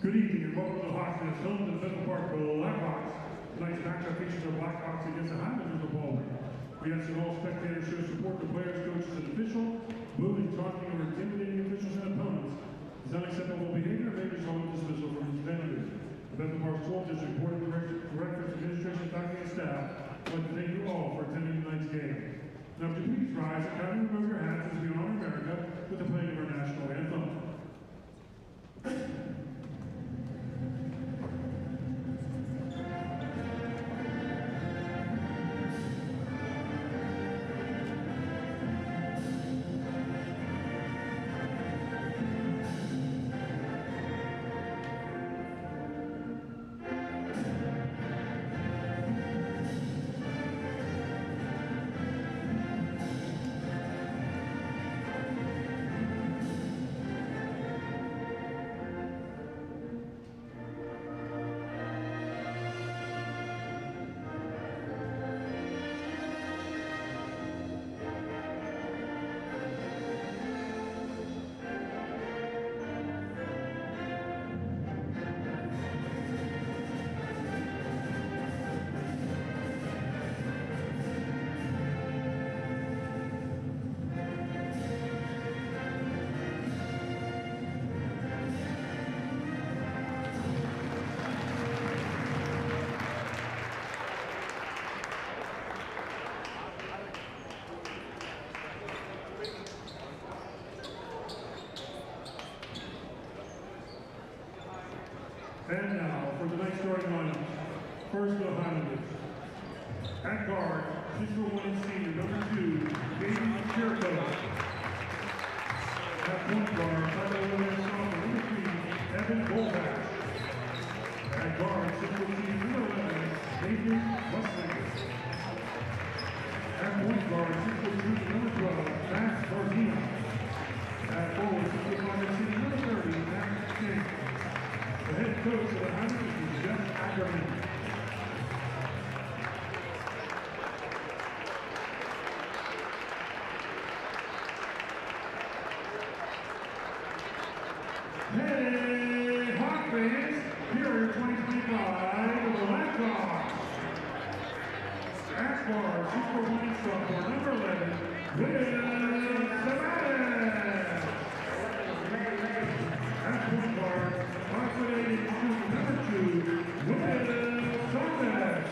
Good evening and welcome to the Hawks and home to the Bethel Park Blackhawks. Tonight's matchup features the Blackhawks against the Highlanders of Baldwin. We ask that all spectators show support to players, coaches, and officials. Booing, taunting, or intimidating officials and opponents is unacceptable behavior and may result in dismissal from these vendors. The Bethel Park School District Board of Directors, Administration, faculty, and staff would like to thank you all for attending tonight's game. Now, to please rise and kindly remove your hats as we honor America with the playing of our national anthem. And now, for tonight's starting lineup, first the Highlanders. At guard, 6'1" senior, number 2, Davey Jericho. At point guard, 5'11" sophomore, number 3, Evan Goldash. At guard, 6'1" senior, number 11, Nathan Westlake. At point guard, 6'2", number 12, Max Garcia. At forward, 6'5" senior, number 30, Max King. The head coach of the Highlanders is Jeff Ackerman. Hey, Hawk fans, here are your 2025 Blackhawks. At guard, 6'1" sophomore, number 11, Will Sabatis. At point guard, 5'8" number 2, Will Thomas.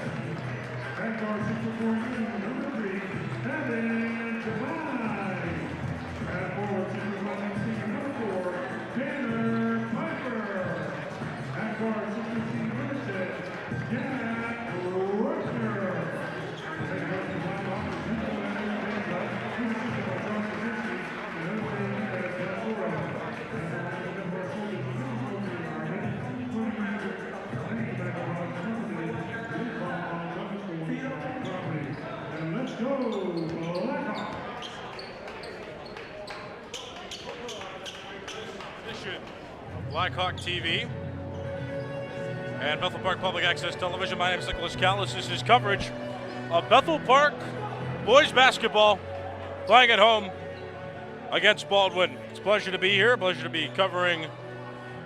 At guard, 6'4", number 3, Evan Devine. At forward, 6'5", number 4, Tanner Piper. At guard, 6'15", number 6, Jack Rushner. Head coach of the Blackhawks is Nico Anderson, who's assisted by Josh Kaczynski and everything as Casora. And let's go, Blackhawks! Edition of Blackhawk TV and Bethel Park Public Access Television. My name is Nicholas Callis. This is coverage of Bethel Park boys basketball playing at home against Baldwin. It's a pleasure to be here, pleasure to be covering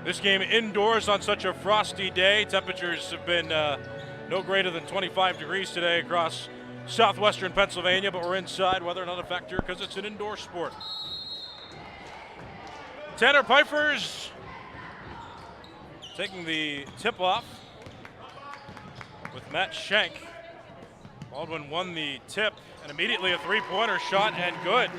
this game indoors on such a frosty day. Temperatures have been no greater than 25 degrees today across southwestern Pennsylvania, but we're inside, weather not a factor because it's an indoor sport. Tanner Piper's taking the tip-off with Matt Schenk. Baldwin won the tip, and immediately a three-pointer shot, and good.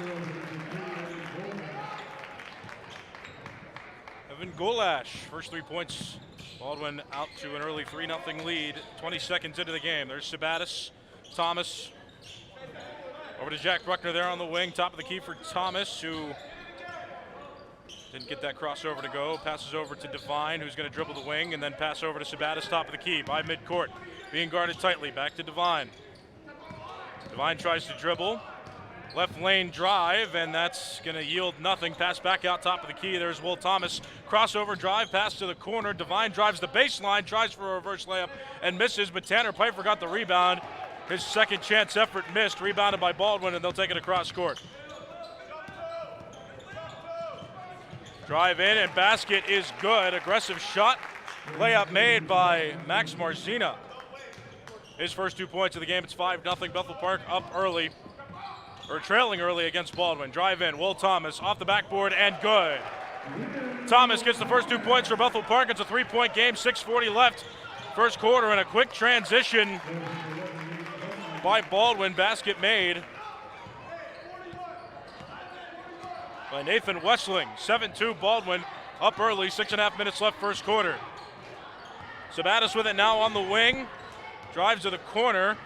Evan Golash, first 3 points. Baldwin out to an early 3-0 lead, 20 seconds into the game. There's Sabatis, Thomas. Over to Jack Bruckner there on the wing, top of the key for Thomas, who didn't get that crossover to go. Passes over to Devine, who's going to dribble the wing, and then pass over to Sabatis, top of the key, by midcourt. Being guarded tightly, back to Devine. Devine tries to dribble. Left lane drive, and that's going to yield nothing. Pass back out top of the key. There's Will Thomas. Crossover drive, pass to the corner. Devine drives the baseline, tries for a reverse layup, and misses, but Tanner Piper got the rebound. His second chance effort missed, rebounded by Baldwin, and they'll take it across court. Drive in, and basket is good. Aggressive shot Layup made by Max Marzina. His first 2 points of the game. It's 5-0. Bethel Park up early, or trailing early against Baldwin. Drive in, Will Thomas off the backboard and good. Thomas gets the first 2 points for Bethel Park. It's a 3-point game, 6:40 left. First quarter, and a quick transition by Baldwin. Basket made by Nathan Wessling. 7-2 Baldwin up early, 6.5 minutes left first quarter. Sabatis with it now on the wing. Drives to the corner.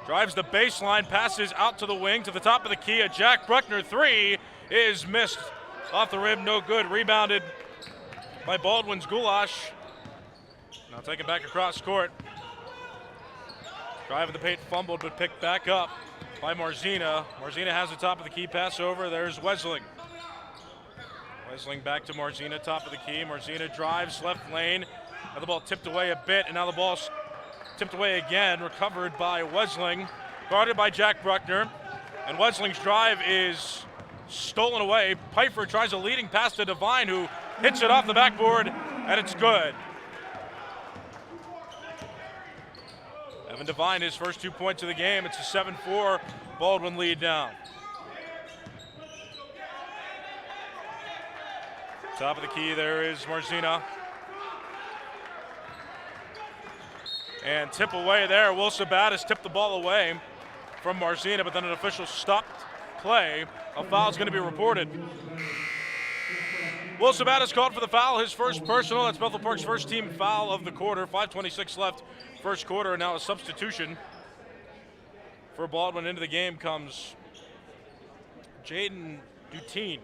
Drives the baseline, passes out to the wing, to the top of the key. A Jack Bruckner three is missed off the rim, no good. Rebounded by Baldwin's Goulash. Now taken back across court. Drive of the paint, fumbled, but picked back up by Marzina. Marzina has the top of the key, pass over. There's Wessling. Wessling back to Marzina, top of the key. Marzina drives left lane. Now the ball tipped away a bit, and now the ball's tipped away again. Recovered by Wessling, guarded by Jack Bruckner. And Wesling's drive is stolen away. Pfeiffer tries a leading pass to Devine, who hits it off the backboard, and it's good. Evan Devine, his first 2 points of the game. It's a 7-4 Baldwin lead now. Top of the key, there is Marzina. And tip away there. Will Sabatis tipped the ball away from Marzina, but then an official stopped play. A foul is going to be reported. Will Sabatis called for the foul, his first personal. That's Bethel Park's first team foul of the quarter. 5:26 left first quarter, and now a substitution for Baldwin. Into the game comes Jaden Dutine.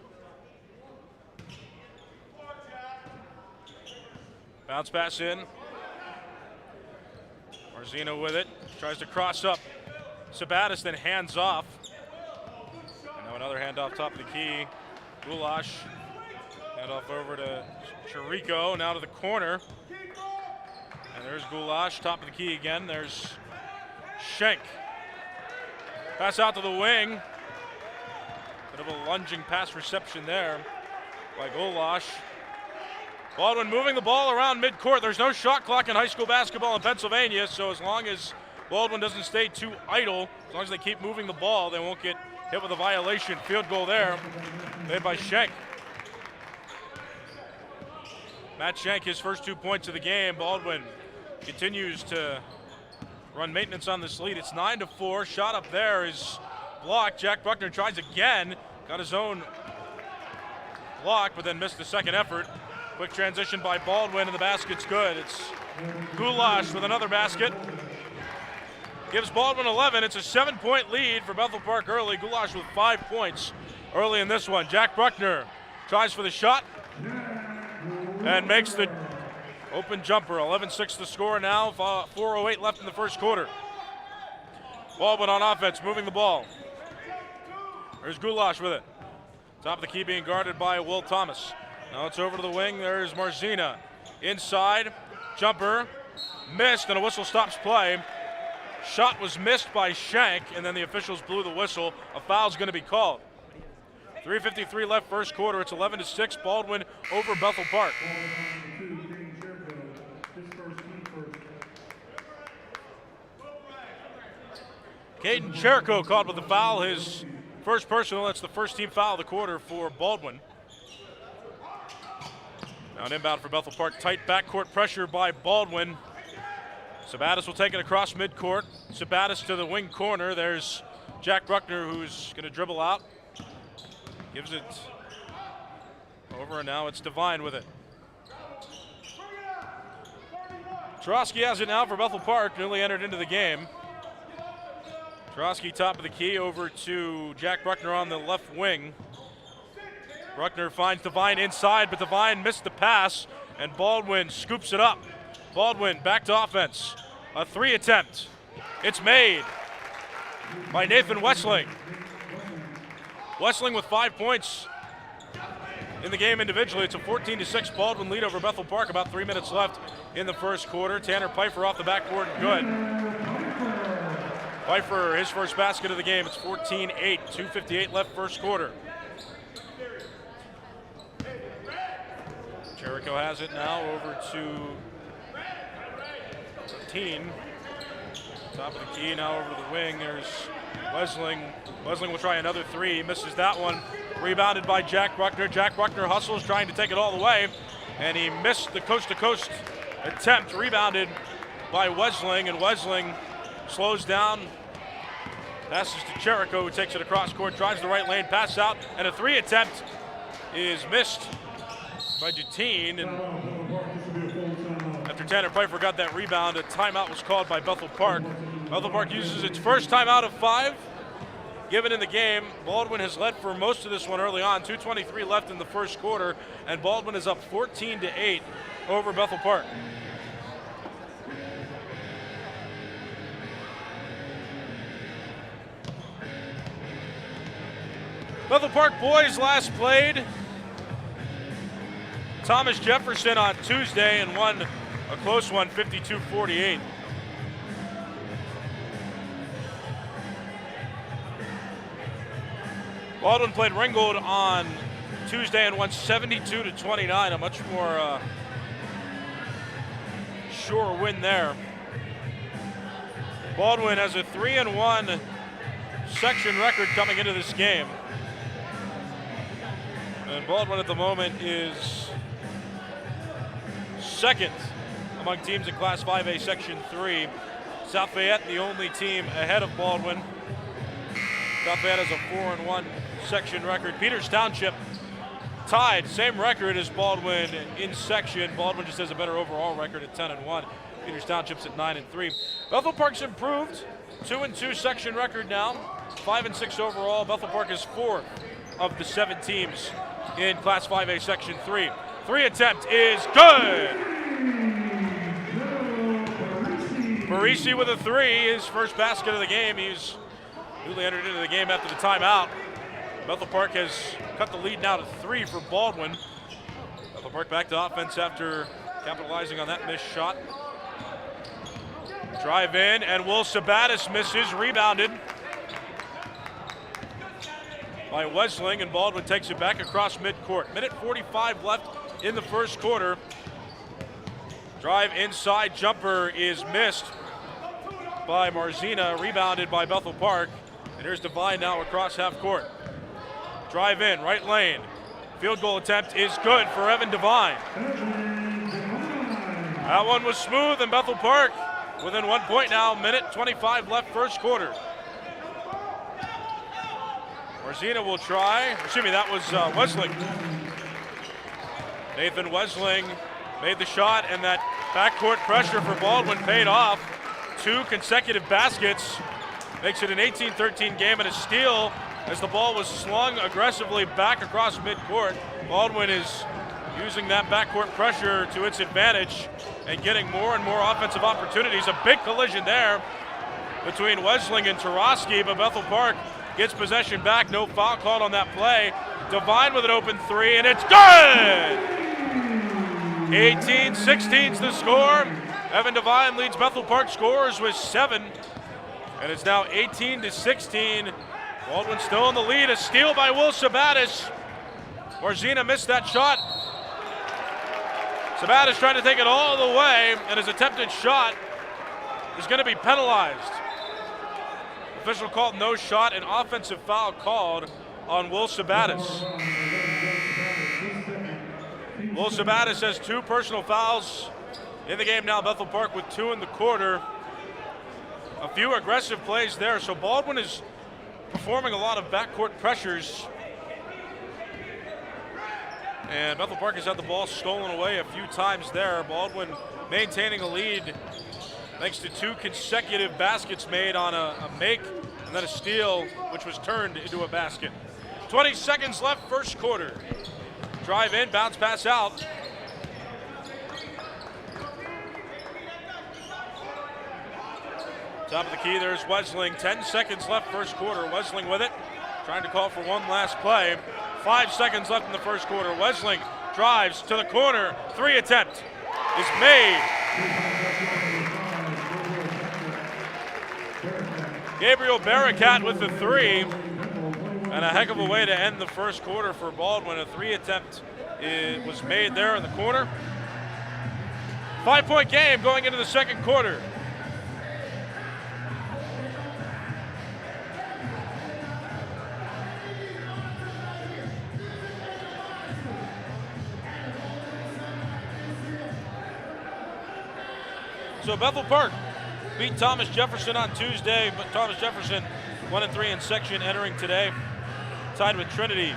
Bounce pass in. Marzina with it, tries to cross up. Sabatis then hands off. And now another handoff top of the key. Goulash, handoff over to Chirico, now to the corner. And there's Goulash, top of the key again. There's Schenk. Pass out to the wing. Bit of a lunging pass reception there by Goulash. Baldwin moving the ball around midcourt. There's no shot clock in high school basketball in Pennsylvania, so as long as Baldwin doesn't stay too idle, as long as they keep moving the ball, they won't get hit with a violation. Field goal there, made by Schenk. Matt Schenk, his first 2 points of the game. Baldwin continues to run maintenance on this lead. It's 9-4. Shot up there is blocked. Jack Bruckner tries again. Got his own block, but then missed the second effort. Quick transition by Baldwin, and the basket's good. It's Goulash with another basket. Gives Baldwin 11. It's a 7-point lead for Bethel Park early. Goulash with 5 points early in this one. Jack Bruckner tries for the shot and makes the open jumper. 11-6 the score now. 4:08 left in the first quarter. Baldwin on offense, moving the ball. There's Goulash with it. Top of the key being guarded by Will Thomas. Now it's over to the wing. There's Marzina. Inside, jumper, missed, and a whistle stops play. Shot was missed by Schenk, and then the officials blew the whistle. A foul's going to be called. 3:53 left first quarter. It's 11-6. Baldwin over Bethel Park. Caden Jericho caught with the foul, his first personal. That's the first team foul of the quarter for Baldwin. Now an inbound for Bethel Park. Tight backcourt pressure by Baldwin. Sabatis will take it across midcourt. Sabatis to the wing corner. There's Jack Bruckner, who's going to dribble out. Gives it over, and now it's Devine with it. Trotsky has it now for Bethel Park, newly entered into the game. Trotsky top of the key over to Jack Bruckner on the left wing. Bruckner finds Devine inside, but Devine missed the pass, and Baldwin scoops it up. Baldwin back to offense. A three attempt. It's made by Nathan Wessling. Wessling with 5 points in the game individually. It's a 14-6 Baldwin lead over Bethel Park. About 3 minutes left in the first quarter. Tanner Pfeiffer off the backboard, good. Pfeiffer, his first basket of the game. It's 14-8, 2:58 left first quarter. Jericho has it now over to 13. Top of the key now over to the wing. There's Wesling. Wesling will try another three. He misses that one. Rebounded by Jack Bruckner. Jack Bruckner hustles, trying to take it all the way. And he missed the coast-to-coast attempt. Rebounded by Wesling. And Wesling slows down. Passes to Jericho, who takes it across court, drives the right lane, pass out, and a three attempt is missed by Dutine. And after Tanner Pfeiffer got that rebound, a timeout was called by Bethel Park. Bethel Park uses its first timeout of 5 given in the game. Baldwin has led for most of this one early on. 2:23 left in the first quarter, and Baldwin is up 14-8 over Bethel Park. Bethel Park boys last played Thomas Jefferson on Tuesday and won a close one, 52-48. Baldwin played Ringgold on Tuesday and won 72-29, a much more sure win there. Baldwin has a 3-1 section record coming into this game. And Baldwin at the moment is second among teams in Class 5A Section 3. South Fayette, the only team ahead of Baldwin. South Fayette has a 4-1 section record. Peters Township tied, same record as Baldwin in section. Baldwin just has a better overall record at 10-1. Peters Township's at 9-3. Bethel Park's improved, 2-2 section record now, 5-6 overall. Bethel Park is 4th of the 7 teams in Class 5A Section 3. Three attempt is good. Parisi with a three, his first basket of the game. He's newly entered into the game after the timeout. Bethel Park has cut the lead now to 3 for Baldwin. Bethel Park back to offense after capitalizing on that missed shot. Drive in, and Will Sabatis misses, rebounded by Wesling, and Baldwin takes it back across midcourt. Minute 45 left in the first quarter. Drive inside jumper is missed by Marzina, rebounded by Bethel Park. And here's Devine now across half court. Drive in, right lane. Field goal attempt is good for Evan Devine. That one was smooth, and Bethel Park within 1 point now. Minute 25 left first quarter. Marzina will try, excuse me, that was Wesling. Nathan Wesling made the shot, and that backcourt pressure for Baldwin paid off. 2 consecutive baskets, makes it an 18-13 game, and a steal as the ball was slung aggressively back across midcourt. Baldwin is using that backcourt pressure to its advantage and getting more and more offensive opportunities. A big collision there between Wesling and Tarosky, but Bethel Park gets possession back, no foul called on that play. Devine with an open three, and it's good! 18-16's the score. Evan Devine leads Bethel Park scorers with 7, and it's now 18-16. Baldwin still in the lead, a steal by Will Sabatis. Marzina missed that shot. Sabatis trying to take it all the way, and his attempted shot is going to be penalized. Official called no shot, an offensive foul called on Will Sabatis. Will Sabatis has 2 personal fouls in the game now. Bethel Park with 2 in the quarter. A few aggressive plays there, so Baldwin is performing a lot of backcourt pressures. And Bethel Park has had the ball stolen away a few times there. Baldwin maintaining a lead thanks to 2 consecutive baskets made on a make and then a steal, which was turned into a basket. 20 seconds left first quarter. Drive in, bounce pass out. Top of the key, there's Wesling. 10 seconds left first quarter. Wesling with it, trying to call for one last play. 5 seconds left in the first quarter. Wesling drives to the corner. 3 attempt is made. Gabriel Barakat with the 3. And a heck of a way to end the first quarter for Baldwin. A 3 attempt It was made there in the corner. 5-point game going into the second quarter. So Bethel Park beat Thomas Jefferson on Tuesday, but Thomas Jefferson 1-3 in section entering today. Tied with Trinity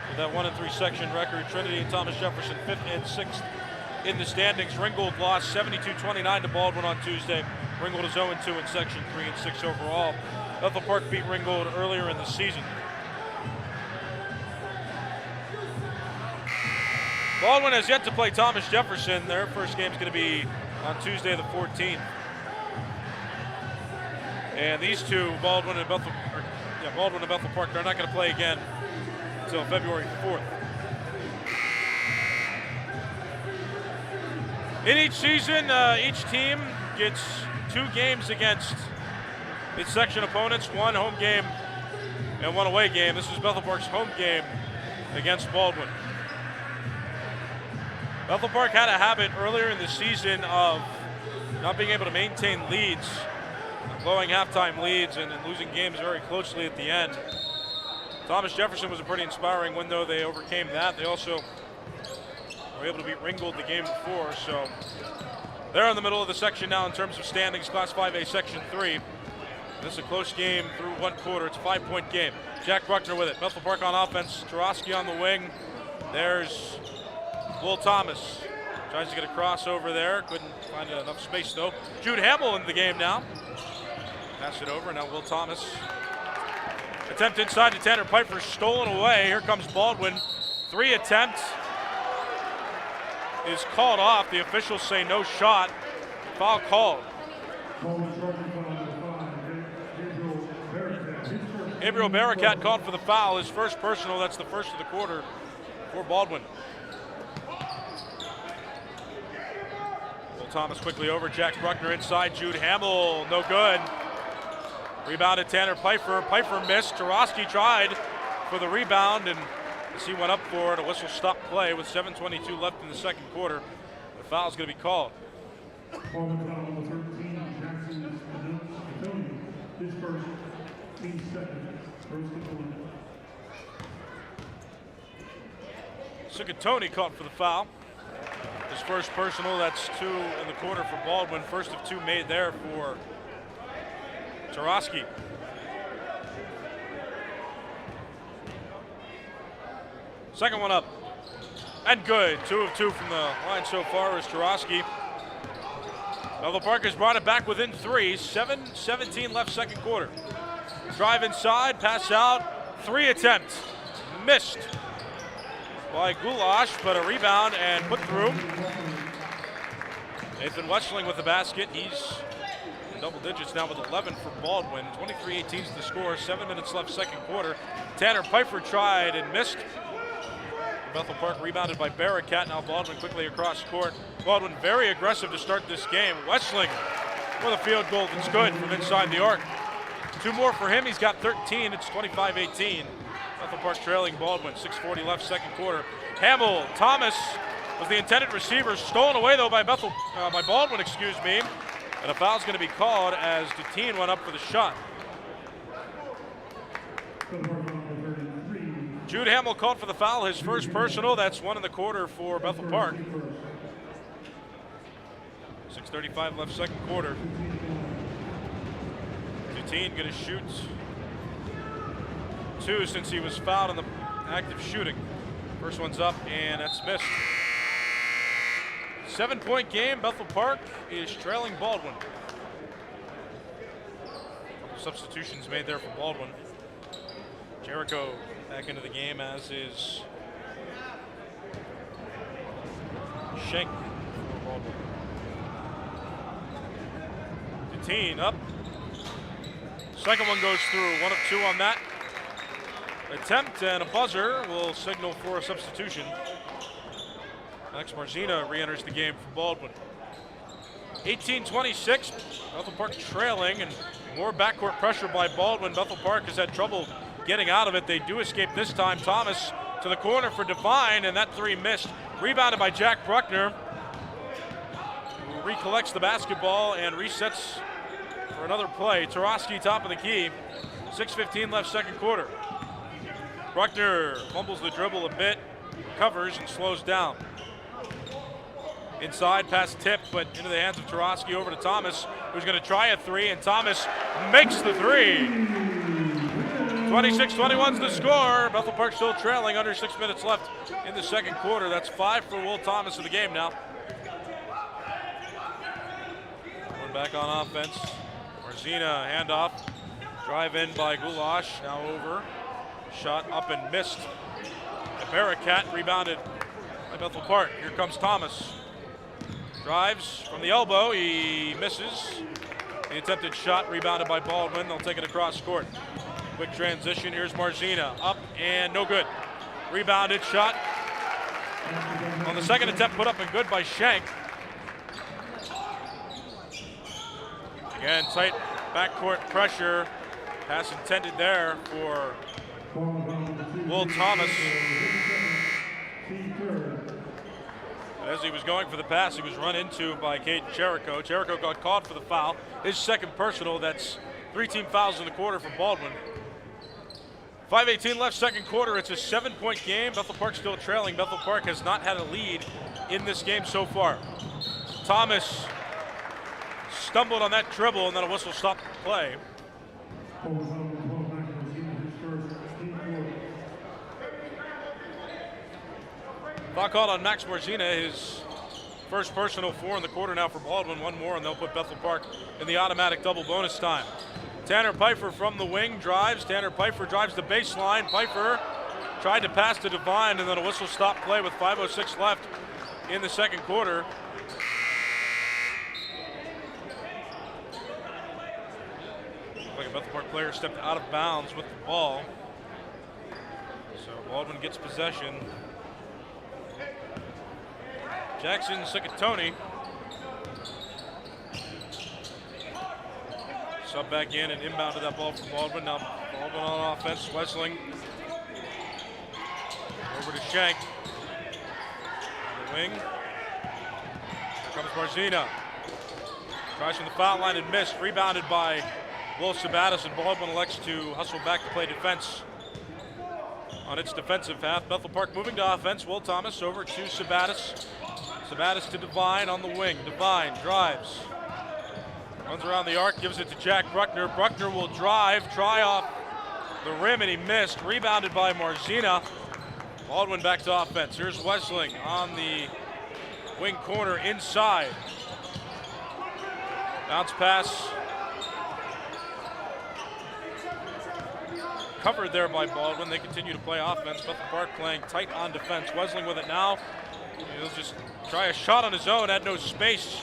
with that 1-3 section record. Trinity and Thomas Jefferson 5th and 6th in the standings. Ringgold lost 72-29 to Baldwin on Tuesday. Ringgold is 0-2 in section, 3 and 6 overall. Bethel Park beat Ringgold earlier in the season. Baldwin has yet to play Thomas Jefferson. Their first game is going to be on Tuesday the 14th. And these two, Baldwin and Bethel Park, they're not going to play again until February 4th. In each season, each team gets 2 games against its section opponents, 1 home game and 1 away game. This is Bethel Park's home game against Baldwin. Bethel Park had a habit earlier in the season of not being able to maintain leads, blowing halftime leads and losing games very closely at the end. Thomas Jefferson was a pretty inspiring win, though. They overcame that. They also were able to beat Ringgold the game before, so they're in the middle of the section now in terms of standings, Class 5A Section 3. This is a close game through 1 quarter. It's a 5-point game. Jack Bruckner with it. Bethel Park on offense. Tarosky on the wing. There's Will Thomas. Tries to get a crossover there. Couldn't find enough space, though. Jude Hamill in the game now. Pass it over. Now Will Thomas. Attempt inside to Tanner Piper. Stolen away. Here comes Baldwin. 3 attempts. Is called off. The officials say no shot. Foul called. Gabriel Barakat called for the foul. His first personal. That's the first of the quarter for Baldwin. Will Thomas quickly over. Jack Bruckner inside. Jude Hamill. No good. Rebounded Tanner Piper. Piper missed. Tarosky tried for the rebound, and as he went up for it, a whistle stopped play with 7:22 left in the second quarter. The foul's going to be called. Sukatoni caught for the foul. His first personal. That's 2 in the quarter for Baldwin. First of 2 made there for Tarosky. Second one up. And good. 2 of 2 from the line so far is Tarosky. Bethel Park has brought it back within 3. 7:17 left second quarter. Drive inside, pass out. 3 attempts. Missed by Goulash, but a rebound and put through. Nathan Westling with the basket. He's in double digits now with 11 for Baldwin. 23-18 is the score. 7 minutes left second quarter. Tanner Piper tried and missed. Bethel Park rebounded by Barakat. Now Baldwin quickly across court. Baldwin very aggressive to start this game. Westling with a field goal that's good from inside the arc. 2 more for him. He's got 13. It's 25-18. Bethel Park trailing Baldwin. 6:40 left second quarter. Hamill, Thomas was the intended receiver. Stolen away though by Baldwin, excuse me. And a foul's going to be called as Dutin went up for the shot. Jude Hamill called for the foul, his first personal. That's 1 in the quarter for Bethel Park. 6:35 left second quarter. Dutin going to shoot 2 since he was fouled in the act of shooting. First one's up and that's missed. 7-point game. Bethel Park is trailing Baldwin. Substitutions made there for Baldwin. Jericho back into the game, as is Schenk for Baldwin. Dutin up. Second one goes through. 1 of 2 on that attempt, and a buzzer will signal for a substitution. Max Marzina re-enters the game for Baldwin. 18-26, Bethel Park trailing, and more backcourt pressure by Baldwin. Bethel Park has had trouble getting out of it. They do escape this time. Thomas to the corner for Devine, and that three missed. Rebounded by Jack Bruckner, who recollects the basketball and resets for another play. Tarosky top of the key. 6:15 left, second quarter. Bruckner fumbles the dribble a bit, recovers and slows down. Inside, pass tip, but into the hands of Tarosky over to Thomas, who's going to try a three, and Thomas makes the three. 26-21's the score. Bethel Park still trailing, under 6 minutes left in the second quarter. That's 5 for Will Thomas in the game now. Going back on offense. Marzina handoff. Drive in by Goulash, now over. Shot up and missed. The Bearcat rebounded by Bethel Park. Here comes Thomas. Drives from the elbow, he misses. The attempted shot rebounded by Baldwin. They'll take it across court. Quick transition, here's Marzina. Up and no good. Rebounded shot. On the second attempt, put up and good by Shank. Again, tight backcourt pressure. Pass intended there for Will Thomas. As he was going for the pass, he was run into by Caden Cherico. Cherico got called for the foul. His second personal. That's 3 team fouls in the quarter from Baldwin. 5:18 left, second quarter. It's a 7-point game. Bethel Park still trailing. Bethel Park has not had a lead in this game so far. Thomas stumbled on that dribble, and then a whistle stopped the play. Foul called on Max Marzina, his first personal 4 in the quarter now for Baldwin. One more, and they'll put Bethel Park in the automatic double bonus time. Tanner Pfeiffer from the wing drives. Tanner Pfeiffer drives the baseline. Pfeiffer tried to pass to Devine, and then a whistle stop play with 5:06 left in the second quarter. Like a Bethel Park player stepped out of bounds with the ball. So Baldwin gets possession. Jackson Sicatoni. Sub back in and inbounded that ball from Baldwin. Now Baldwin on offense. Wesseling over to Shank. On the wing. Here comes Marzina. Tries from the foul line and missed. Rebounded by Will Sabatis, and Baldwin elects to hustle back to play defense on its defensive half. Bethel Park moving to offense. Will Thomas over to Sabatis. Sabatis to Devine on the wing. Devine drives. Runs around the arc, gives it to Jack Bruckner. Bruckner will drive, try off the rim, and he missed. Rebounded by Marzina. Baldwin back to offense. Here's Wesseling on the wing corner inside. Bounce pass. Covered there by Baldwin. They continue to play offense. Bethel Park playing tight on defense. Wesseling with it now. He'll just try a shot on his own, had no space.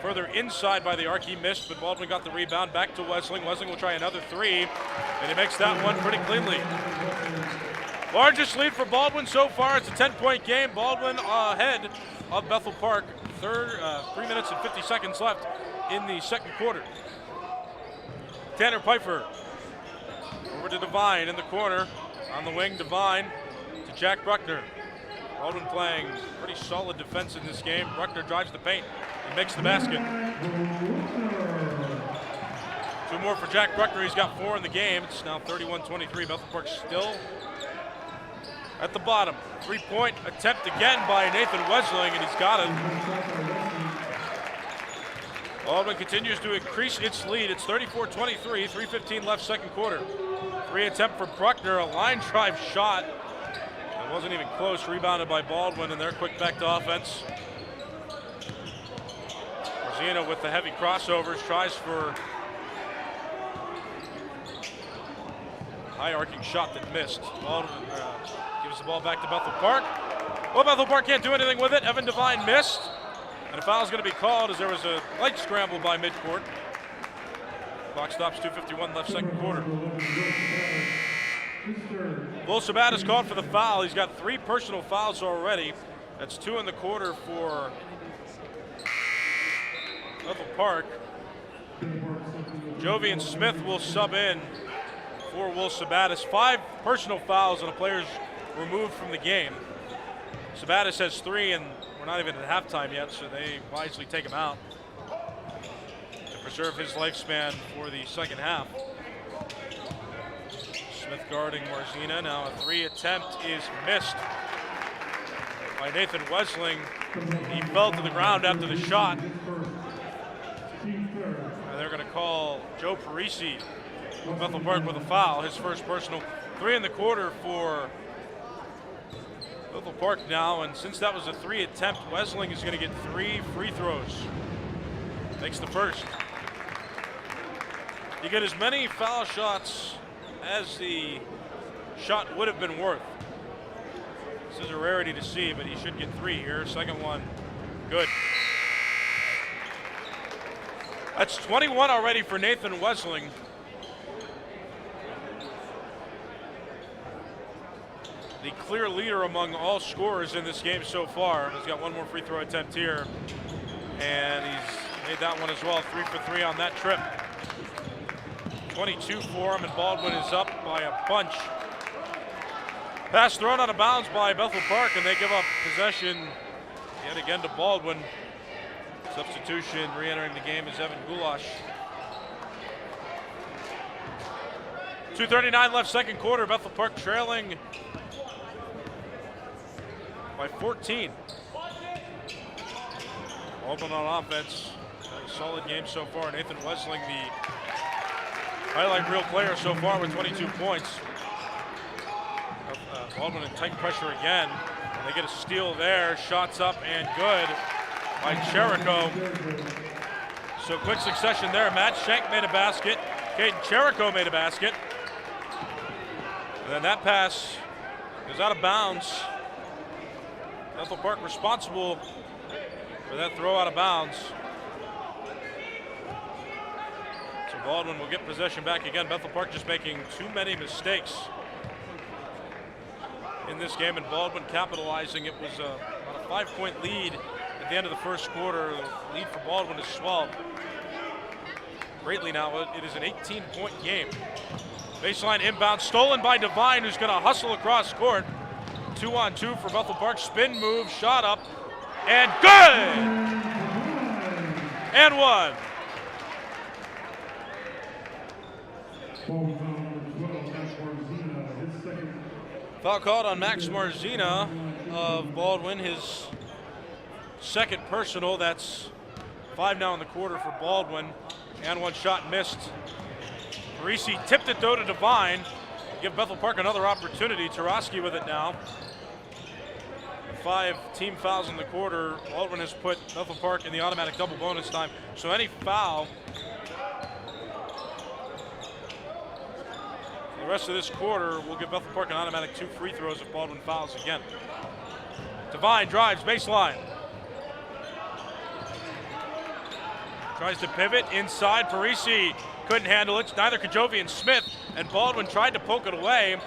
Further inside by the arc, he missed, but Baldwin got the rebound. Back to Wesseling. Wesseling will try another three, and he makes that one pretty cleanly. Largest lead for Baldwin so far. It's a 10-point game. Baldwin ahead of Bethel Park. 3 minutes and 50 seconds left in the second quarter. Tanner Pfeiffer over to Devine in the corner. On the wing, Devine to Jack Bruckner. Baldwin playing pretty solid defense in this game. Bruckner drives the paint and makes the basket. 2 more for Jack Bruckner. He's got 4 in the game. It's now 31-23. Bethel Park still at the bottom. 3-point attempt again by Nathan Wesseling, and he's got it. Baldwin continues to increase its lead. It's 34-23, 3:15 left, second quarter. 3 attempt for Bruckner, a line drive shot. It wasn't even close, rebounded by Baldwin, and they're quick back to offense. Marzina with the heavy crossovers, tries for high arcing shot that missed. Baldwin gives the ball back to Bethel Park. Well, Bethel Park can't do anything with it. Evan Devine missed. And a foul is going to be called as there was a light scramble by midcourt. Clock stops, 2:51 left, second quarter. Will Sabatis called for the foul. He's got 3 personal fouls already. That's 2 in the quarter for Bethel Park. Jovian Smith will sub in for Will Sabatis. 5 personal fouls on a player's removed from the game. Sabattis has 3, and we're not even at halftime yet, so they wisely take him out to preserve his lifespan for the second half. Smith guarding Marzina. Now a 3 attempt is missed by Nathan Wesling. He fell to the ground after the shot. And they're going to call Joe Parisi of Bethel Park with a foul, his first personal. 3 in the quarter for Bethel Park now, and since that was a 3 attempt, Wesling is going to get 3 free throws. Takes the first. You get as many foul shots as the shot would have been worth. This is a rarity to see, but he should get 3 here. Second one, good. That's 21 already for Nathan Wesling. The clear leader among all scorers in this game so far. He's got 1 more free throw attempt here, and he's made that one as well. 3 for 3 on that trip. 22 for him, and Baldwin is up by a bunch. Pass thrown out of bounds by Bethel Park, and they give up possession yet again to Baldwin. Substitution re-entering the game is Evan Goulash. 2:39 left, second quarter. Bethel Park trailing by 14. Baldwin on offense. A solid game so far. Nathan Wesling, the highlight reel player so far with 22 points. Baldwin in tight pressure again. And they get a steal there. Shots up and good by Cherico. So quick succession there. Matt Schenk made a basket. Caden Cherico made a basket. And then that pass goes out of bounds. Bethel Park responsible for that throw out of bounds. So Baldwin will get possession back again. Bethel Park just making too many mistakes in this game, and Baldwin capitalizing. It was about a 5-point lead at the end of the first quarter. The lead for Baldwin is swelled greatly now. It is an 18-point game. Baseline inbound, stolen by Devine, who's going to hustle across court. 2-on-2 for Bethel Park. Spin move, shot up, and good! And 1. Foul called on Max Marzina of Baldwin, his second personal. That's 5 now in the quarter for Baldwin, and 1 shot missed. Parisi tipped it though to Devine. Give Bethel Park another opportunity. Tarosky with it now. 5 team fouls in the quarter. Baldwin has put Bethel Park in the automatic double bonus time. So any foul the rest of this quarter will give Bethel Park an automatic 2 free throws if Baldwin fouls again. Devine drives baseline. Tries to pivot inside. Parisi couldn't handle it. Neither could Jovian Smith, and Baldwin tried to poke it away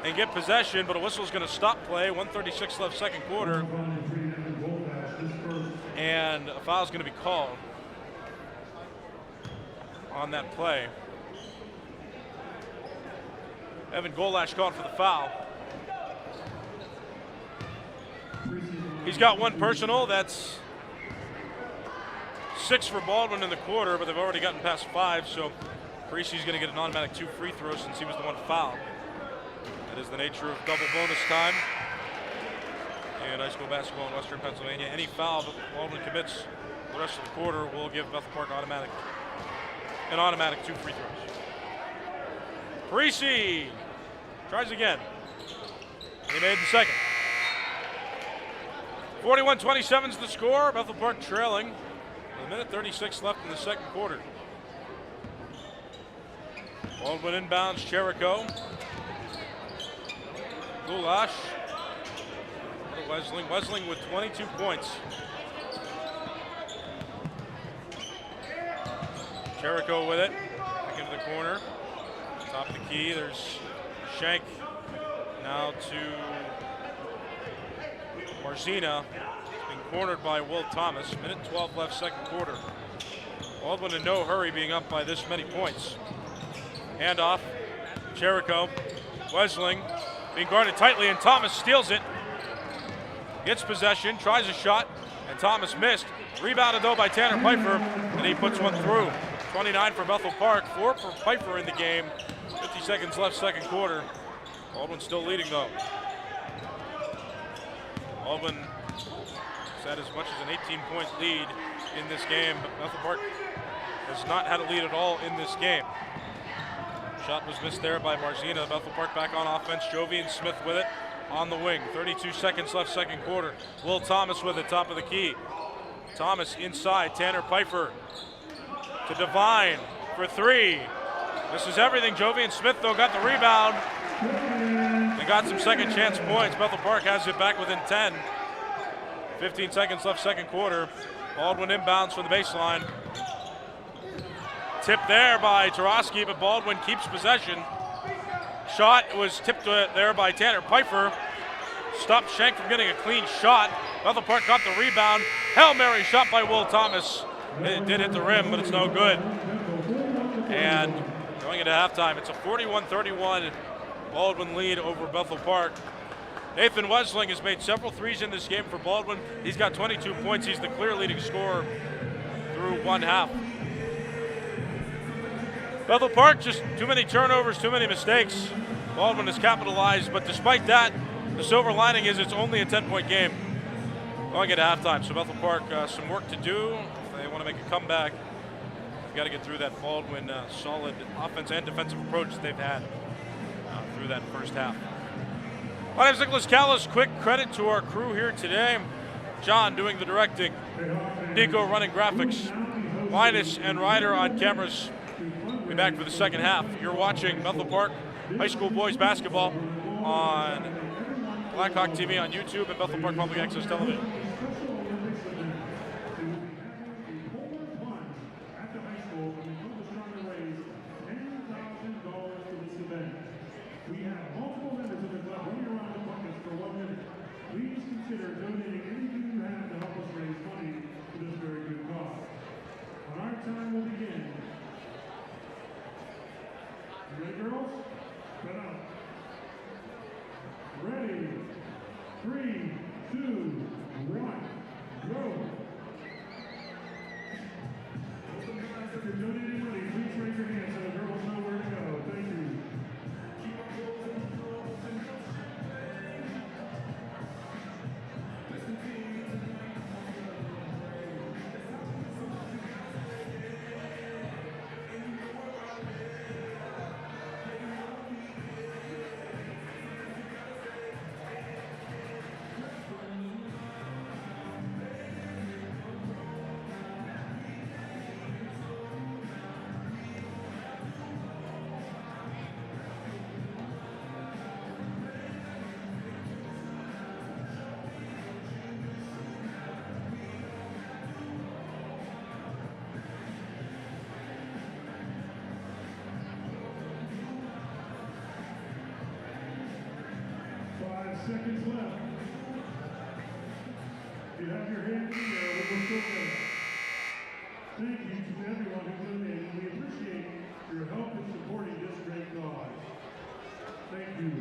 and get possession, but a whistle is going to stop play. 1:36 left, second quarter, and a foul is going to be called on that play. Evan Goulash called for the foul. He's got 1 personal. That's 6 for Baldwin in the quarter, but they've already gotten past 5, so Parisi's going to get an automatic 2 free throws since he was the one fouled. That is the nature of double bonus time in high school basketball in Western Pennsylvania. Any foul that Baldwin commits the rest of the quarter will give Bethel Park an automatic 2 free throws. Parisi tries again. He made the second. 41-27 is the score. Bethel Park trailing with 1:36 left in the second quarter. Baldwin inbounds, Cherico. Goulash. Wesling with 22 points. Cherico with it. Back into the corner. Top of the key. There's Schenk. Now to Marzina. Being cornered by Will Thomas. 1:12 left, second quarter. Baldwin in no hurry being up by this many points. Handoff. Cherico. Wesling. being guarded tightly, and Thomas steals it. Gets possession, tries a shot, and Thomas missed. Rebounded though by Tanner Pfeiffer, and he puts one through. 29 for Bethel Park, 4 for Pfeiffer in the game. 50 seconds left, second quarter. Baldwin still leading though. Baldwin has had as much as an 18-point lead in this game, but Bethel Park has not had a lead at all in this game. Shot was missed there by Marzina. Bethel Park back on offense. Jovian Smith with it on the wing. 32 seconds left, second quarter. Will Thomas with it, top of the key. Thomas inside, Tanner Pfeiffer to Devine for three. This is everything. Jovian Smith, though, got the rebound. They got some second chance points. Bethel Park has it back within 10. 15 seconds left, second quarter. Baldwin inbounds from the baseline. Tipped there by Tarosky, but Baldwin keeps possession. Shot was tipped there by Tanner Pfeiffer. Stopped Schenk from getting a clean shot. Bethel Park got the rebound. Hail Mary shot by Will Thomas. It did hit the rim, but it's no good. And going into halftime, it's a 41-31 Baldwin lead over Bethel Park. Nathan Wesling has made several threes in this game for Baldwin. He's got 22 points. He's the clear leading scorer through one half. Bethel Park, just too many turnovers, too many mistakes. Baldwin has capitalized, but despite that, the silver lining is it's only a 10-point game going into halftime. So Bethel Park, some work to do. If they want to make a comeback, they've got to get through that Baldwin solid offense and defensive approach that they've had through that first half. My name is Nicholas Callis. Quick credit to our crew here today. John doing the directing, Nico running graphics, Linus and Ryder on cameras. We'll be back for the second half. You're watching Bethel Park High School Boys Basketball on Blackhawk TV on YouTube and Bethel Park Public Access Television. Seconds left. If you have your hands in there, we will still go. Thank you to everyone who donated. We appreciate your help in supporting this great cause. Thank you.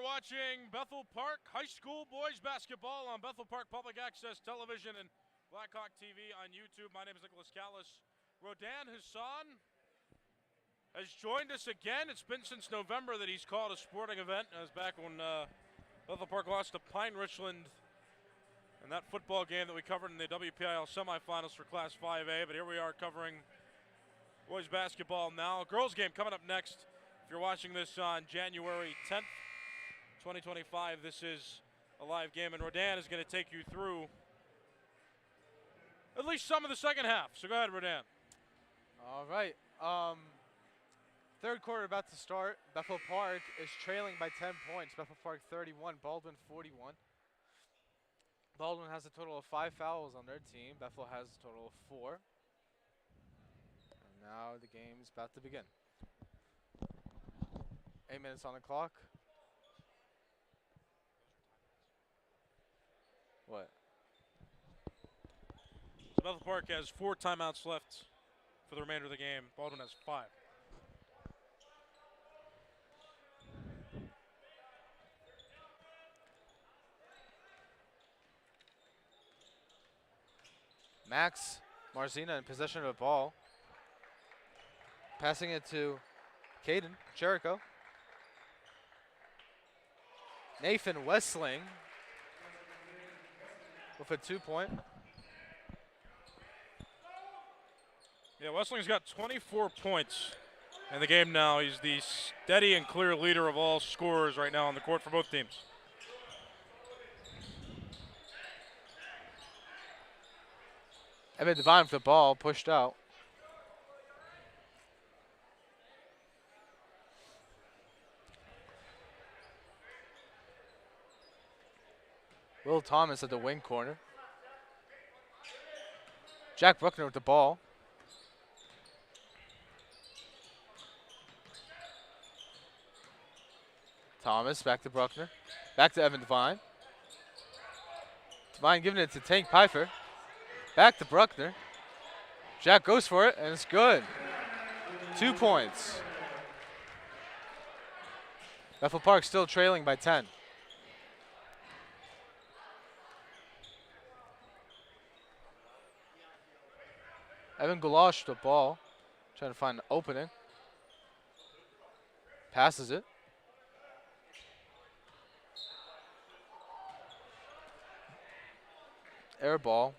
You're watching Bethel Park High School boys basketball on Bethel Park Public Access Television and Blackhawk TV on YouTube. My name is Nicholas Callis. Rodan Hassan has joined us again. It's been since November that he's called a sporting event. It was back when Bethel Park lost to Pine Richland in that football game that we covered in the WPIL semifinals for Class 5A. But here we are covering boys basketball now. Girls game coming up next. If you're watching this on January 10th, 2025, this is a live game, and Rodan is going to take you through at least some of the second half. So go ahead, Rodan. All right. Third quarter about to start. Bethel Park is trailing by 10 points. Bethel Park 31, Baldwin 41. Baldwin has a total of 5 fouls on their team. Bethel has a total of 4. And now the game is about to begin. 8 minutes on the clock. What? So Bethel Park has 4 timeouts left for the remainder of the game. Baldwin has 5. Max Marzina in possession of the ball. Passing it to Caden Jericho. Nathan Westling with a 2-point. Yeah, Westling's got 24 points in the game now. He's the steady and clear leader of all scorers right now on the court for both teams. Evan Devine with the ball, pushed out. Will Thomas at the wing corner. Jack Bruckner with the ball. Thomas back to Bruckner. Back to Evan Devine. Devine giving it to Tank Pfeiffer. Back to Bruckner. Jack goes for it, and it's good. 2 points. Bethel Park still trailing by 10. Evan Goulash with the ball. Trying to find an opening. Passes it. Air ball.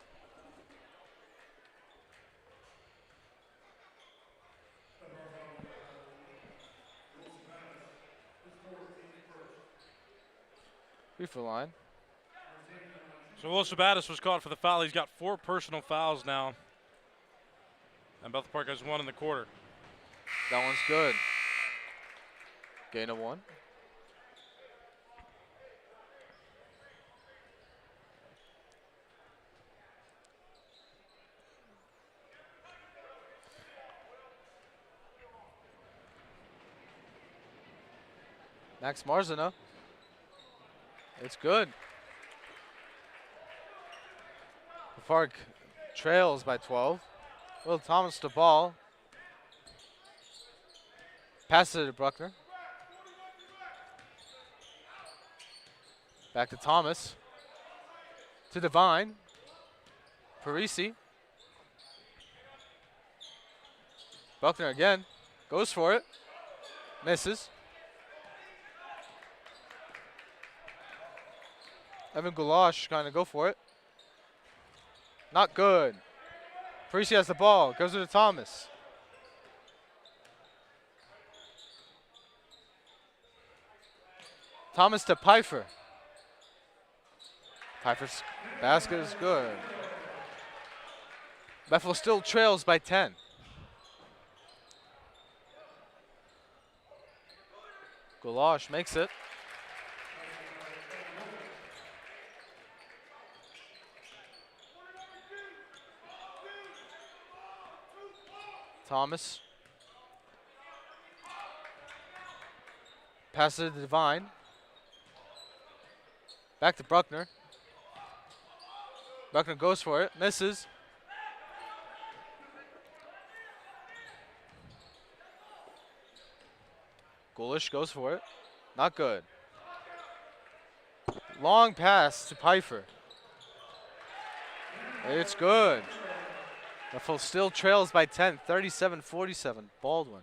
Free throw line. So Will Sabatis was called for the foul. He's got 4 personal fouls now. And Bethel Park has 1 in the quarter. That one's good. Gain of 1. Max Marzina. It's good. The Park trails by 12. Will Thomas the ball. Passes it to Bruckner. Back to Thomas. To Devine. Parisi. Bruckner again. Goes for it. Misses. Evan Goulash trying to go for it. Not good. Parisi has the ball. Goes to Thomas. Thomas to Pfeiffer. Pfeiffer's basket is good. Bethel still trails by 10. Goulash makes it. Thomas. Passes it to Devine. Back to Bruckner. Bruckner goes for it. Misses. Goulash goes for it. Not good. Long pass to Pfeiffer. It's good. Bethel still trails by 10, 37-47. Baldwin.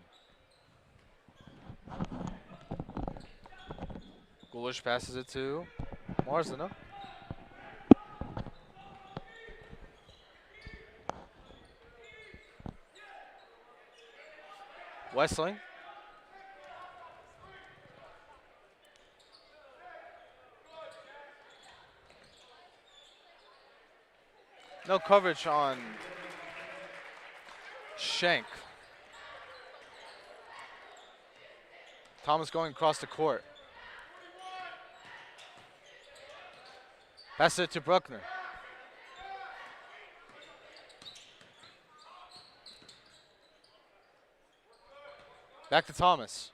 Goulash passes it to Marsden. Westling. No coverage on Schenk. Thomas going across the court. Pass it to Bruckner. Back to Thomas.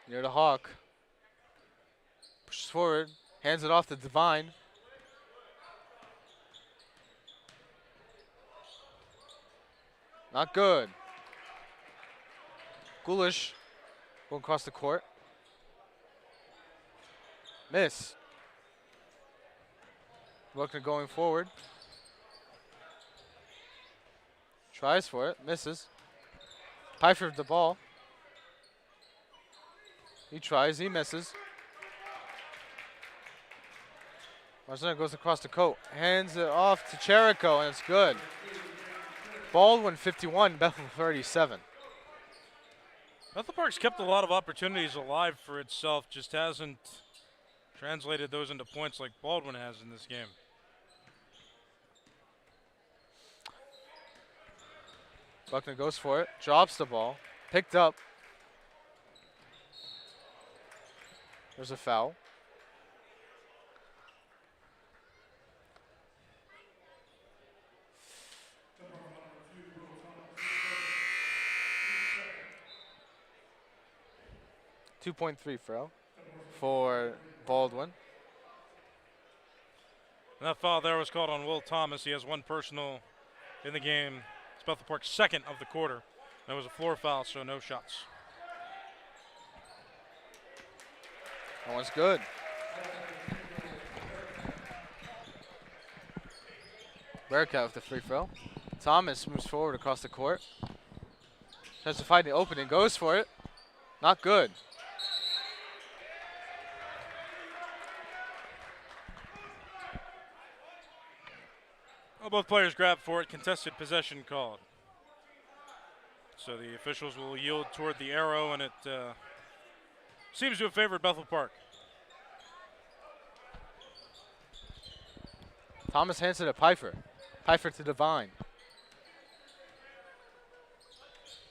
Near the Hawk. Pushes forward. Hands it off to Devine. Not good. Goulash going across the court. Miss. Bruckner going forward. Tries for it. Misses. Pfeiffer with the ball. He tries. He misses. Marzena goes across the court. Hands it off to Cherico, and it's good. Baldwin 51, Bethel 37. Bethel Park's kept a lot of opportunities alive for itself, just hasn't translated those into points like Baldwin has in this game. Buckner goes for it, drops the ball, picked up. There's a foul. .3 foul for Baldwin. And that foul there was called on Will Thomas. He has one personal in the game. It's Bethel Park's second of the quarter. That was a floor foul, so no shots. That one's good. Bearcat with the free throw. Thomas moves forward across the court. Tries to find the opening, goes for it. Not good. Well, both players grabbed for it. Contested possession called. So the officials will yield toward the arrow, and it seems to have favored Bethel Park. Thomas hands it to Pfeiffer. Pfeiffer to Devine.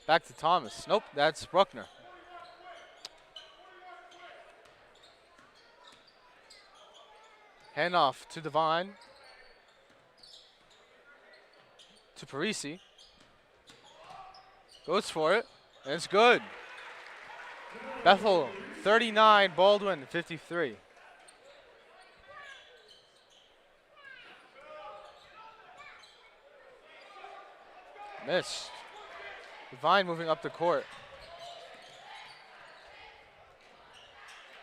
Back to Thomas. Nope, that's Bruckner. Hand off to Devine. To Parisi. Goes for it, and it's good. Bethel 39, Baldwin 53. Missed. Devine moving up the court.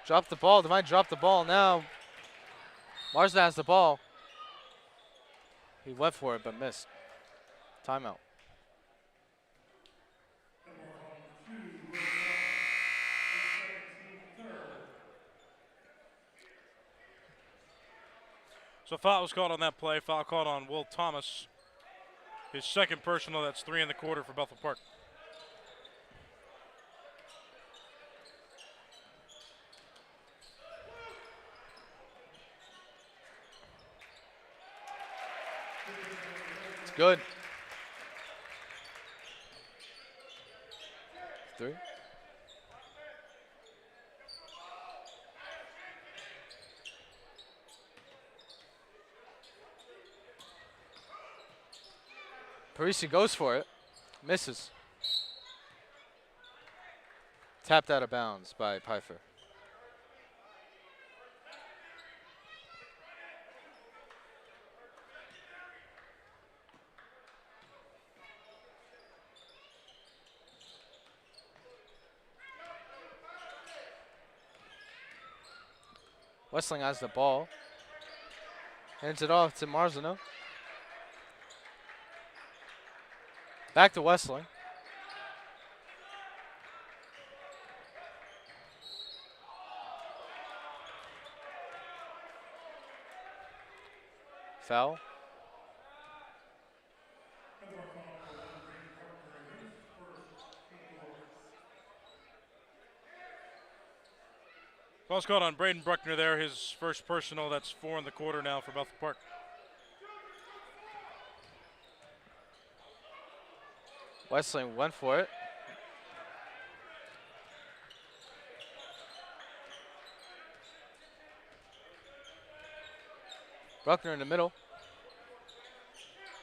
Dropped the ball. Devine dropped the ball. Now Marsden has the ball. He went for it but missed. Timeout. So foul was called on that play. Foul called on Will Thomas. His second personal. That's 3 in the quarter for Bethel Park. It's good. 3. Parisi goes for it. Misses. Tapped out of bounds by Pfeiffer. Westling has the ball. Hands it off to Marzano. Back to Westling. Foul. Foul's called on Braden Bruckner there, his first personal. That's 4 in the quarter now for Bethel Park. Westling went for it. Bruckner in the middle.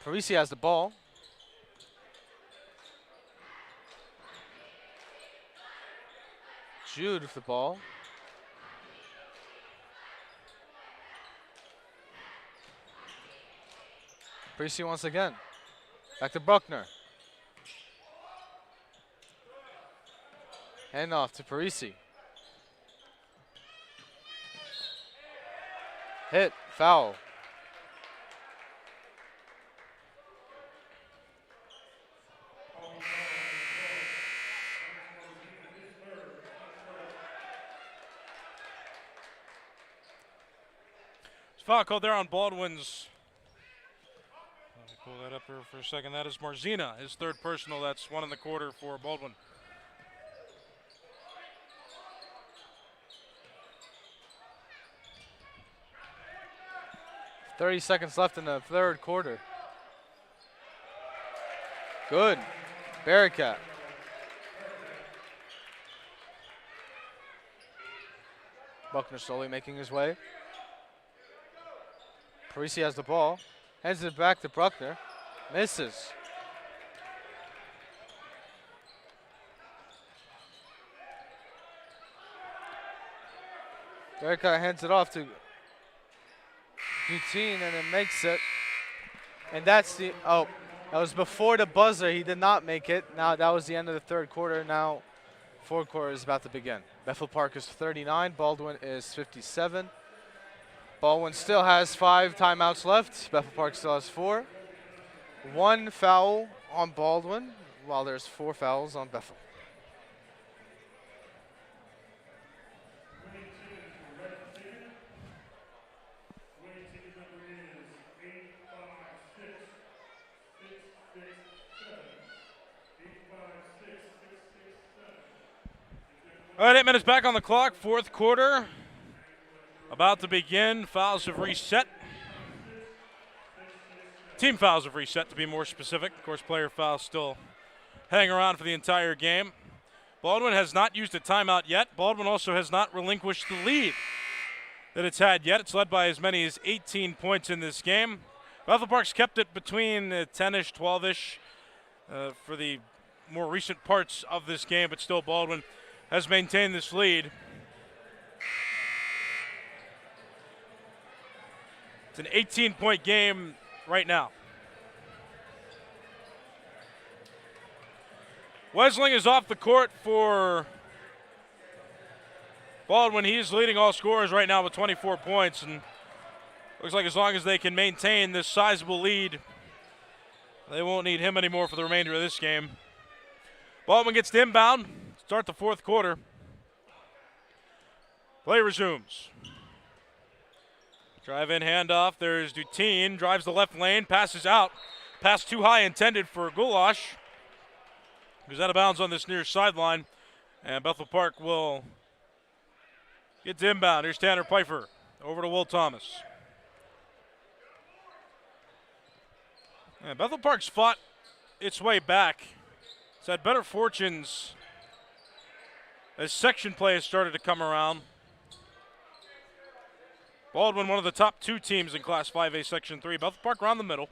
Parisi has the ball. Jude with the ball. Parisi once again. Back to Bruckner. Hand off to Parisi. Hit. Foul. Foul called there on Baldwin's. Let me pull that up here for a second. That is Marzina, his third personal. That's 1 in the quarter for Baldwin. .30 seconds left in the third quarter. Good. Bearcat. Buckner slowly making his way. Parisi has the ball. Hands it back to Bruckner. Misses. Bearcat hands it off to Gutine and it makes it. And that's the, oh, that was before the buzzer. He did not make it. Now that was the end of the third quarter. Now fourth quarter is about to begin. Bethel Park is 39, Baldwin is 57. Baldwin still has 5 timeouts left. Bethel Park still has 4. 1 foul on Baldwin, while there's 4 fouls on Bethel. All right, 8 minutes back on the clock, fourth quarter. About to begin. Fouls have reset. Team fouls have reset, to be more specific. Of course, player fouls still hang around for the entire game. Baldwin has not used a timeout yet. Baldwin also has not relinquished the lead that it's had yet. It's led by as many as 18 points in this game. Bethel Park's kept it between 10-ish, 12-ish for the more recent parts of this game, but still Baldwin has maintained this lead. It's an 18-point game right now. Wesling is off the court for Baldwin. He's leading all scorers right now with 24 points, and looks like as long as they can maintain this sizable lead, they won't need him anymore for the remainder of this game. Baldwin gets the inbound. Start the fourth quarter. Play resumes. Drive in, handoff. There's Dutine. Drives the left lane. Passes out. Pass too high, intended for Goulash. Goes out of bounds on this near sideline. And Bethel Park will get to inbound. Here's Tanner Pfeiffer. Over to Will Thomas. And Bethel Park's fought its way back. It's had better fortunes as section play has started to come around. Baldwin, one of the top 2 teams in Class 5A Section 3. Bethel Park around the middle.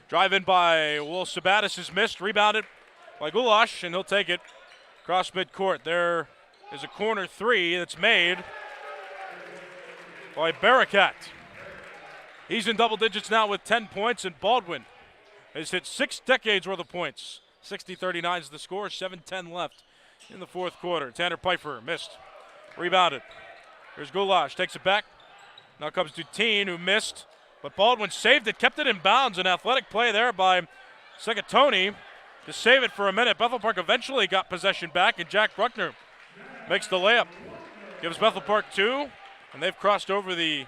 Drive in by Will Sabatis is missed. Rebounded by Goulash, and he'll take it across midcourt. There is a corner 3 that's made by Bearcat. He's in double digits now with 10 points, and Baldwin has hit 6 decades worth of points. 60-39 is the score, 7:10 left in the fourth quarter. Tanner Pfeiffer missed. Rebounded. Here's Goulash, takes it back. Now comes Dutin, who missed, but Baldwin saved it, kept it in bounds. An athletic play there by Segatoni to save it for a minute. Bethel Park eventually got possession back, and Jack Bruckner makes the layup. Gives Bethel Park 2, and they've crossed over the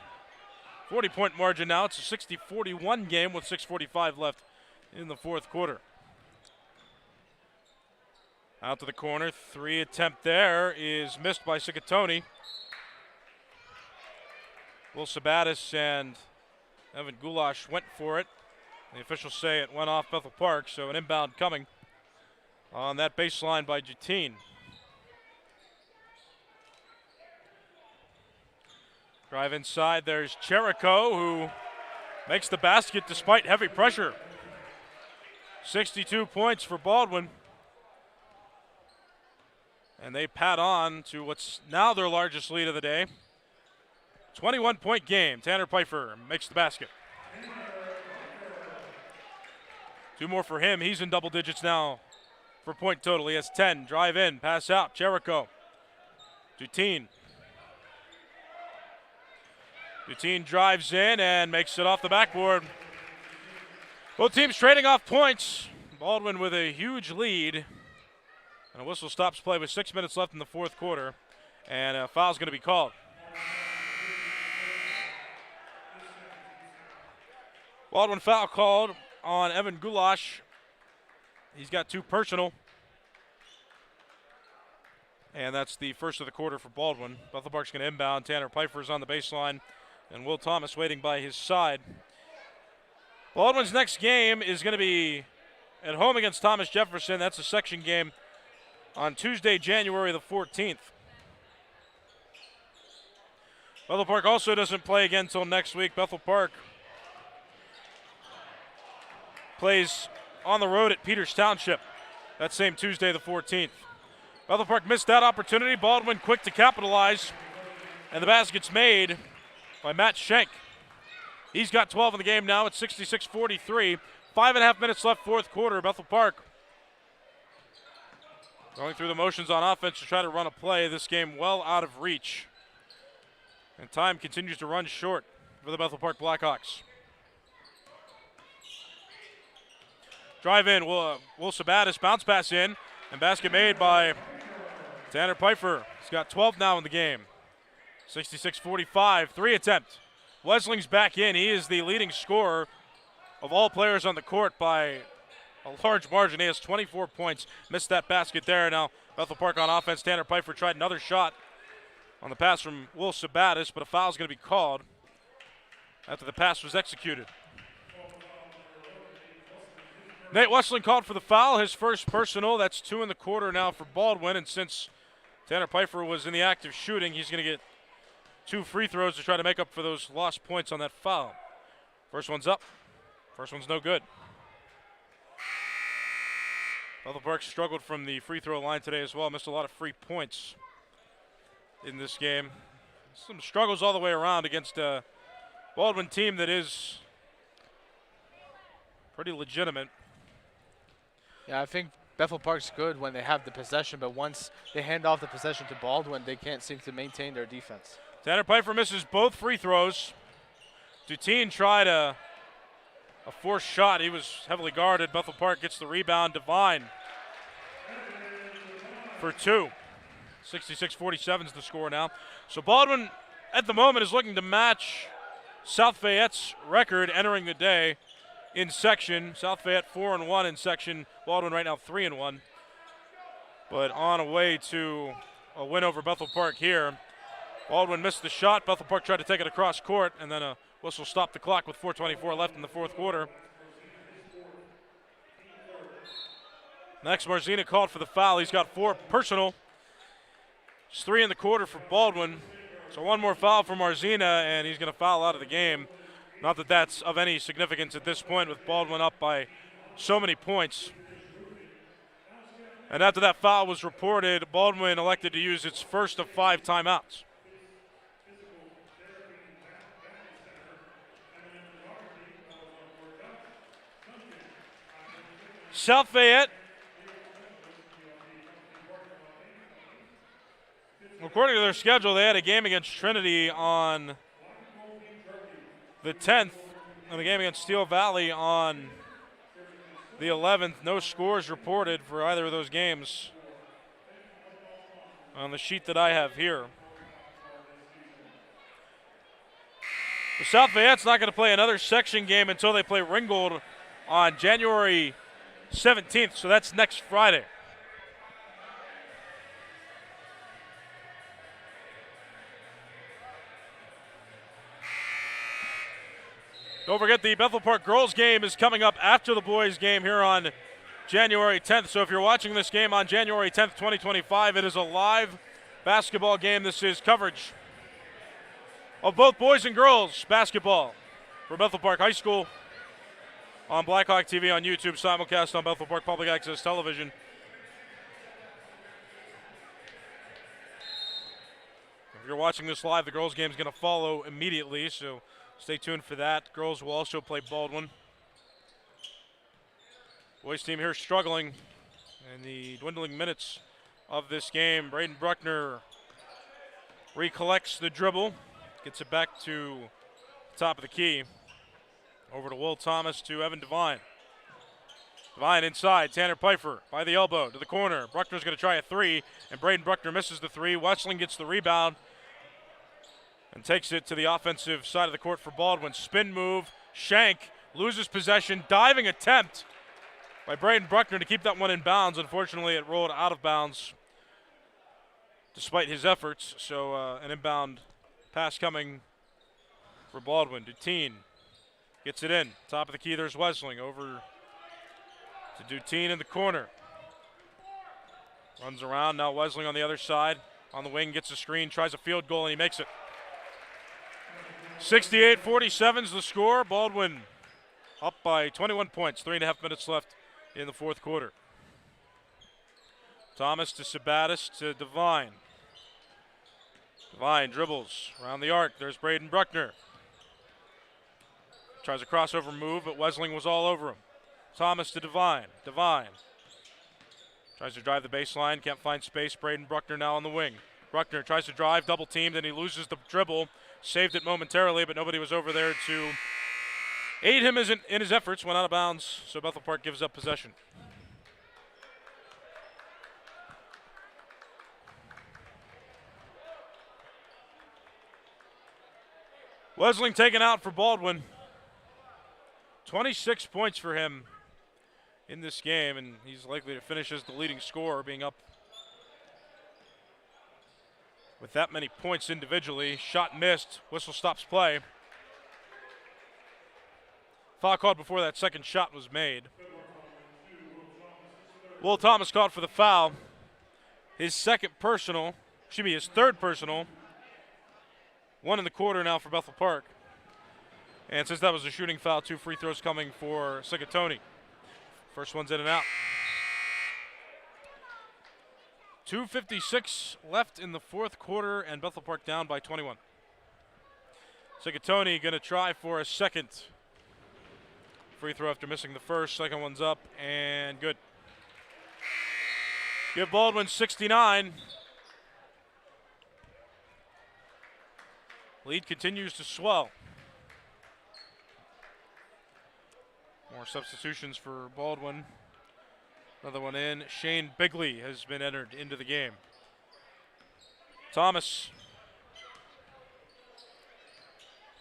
40-point margin now. It's a 60-41 game with 6:45 left in the fourth quarter. Out to the corner, 3 attempt there is missed by Segatoni. Will Sabattis and Evan Goulash went for it. The officials say it went off Bethel Park, so an inbound coming on that baseline by Dutin. Drive inside, there's Cherico, who makes the basket despite heavy pressure. 62 points for Baldwin. And they pad on to what's now their largest lead of the day. 21-point game. Tanner Pfeiffer makes the basket. 2 more for him. He's in double digits now for point total. He has 10. Drive in, pass out. Cherico. Dutin. Dutin drives in and makes it off the backboard. Both teams trading off points. Baldwin with a huge lead. And a whistle stops play with 6 minutes left in the fourth quarter. And a foul's going to be called. Baldwin foul called on Evan Goulash. He's got 2 personal. And that's the first of the quarter for Baldwin. Bethel Park's going to inbound. Tanner Pfeiffer's on the baseline. And Will Thomas waiting by his side. Baldwin's next game is going to be at home against Thomas Jefferson. That's a section game on Tuesday, January the 14th. Bethel Park also doesn't play again until next week. Bethel Park plays on the road at Peters Township that same Tuesday the 14th. Bethel Park missed that opportunity. Baldwin quick to capitalize, and the basket's made by Matt Schenk. He's got 12 in the game now. It's 66-43. 5.5 minutes left, fourth quarter. Bethel Park going through the motions on offense to try to run a play. This game well out of reach. And time continues to run short for the Bethel Park Blackhawks. Drive in, Will Sabattis, bounce pass in, and basket made by Tanner Pfeiffer. He's got 12 now in the game. 66-45, 3 attempt. Wesling's back in. He is the leading scorer of all players on the court by a large margin. He has 24 points. Missed that basket there. Now Bethel Park on offense. Tanner Pfeiffer tried another shot on the pass from Will Sabattis, but a foul is going to be called after the pass was executed. Nate Westling called for the foul, his first personal. That's 2 in the quarter now for Baldwin, and since Tanner Pfeiffer was in the act of shooting, he's going to get 2 free throws to try to make up for those lost points on that foul. First one's up. First one's no good. Bethel Park struggled from the free throw line today as well. Missed a lot of free points in this game. Some struggles all the way around against a Baldwin team that is pretty legitimate. Yeah, I think Bethel Park's good when they have the possession, but once they hand off the possession to Baldwin, they can't seem to maintain their defense. Tanner Pfeiffer misses both free throws. Dutin tried a forced shot. He was heavily guarded. Bethel Park gets the rebound. Devine for 2. 66-47 is the score now. So Baldwin, at the moment, is looking to match South Fayette's record entering the day in section. South Fayette 4-1 in section. Baldwin right now 3-1. But on a way to a win over Bethel Park here. Baldwin missed the shot. Bethel Park tried to take it across court, and then a whistle stopped the clock with 4:24 left in the fourth quarter. Next, Marzina called for the foul. He's got 4 personal. It's 3 in the quarter for Baldwin. So 1 more foul for Marzina, and he's going to foul out of the game. Not that that's of any significance at this point with Baldwin up by so many points. And after that foul was reported, Baldwin elected to use its first of 5 timeouts. South Fayette, according to their schedule, they had a game against Trinity on the 10th in the game against Steel Valley on the 11th. No scores reported for either of those games on the sheet that I have here. The South Fayette's not going to play another section game until they play Ringgold on January 17th, so that's next Friday. Don't forget the Bethel Park girls game is coming up after the boys game here on January 10th. So if you're watching this game on January 10th, 2025, it is a live basketball game. This is coverage of both boys and girls basketball for Bethel Park High School on Blackhawk TV, on YouTube, simulcast on Bethel Park Public Access Television. If you're watching this live, the girls game is going to follow immediately, so stay tuned for that. Girls will also play Baldwin. Boys team here struggling in the dwindling minutes of this game. Braden Bruckner recollects the dribble, gets it back to the top of the key. Over to Will Thomas to Evan Devine. Devine inside, Tanner Pfeiffer by the elbow to the corner. Bruckner's going to try a three, and Braden Bruckner misses the three. Wessling gets the rebound and takes it to the offensive side of the court for Baldwin. Spin move, Shank loses possession, diving attempt by Braden Bruckner to keep that one in bounds. Unfortunately, it rolled out of bounds despite his efforts, so an inbound pass coming for Baldwin. Dutine gets it in, top of the key, there's Wessling, over to Dutine in the corner. Runs around, now Wessling on the other side, on the wing, gets a screen, tries a field goal, and he makes it. 68-47 is the score. Baldwin up by 21 points, 3.5 minutes left in the fourth quarter. Thomas to Sabatis to Devine. Devine dribbles around the arc. There's Braden Bruckner. Tries a crossover move, but Wessling was all over him. Thomas to Devine. Devine tries to drive the baseline, can't find space. Braden Bruckner now on the wing. Bruckner tries to drive, double teamed, and he loses the dribble. Saved it momentarily, but nobody was over there to aid him in his efforts. Went out of bounds, so Bethel Park gives up possession. Wessling taken out for Baldwin. 26 points for him in this game, and he's likely to finish as the leading scorer, being up with that many points individually. Shot missed, whistle stops play. Foul called before that second shot was made. Will Thomas called for the foul. His third personal. One in the quarter now for Bethel Park. And since that was a shooting foul, 2 free throws coming for Sigatoni. First one's in and out. 2:56 left in the fourth quarter, and Bethel Park down by 21. Sigatoni going to try for a second free throw after missing the first. Second one's up and good. Give Baldwin 69. Lead continues to swell. More substitutions for Baldwin. Another one in. Shane Bigley has been entered into the game. Thomas.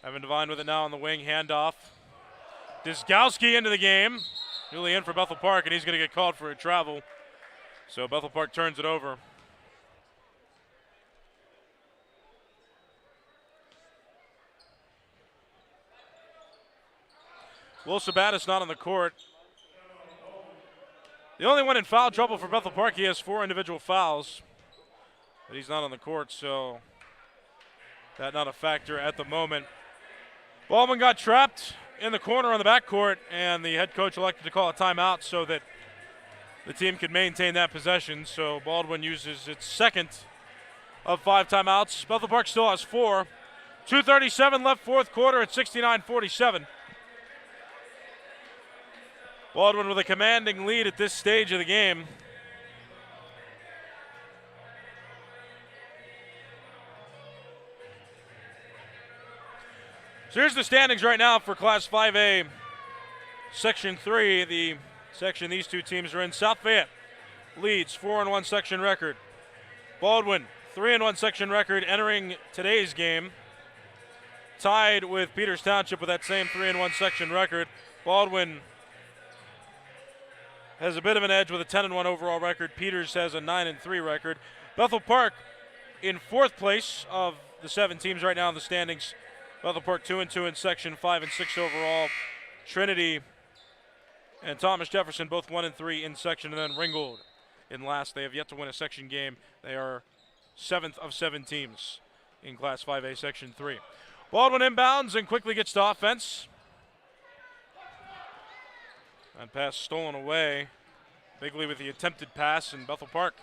Evan Devine with it now on the wing. Handoff. Dyskowski into the game. Newly in for Bethel Park, and he's going to get called for a travel. So Bethel Park turns it over. Will Sabatis not on the court. The only one in foul trouble for Bethel Park. He has 4 individual fouls, but he's not on the court, so that's not a factor at the moment. Baldwin got trapped in the corner on the backcourt, and the head coach elected to call a timeout so that the team could maintain that possession. So Baldwin uses its second of 5 timeouts. Bethel Park still has 4. 2:37 left fourth quarter at 69-47. Baldwin with a commanding lead at this stage of the game. So here's the standings right now for Class 5A, Section 3, the section these two teams are in. South Fayette leads 4-1 section record. Baldwin, 3-1 section record entering today's game. Tied with Peters Township with that same 3-1 section record. Baldwin has a bit of an edge with a 10-1 overall record. Peters has a 9-3 record. Bethel Park in fourth place of the 7 teams right now in the standings. Bethel Park 2-2 in section, 5-6 overall. Trinity and Thomas Jefferson both 1-3 in section, and then Ringgold in last. They have yet to win a section game. They are 7th of 7 teams in Class 5A Section 3. Baldwin inbounds and quickly gets to offense. And pass stolen away. Bigley with the attempted pass, and Bethel Park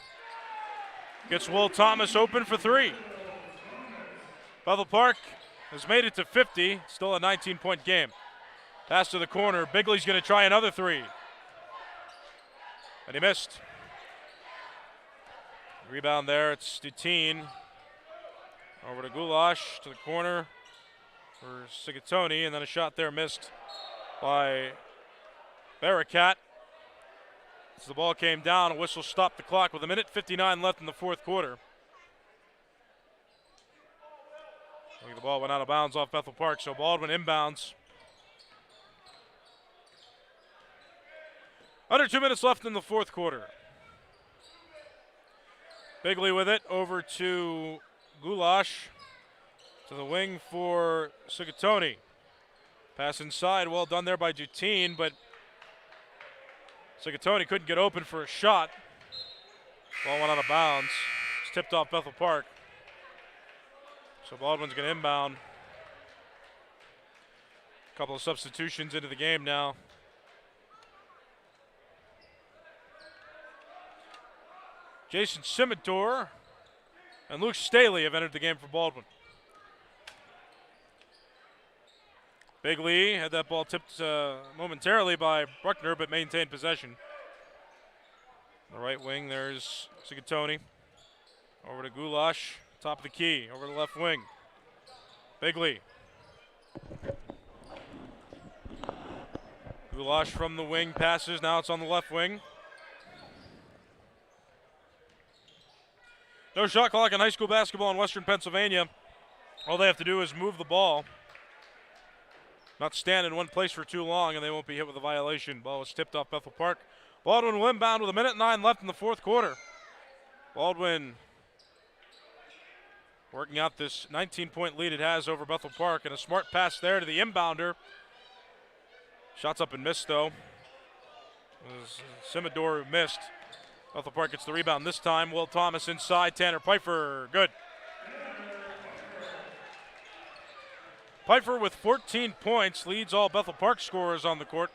gets Will Thomas open for 3. Bethel Park has made it to 50, still a 19-point game. Pass to the corner. Bigley's going to try another 3. And he missed. Rebound there. It's Dutine. Over to Goulash to the corner for Sigatoni. And then a shot there missed by Barakat. As the ball came down, a whistle stopped the clock with 1:59 left in the fourth quarter. I think the ball went out of bounds off Bethel Park, so Baldwin inbounds. Under 2 minutes left in the fourth quarter. Bigley with it over to Goulash. To the wing for Sigatoni. Pass inside, well done there by Dutine, but Sigatoni couldn't get open for a shot. Ball went out of bounds. It's tipped off Bethel Park. So Baldwin's going to inbound. A couple of substitutions into the game now. Jason Simador and Luke Staley have entered the game for Baldwin. Bigley had that ball tipped momentarily by Bruckner, but maintained possession. On the right wing, there's Sigatoni. Over to Goulash, top of the key, over the left wing. Bigley. Goulash from the wing passes, now it's on the left wing. No shot clock in high school basketball in Western Pennsylvania. All they have to do is move the ball. Not stand in one place for too long, and they won't be hit with a violation. Ball was tipped off Bethel Park. Baldwin will inbound with 1:09 left in the fourth quarter. Baldwin working out this 19-point lead it has over Bethel Park, and a smart pass there to the inbounder. Shots up and missed, though. It was Simador who missed. Bethel Park gets the rebound this time. Will Thomas inside. Tanner Pfeiffer. Good. Pfeiffer with 14 points leads all Bethel Park scorers on the court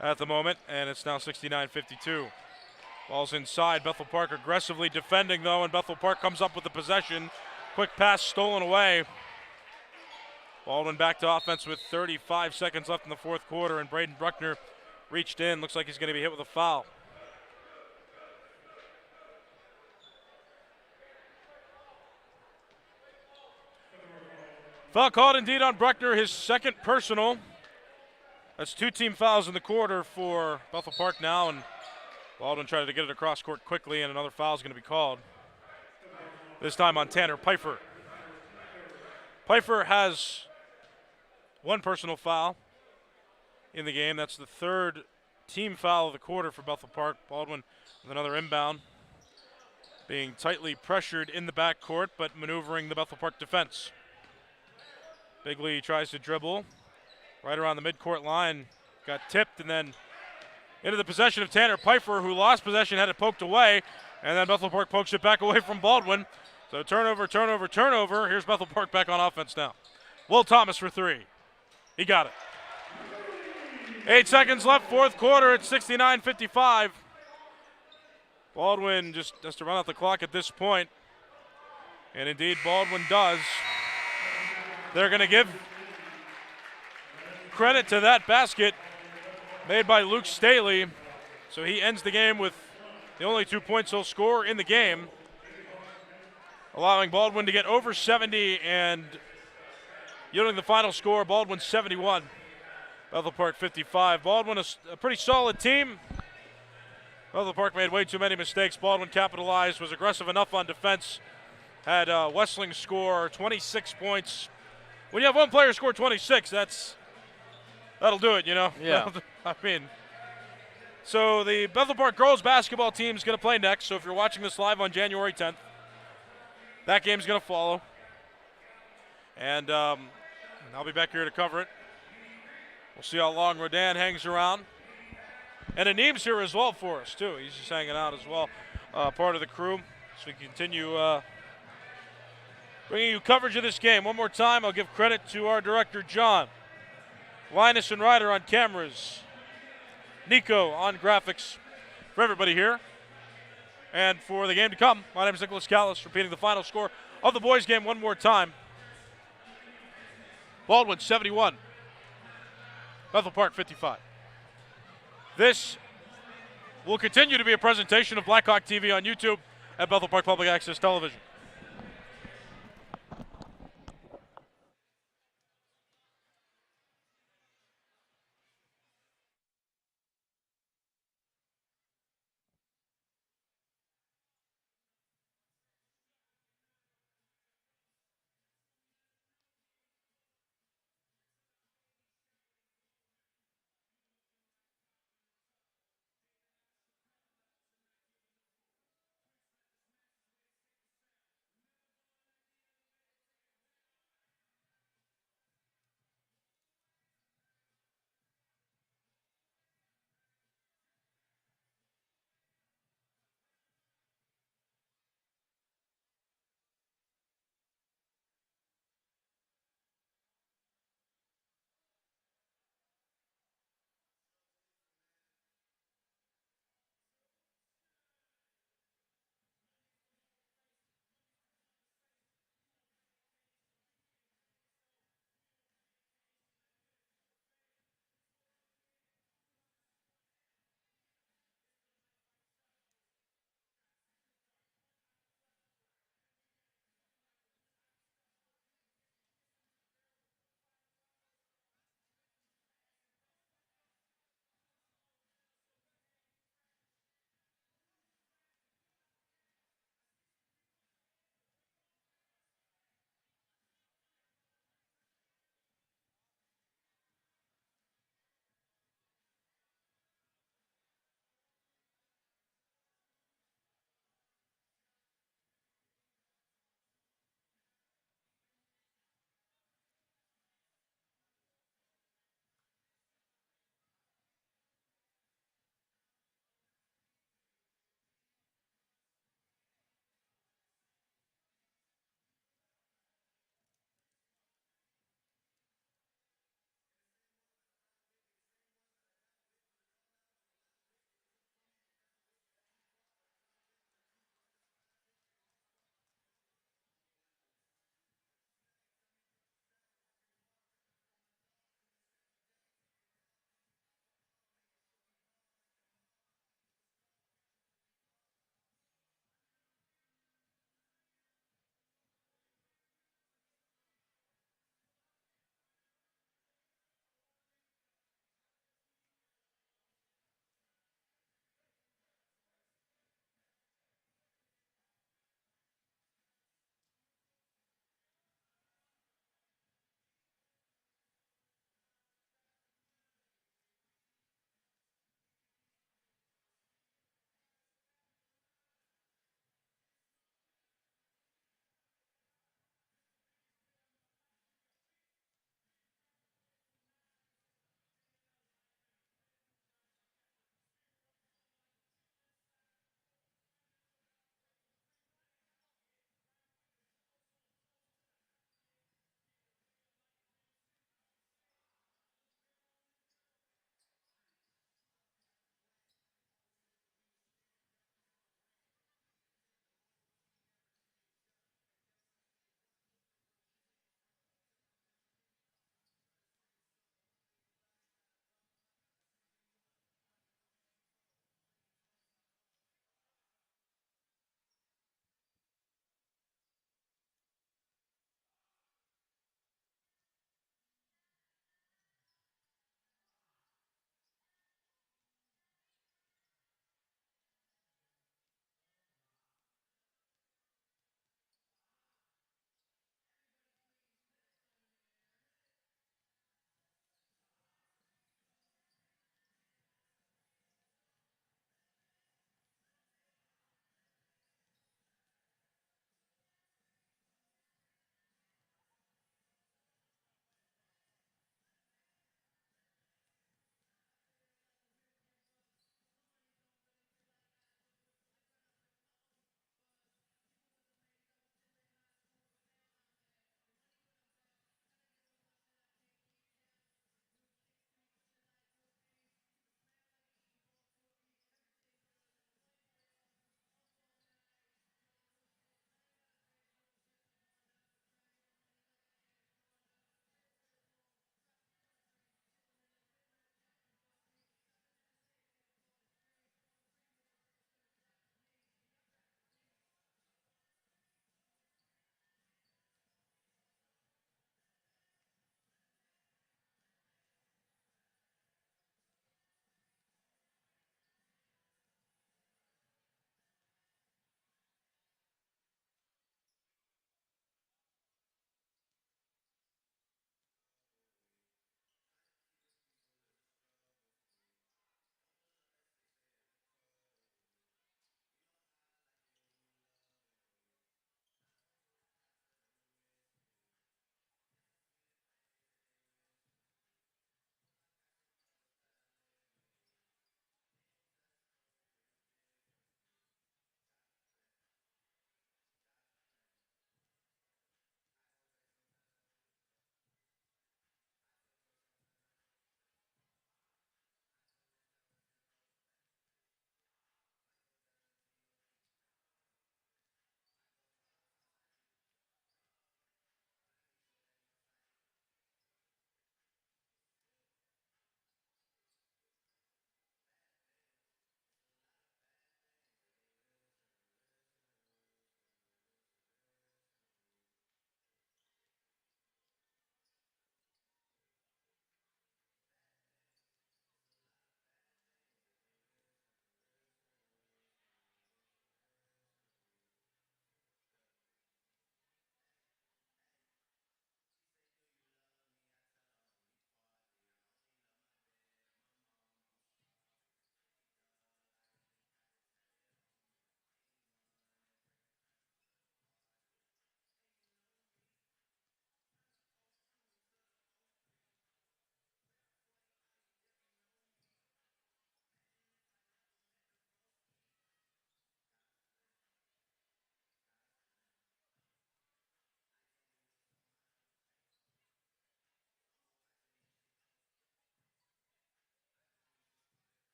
at the moment, and it's now 69-52. Ball's inside. Bethel Park aggressively defending, though, and Bethel Park comes up with the possession. Quick pass stolen away. Baldwin back to offense with 35 seconds left in the fourth quarter, and Braden Bruckner reached in. Looks like he's going to be hit with a foul. Foul called indeed on Bruckner, his second personal. That's 2 team fouls in the quarter for Bethel Park now, and Baldwin tried to get it across court quickly, and another foul is going to be called. This time on Tanner Pfeiffer. Pfeiffer has 1 personal foul in the game. That's the 3rd team foul of the quarter for Bethel Park. Baldwin with another inbound. Being tightly pressured in the backcourt, but maneuvering the Bethel Park defense. Bigley tries to dribble right around the midcourt line. Got tipped and then into the possession of Tanner Pfeiffer, who lost possession, had it poked away, and then Bethel Park pokes it back away from Baldwin. So turnover. Here's Bethel Park back on offense now. Will Thomas for 3. He got it. 8 seconds left, fourth quarter. It's 69-55. Baldwin just has to run out the clock at this point. And indeed, Baldwin does. They're going to give credit to that basket made by Luke Staley. So he ends the game with the only 2 points he'll score in the game, allowing Baldwin to get over 70 and Yielding the final score, Baldwin 71, Bethel Park 55. Baldwin, a pretty solid team. Bethel Park made way too many mistakes. Baldwin capitalized, was aggressive enough on defense. Had Wessling score 26 points. When you have one player score 26, that'll do it, you know? Yeah. I mean, so the Bethel Park girls basketball team is going to play next. So if you're watching this live on January 10th, that game's going to follow. And I'll be back here to cover it. We'll see how long Rodan hangs around. And Aneem's here as well for us, too. He's just hanging out as well, part of the crew. So we continue bringing you coverage of this game. One more time, I'll give credit to our director, John. Linus and Ryder on cameras. Nico on graphics. For everybody here. And for the game to come, my name is Nicholas Callis, repeating the final score of the boys' game one more time. Baldwin 71, Bethel Park 55. This will continue to be a presentation of Blackhawk TV on YouTube at Bethel Park Public Access Television.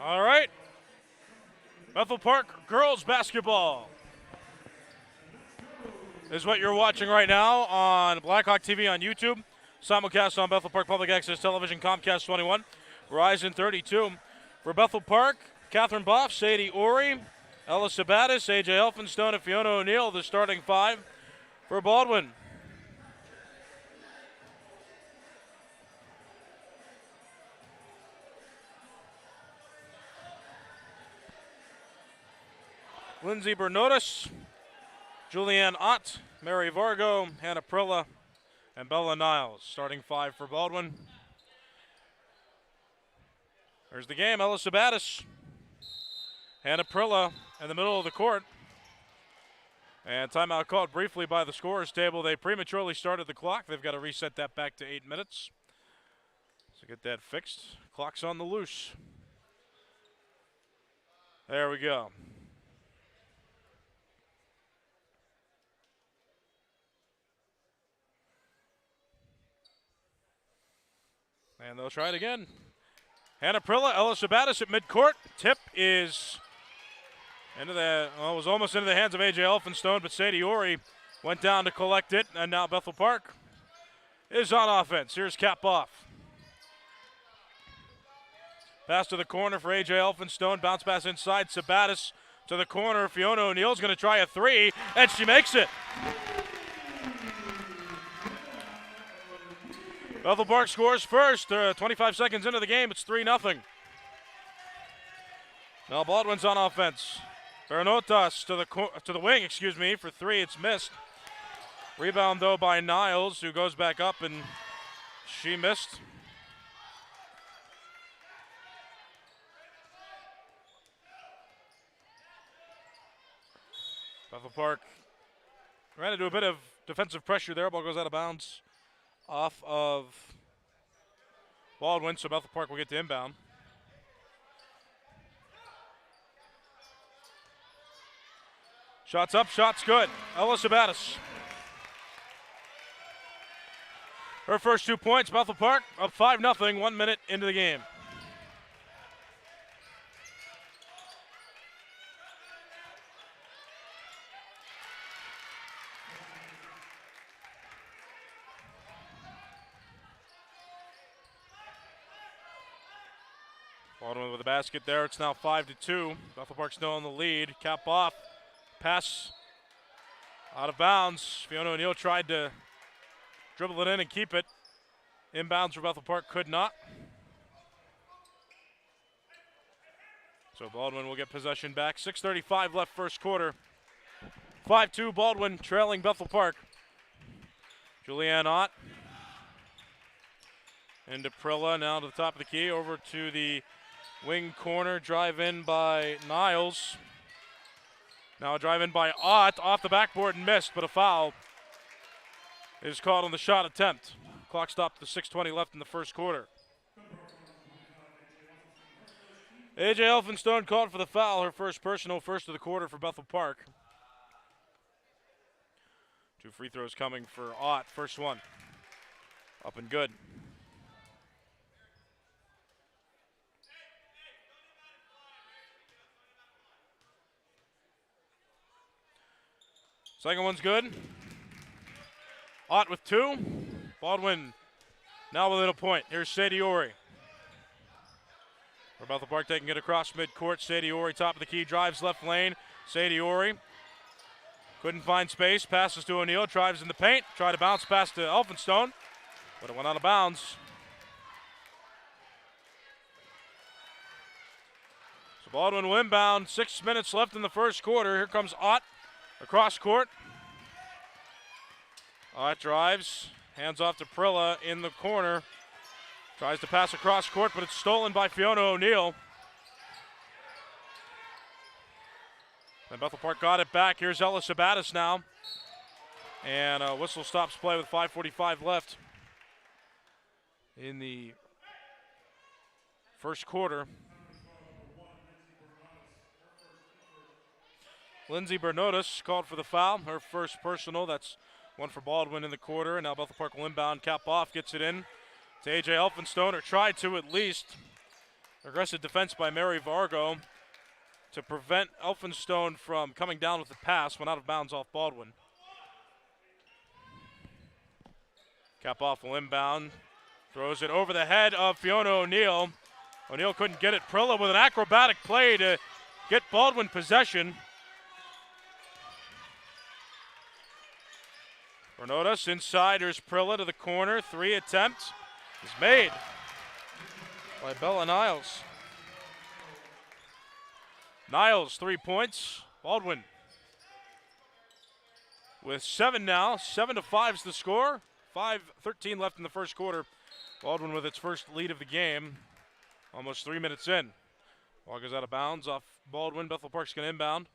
All right. Bethel Park girls basketball is what you're watching right now on Blackhawk TV on YouTube. Simulcast on Bethel Park Public Access Television, Comcast 21, Verizon 32. For Bethel Park, Catherine Boff, Sadie Ori, Ella Sabatis, AJ Elphinstone, and Fiona O'Neill, the starting five. For Baldwin, Lindsay Bernotis, Julianne Ott, Mary Vargo, Hannah Prilla, and Bella Niles. Starting five for Baldwin. There's the game. Ella Sabatis, Hannah Prilla in the middle of the court. And timeout called briefly by the scorers table. They prematurely started the clock. They've got to reset that back to 8 minutes. So get that fixed. Clock's on the loose. There we go. And they'll try it again. Hannah Prilla, Ella Sabatis at midcourt. Tip is into the, well, it was almost into the hands of AJ Elphinstone, but Sadie Ori went down to collect it, and now Bethel Park is on offense. Here's Cap off. Pass to the corner for AJ Elphinstone. Bounce pass inside. Sabatis to the corner. Fiona O'Neill's going to try a three, and she makes it. Bethel Park scores first. 25 seconds into the game, it's 3-0. Now Baldwin's on offense. Bernotas to the wing, for three. It's missed. Rebound though by Niles, who goes back up, and she missed. Bethel Park ran into a bit of defensive pressure there. Ball goes out of bounds off of Baldwin, so Bethel Park will get to inbound. Shots up, shots good. Ella Sabatis. Her first 2 points, Bethel Park up 5-0, 1 minute into the game. Baldwin with the basket there. It's now 5-2. Bethel Park still in the lead. Cap off. Pass out of bounds. Fiona O'Neill tried to dribble it in and keep it. Inbounds for Bethel Park, could not. So Baldwin will get possession back. 6:35 left first quarter. 5-2 Baldwin trailing Bethel Park. Julianne Ott into Prilla, now to the top of the key, over to the wing corner, drive in by Niles. Now a drive in by Ott, off the backboard and missed, but a foul is called on the shot attempt. Clock stopped to 6:20 left in the first quarter. AJ Elphinstone called for the foul, her first personal, first of the quarter for Bethel Park. 2 free throws coming for Ott, first one. Up and good. Second one's good. Ott with 2. Baldwin now within a point. Here's Sadie Ori. For Bethel Park taking it across midcourt. Sadie Ori, top of the key, drives left lane. Sadie Ori couldn't find space. Passes to O'Neill, drives in the paint. Tried to bounce pass to Elphinstone, but it went out of bounds. So Baldwin will inbound. 6 minutes left in the first quarter. Here comes Ott across court. Ott drives, Hands off to Prilla in the corner. Tries to pass across court, but it's stolen by Fiona O'Neill. And Bethel Park got it back. Here's Ella Sabatis now. And a whistle stops play with 5:45 left in the first quarter. Lindsay Bernotis called for the foul, her first personal. That's one for Baldwin in the quarter. And now Bethel Park will inbound. Cap off, gets it in to A.J. Elphinstone, or tried to at least. Aggressive defense by Mary Vargo to prevent Elphinstone from coming down with the pass. Went out of bounds off Baldwin. Kapoff will inbound. Throws it over the head of Fiona O'Neill. O'Neill couldn't get it. Prilla with an acrobatic play to get Baldwin possession. Bernotis inside. Here's Prilla to the corner. 3 attempt is made by Bella Niles. Niles, 3 points. Baldwin with 7 now. 7-5 is the score. 5:13 left in the first quarter. Baldwin with its first lead of the game. Almost 3 minutes in. Ball goes out of bounds off Baldwin. Bethel Park's going to inbound.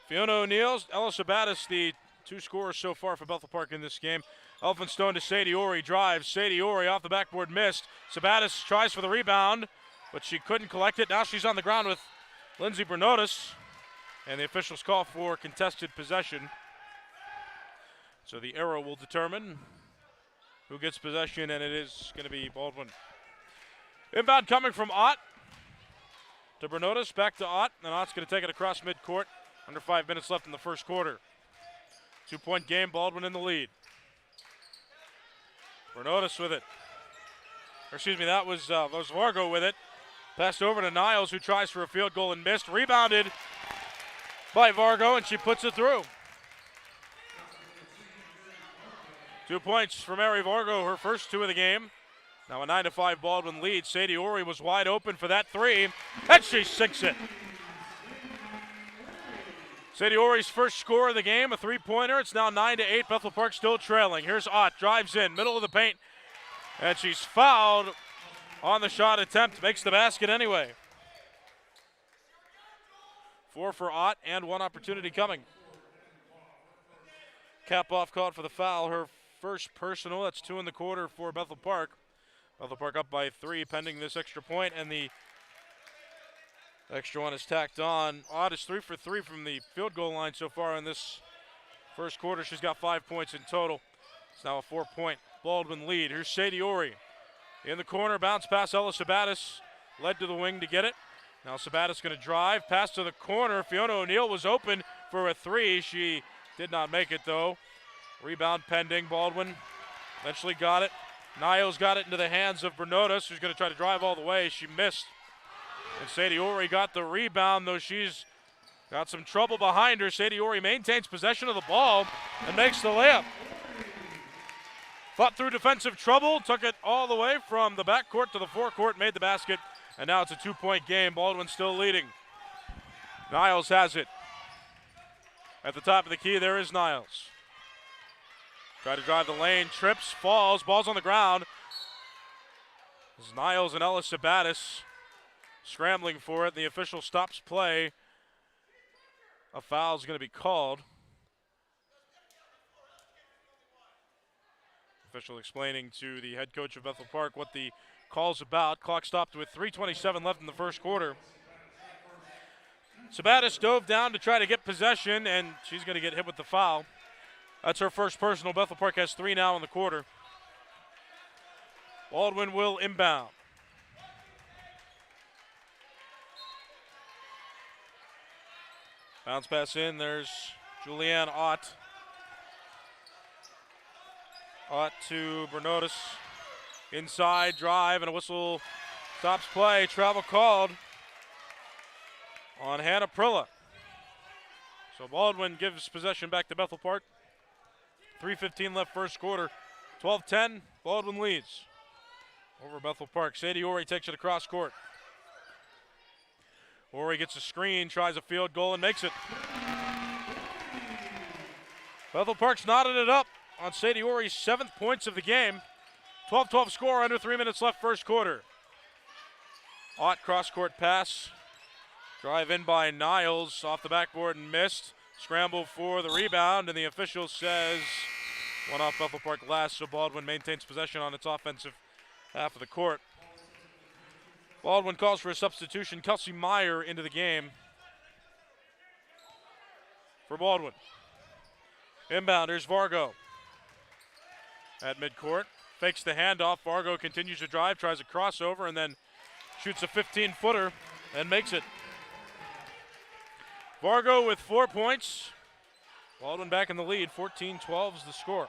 Fiona O'Neill, Ella Sabatis, the 2 scorers so far for Bethel Park in this game. Elphinstone to Sadie Ori, drives. Sadie Ori off the backboard, missed. Sabatis tries for the rebound, but she couldn't collect it. Now she's on the ground with Lindsay Bernotis, and the officials call for contested possession. So the arrow will determine who gets possession, and it is going to be Baldwin. Inbound coming from Ott to Bernotis, back to Ott, and Ott's going to take it across midcourt. Under 5 minutes left in the first quarter. 2-point game, Baldwin in the lead. Bernotis with it. That was Vargo with it. Passed over to Niles, who tries for a field goal and missed. Rebounded by Vargo, and she puts it through. 2 points for Mary Vargo, her first 2 of the game. Now a 9-5 Baldwin lead. Sadie Ori was wide open for that 3, and she sinks it. Sadie Ori's first score of the game, a 3-pointer. It's now 9-8. Bethel Park still trailing. Here's Ott, drives in, middle of the paint, and she's fouled on the shot attempt. Makes the basket anyway. 4 for Ott and 1 opportunity coming. Kapoff called for the foul, her first personal. That's 2 in the quarter for Bethel Park. Bethel Park up by 3 pending this extra point, and the extra one is tacked on. Ott is 3 for 3 from the field goal line so far in this first quarter. She's got 5 points in total. It's now a 4-point Baldwin lead. Here's Sadie Ori in the corner. Bounce pass, Ella Sabatis led to the wing to get it. Now Sabatis going to drive. Pass to the corner. Fiona O'Neill was open for a 3. She did not make it though. Rebound pending. Baldwin eventually got it. Niles got it into the hands of Bernotis, who's going to try to drive all the way. She missed. And Sadie Ori got the rebound, though she's got some trouble behind her. Sadie Ori maintains possession of the ball and makes the layup. Fought through defensive trouble, took it all the way from the backcourt to the forecourt, made the basket, and now it's a 2-point game. Baldwin still leading. Niles has it. At the top of the key, there is Niles. Try to drive the lane, trips, falls, ball's on the ground. This is Niles and Ella Sabatis scrambling for it. The official stops play. A foul is going to be called. Official explaining to the head coach of Bethel Park what the call's about. Clock stopped with 3:27 left in the first quarter. Sabatis dove down to try to get possession, and she's going to get hit with the foul. That's her first personal. Bethel Park has 3 now in the quarter. Baldwin will inbound. Bounce pass in. There's Julianne Ott. Ott to Bernotis. Inside drive, and a whistle stops play. Travel called on Hannah Prilla. So Baldwin gives possession back to Bethel Park. 3:15 left first quarter. 12-10, Baldwin leads over Bethel Park. Sadie Ori takes it across court. Ori gets a screen, tries a field goal, and makes it. Bethel Park's knotted it up on Sadie Horry's 7th points of the game. 12-12 score, under 3 minutes left first quarter. Ott cross-court pass. Drive in by Niles, off the backboard and missed. Scramble for the rebound, and the official says one off Bethel Park glass, so Baldwin maintains possession on its offensive half of the court. Baldwin calls for a substitution. Kelsey Meyer into the game for Baldwin. Inbounders, Vargo at midcourt. Fakes the handoff. Vargo continues to drive, tries a crossover, and then shoots a 15-footer and makes it. Vargo with 4 points. Baldwin back in the lead. 14-12 is the score.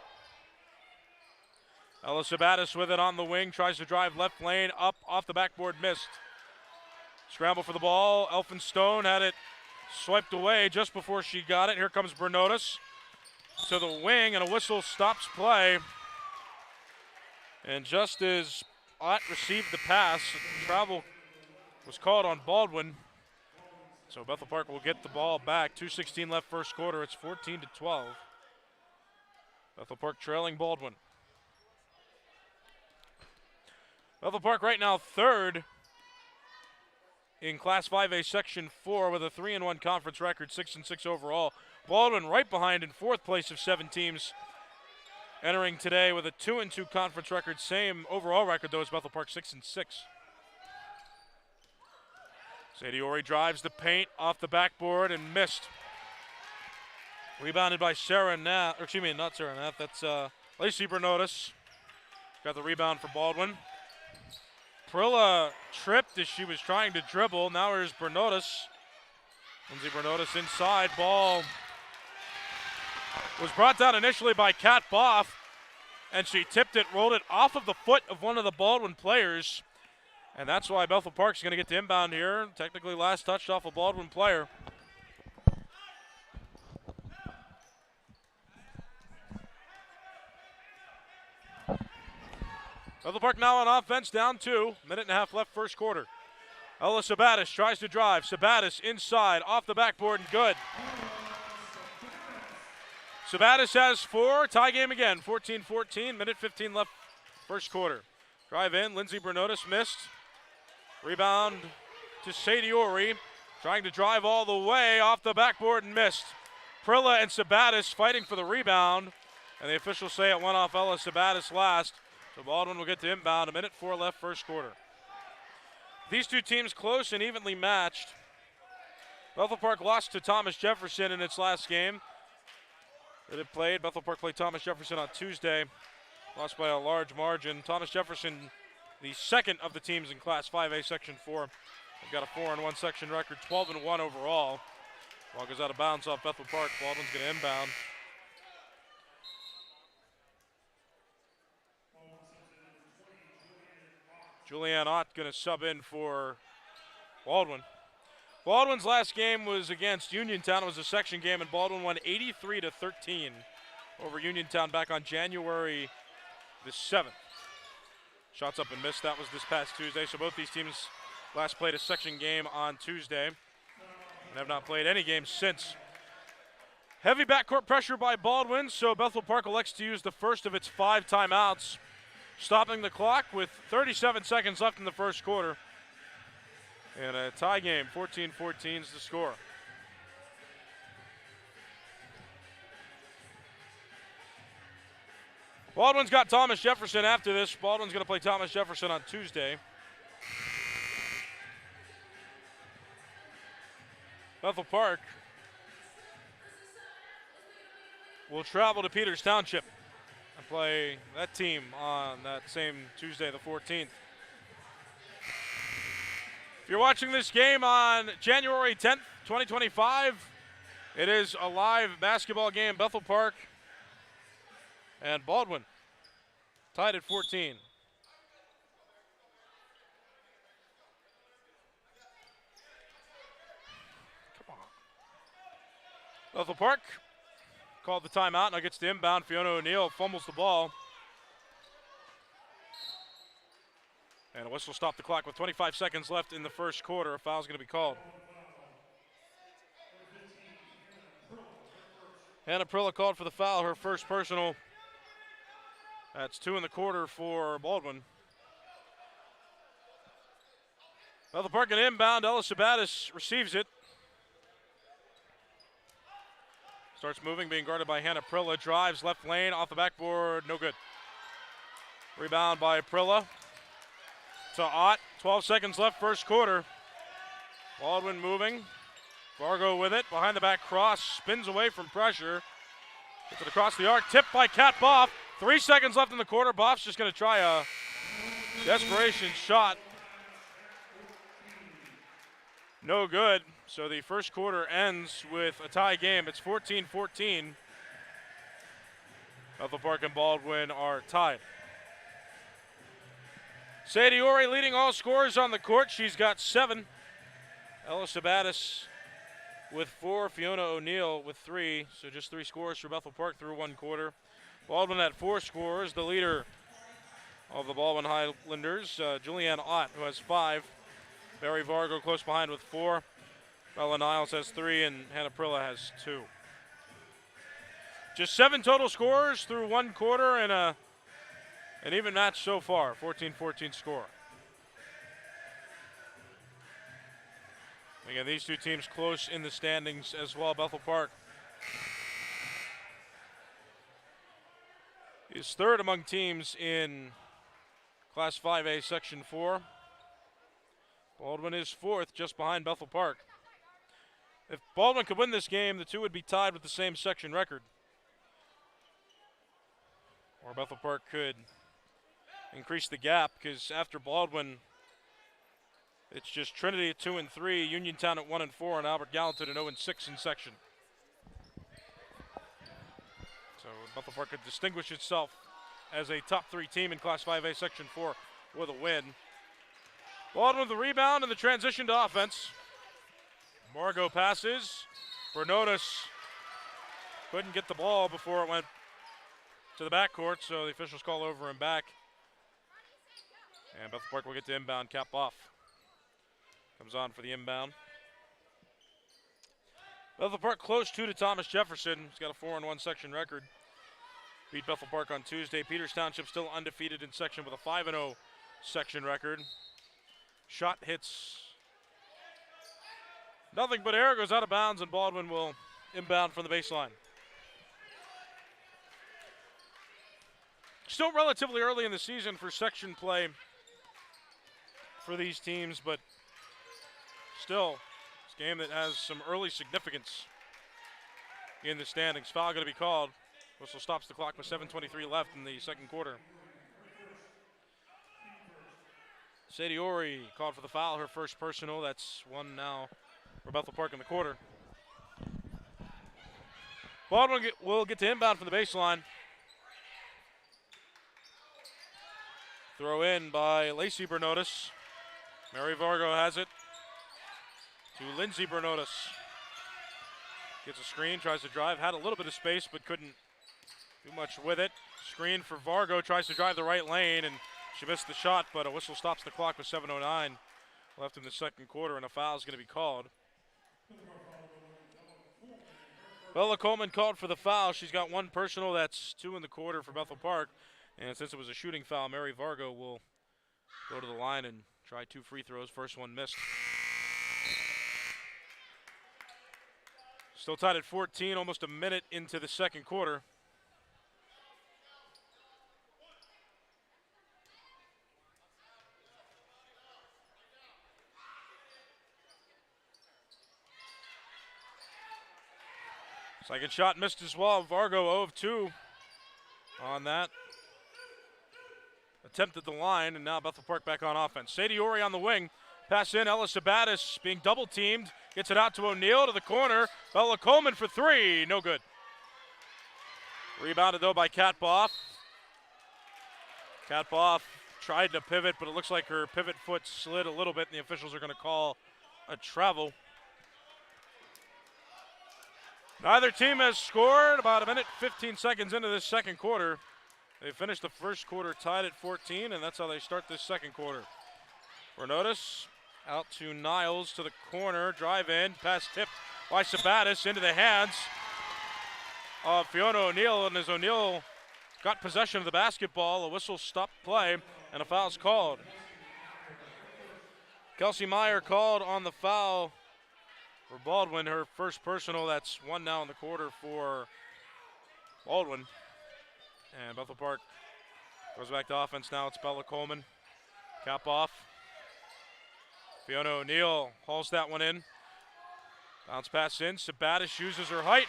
Ella Sabatis with it on the wing. Tries to drive left lane. Up off the backboard. Missed. Scramble for the ball. Elphinstone had it swiped away just before she got it. Here comes Bernotis to the wing, and a whistle stops play. And just as Ott received the pass, travel was called on Baldwin. So Bethel Park will get the ball back. 2:16 left first quarter. It's 14-12. Bethel Park trailing Baldwin. Bethel Park right now third in Class 5A Section 4 with a 3-1 conference record, 6-6 overall. Baldwin right behind in 4th place of 7 teams. Entering today with a 2-2 conference record, same overall record though as Bethel Park, 6-6. Sadie Horry drives the paint off the backboard and missed. Rebounded by Sarah Nath, or excuse me, not Sarah Nath, that's Lacey Bernotis. Got the rebound for Baldwin. Prilla tripped as she was trying to dribble. Now here's Bernotis. Lindsay Bernotis inside. Ball was brought down initially by Kat Boff, and she tipped it, rolled it off of the foot of one of the Baldwin players. And that's why Bethel Park's going to get to inbound here. Technically last touched off a Baldwin player. Bethel Park now on offense, down 2. Minute and a half left first quarter. Ella Sabatis tries to drive. Sabatis inside, off the backboard, and good. Sabatis has 4. Tie game again, 14-14. Minute 15 left first quarter. Drive in, Lindsay Bernotis missed. Rebound to Sadie Horry. Trying to drive all the way off the backboard and missed. Prilla and Sabatis fighting for the rebound. And the officials say it went off Ella Sabatis last. So Baldwin will get to inbound. 1:04 left first quarter. These two teams close and evenly matched. Bethel Park lost to Thomas Jefferson in its last game that it played. Bethel Park played Thomas Jefferson on Tuesday. Lost by a large margin. Thomas Jefferson, the second of the teams in Class 5A Section 4. They've got a 4-1 section record, 12-1 overall. Ball goes out of bounds off Bethel Park. Baldwin's going to inbound. Julianne Ott going to sub in for Baldwin. Baldwin's last game was against Uniontown. It was a section game, and Baldwin won 83-13 over Uniontown back on January the 7th. Shots up and missed. That was this past Tuesday. So both these teams last played a section game on Tuesday and have not played any games since. Heavy backcourt pressure by Baldwin, so Bethel Park elects to use the first of its 5 timeouts, stopping the clock with 37 seconds left in the first quarter. And a tie game, 14-14 is the score. Baldwin's got Thomas Jefferson after this. Baldwin's going to play Thomas Jefferson on Tuesday. Bethel Park will travel to Peters Township and play that team on that same Tuesday, the 14th. If you're watching this game on January 10th, 2025, it is a live basketball game. Bethel Park and Baldwin tied at 14. Come on. Bethel Park called the timeout. Now gets to inbound. Fiona O'Neill fumbles the ball. And a whistle stopped the clock with 25 seconds left in the first quarter. A foul's going to be called. Hannah Prilla called for the foul, her first personal. That's 2 in the quarter for Baldwin. Bethel Park an inbound. Ella Sabatis receives it. Starts moving, being guarded by Hannah Prilla. Drives left lane, off the backboard, no good. Rebound by Prilla to Ott. 12 seconds left, first quarter. Baldwin moving. Vargo with it, behind the back cross, spins away from pressure. Gets it across the arc, tipped by Kat Boff. 3 seconds left in the quarter. Boff's just going to try a desperation shot. No good. So the first quarter ends with a tie game. It's 14-14. Bethel Park and Baldwin are tied. Sadie Ori leading all scorers on the court. She's got 7. Ella Sabatis with 4. Fiona O'Neill with 3. So just 3 scores for Bethel Park through 1 quarter. Baldwin at 4 scores. The leader of the Baldwin Highlanders, Julianne Ott, who has 5. Barry Vargo close behind with 4. Bella Niles has 3, and Hannah Prilla has 2. Just 7 total scorers through 1 quarter and an even match so far. 14-14 score. Again, these 2 teams close in the standings as well. Bethel Park is 3rd among teams in Class 5A Section 4. Baldwin is 4th, just behind Bethel Park. If Baldwin could win this game, the 2 would be tied with the same section record. Or Bethel Park could increase the gap, because after Baldwin, it's just Trinity at 2 and 3, Uniontown at 1 and 4, and Albert Gallatin at 0 and 6 in section. So Bethel Park could distinguish itself as a top 3 team in Class 5A Section 4 with a win. Baldwin with the rebound and the transition to offense. Margot passes. Bernotis couldn't get the ball before it went to the backcourt, so the officials call over and back. And Bethel Park will get to inbound. Cap off. Comes on for the inbound. Bethel Park close 2 to Thomas Jefferson. He's got a 4-1 section record. Beat Bethel Park on Tuesday. Peters Township still undefeated in section with a 5-0 section record. Shot hits nothing but air, goes out of bounds, and Baldwin will inbound from the baseline. Still relatively early in the season for section play for these teams, but still, it's a game that has some early significance in the standings. Foul going to be called. Whistle stops the clock with 7:23 left in the second quarter. Sadie Ori called for the foul, her first personal. That's 1 now for Bethel Park in the quarter. Baldwin will get to inbound from the baseline. Throw in by Lacey Bernotis. Mary Vargo has it to Lindsay Bernotis. Gets a screen, tries to drive, had a little bit of space but couldn't do much with it. Screen for Vargo, tries to drive the right lane, and she missed the shot, but a whistle stops the clock with 7:09 left in the second quarter, and a foul is going to be called. Bella Coleman called for the foul. She's got 1 personal. That's 2 in the quarter for Bethel Park. And since it was a shooting foul, Mary Vargo will go to the line and try 2 free throws. First one missed. Still tied at 14, almost a minute into the second quarter. Second shot missed as well. Vargo 0 of 2 on that. Attempt at the line, and now Bethel Park back on offense. Sadie Ori on the wing. Pass in, Ella Sabatis being double teamed. Gets it out to O'Neill to the corner. Bella Coleman for 3, no good. Rebounded though by Kat Boff. Kat Boff tried to pivot, but it looks like her pivot foot slid a little bit, and the officials are going to call a travel. Neither team has scored. About a minute, 15 seconds into this second quarter. They finished the first quarter tied at 14, and that's how they start this second quarter. Bernotis out to Niles to the corner, drive in, pass tipped by Sabatis into the hands of Fiona O'Neill, and as O'Neill got possession of the basketball, a whistle stopped play, and a foul's called. Kelsey Meyer called on the foul for Baldwin, her first personal. That's one now in the quarter for Baldwin. And Bethel Park goes back to offense now. It's Bella Coleman. Cap off. Fiona O'Neill hauls that one in. Bounce pass in. Sabatis uses her height.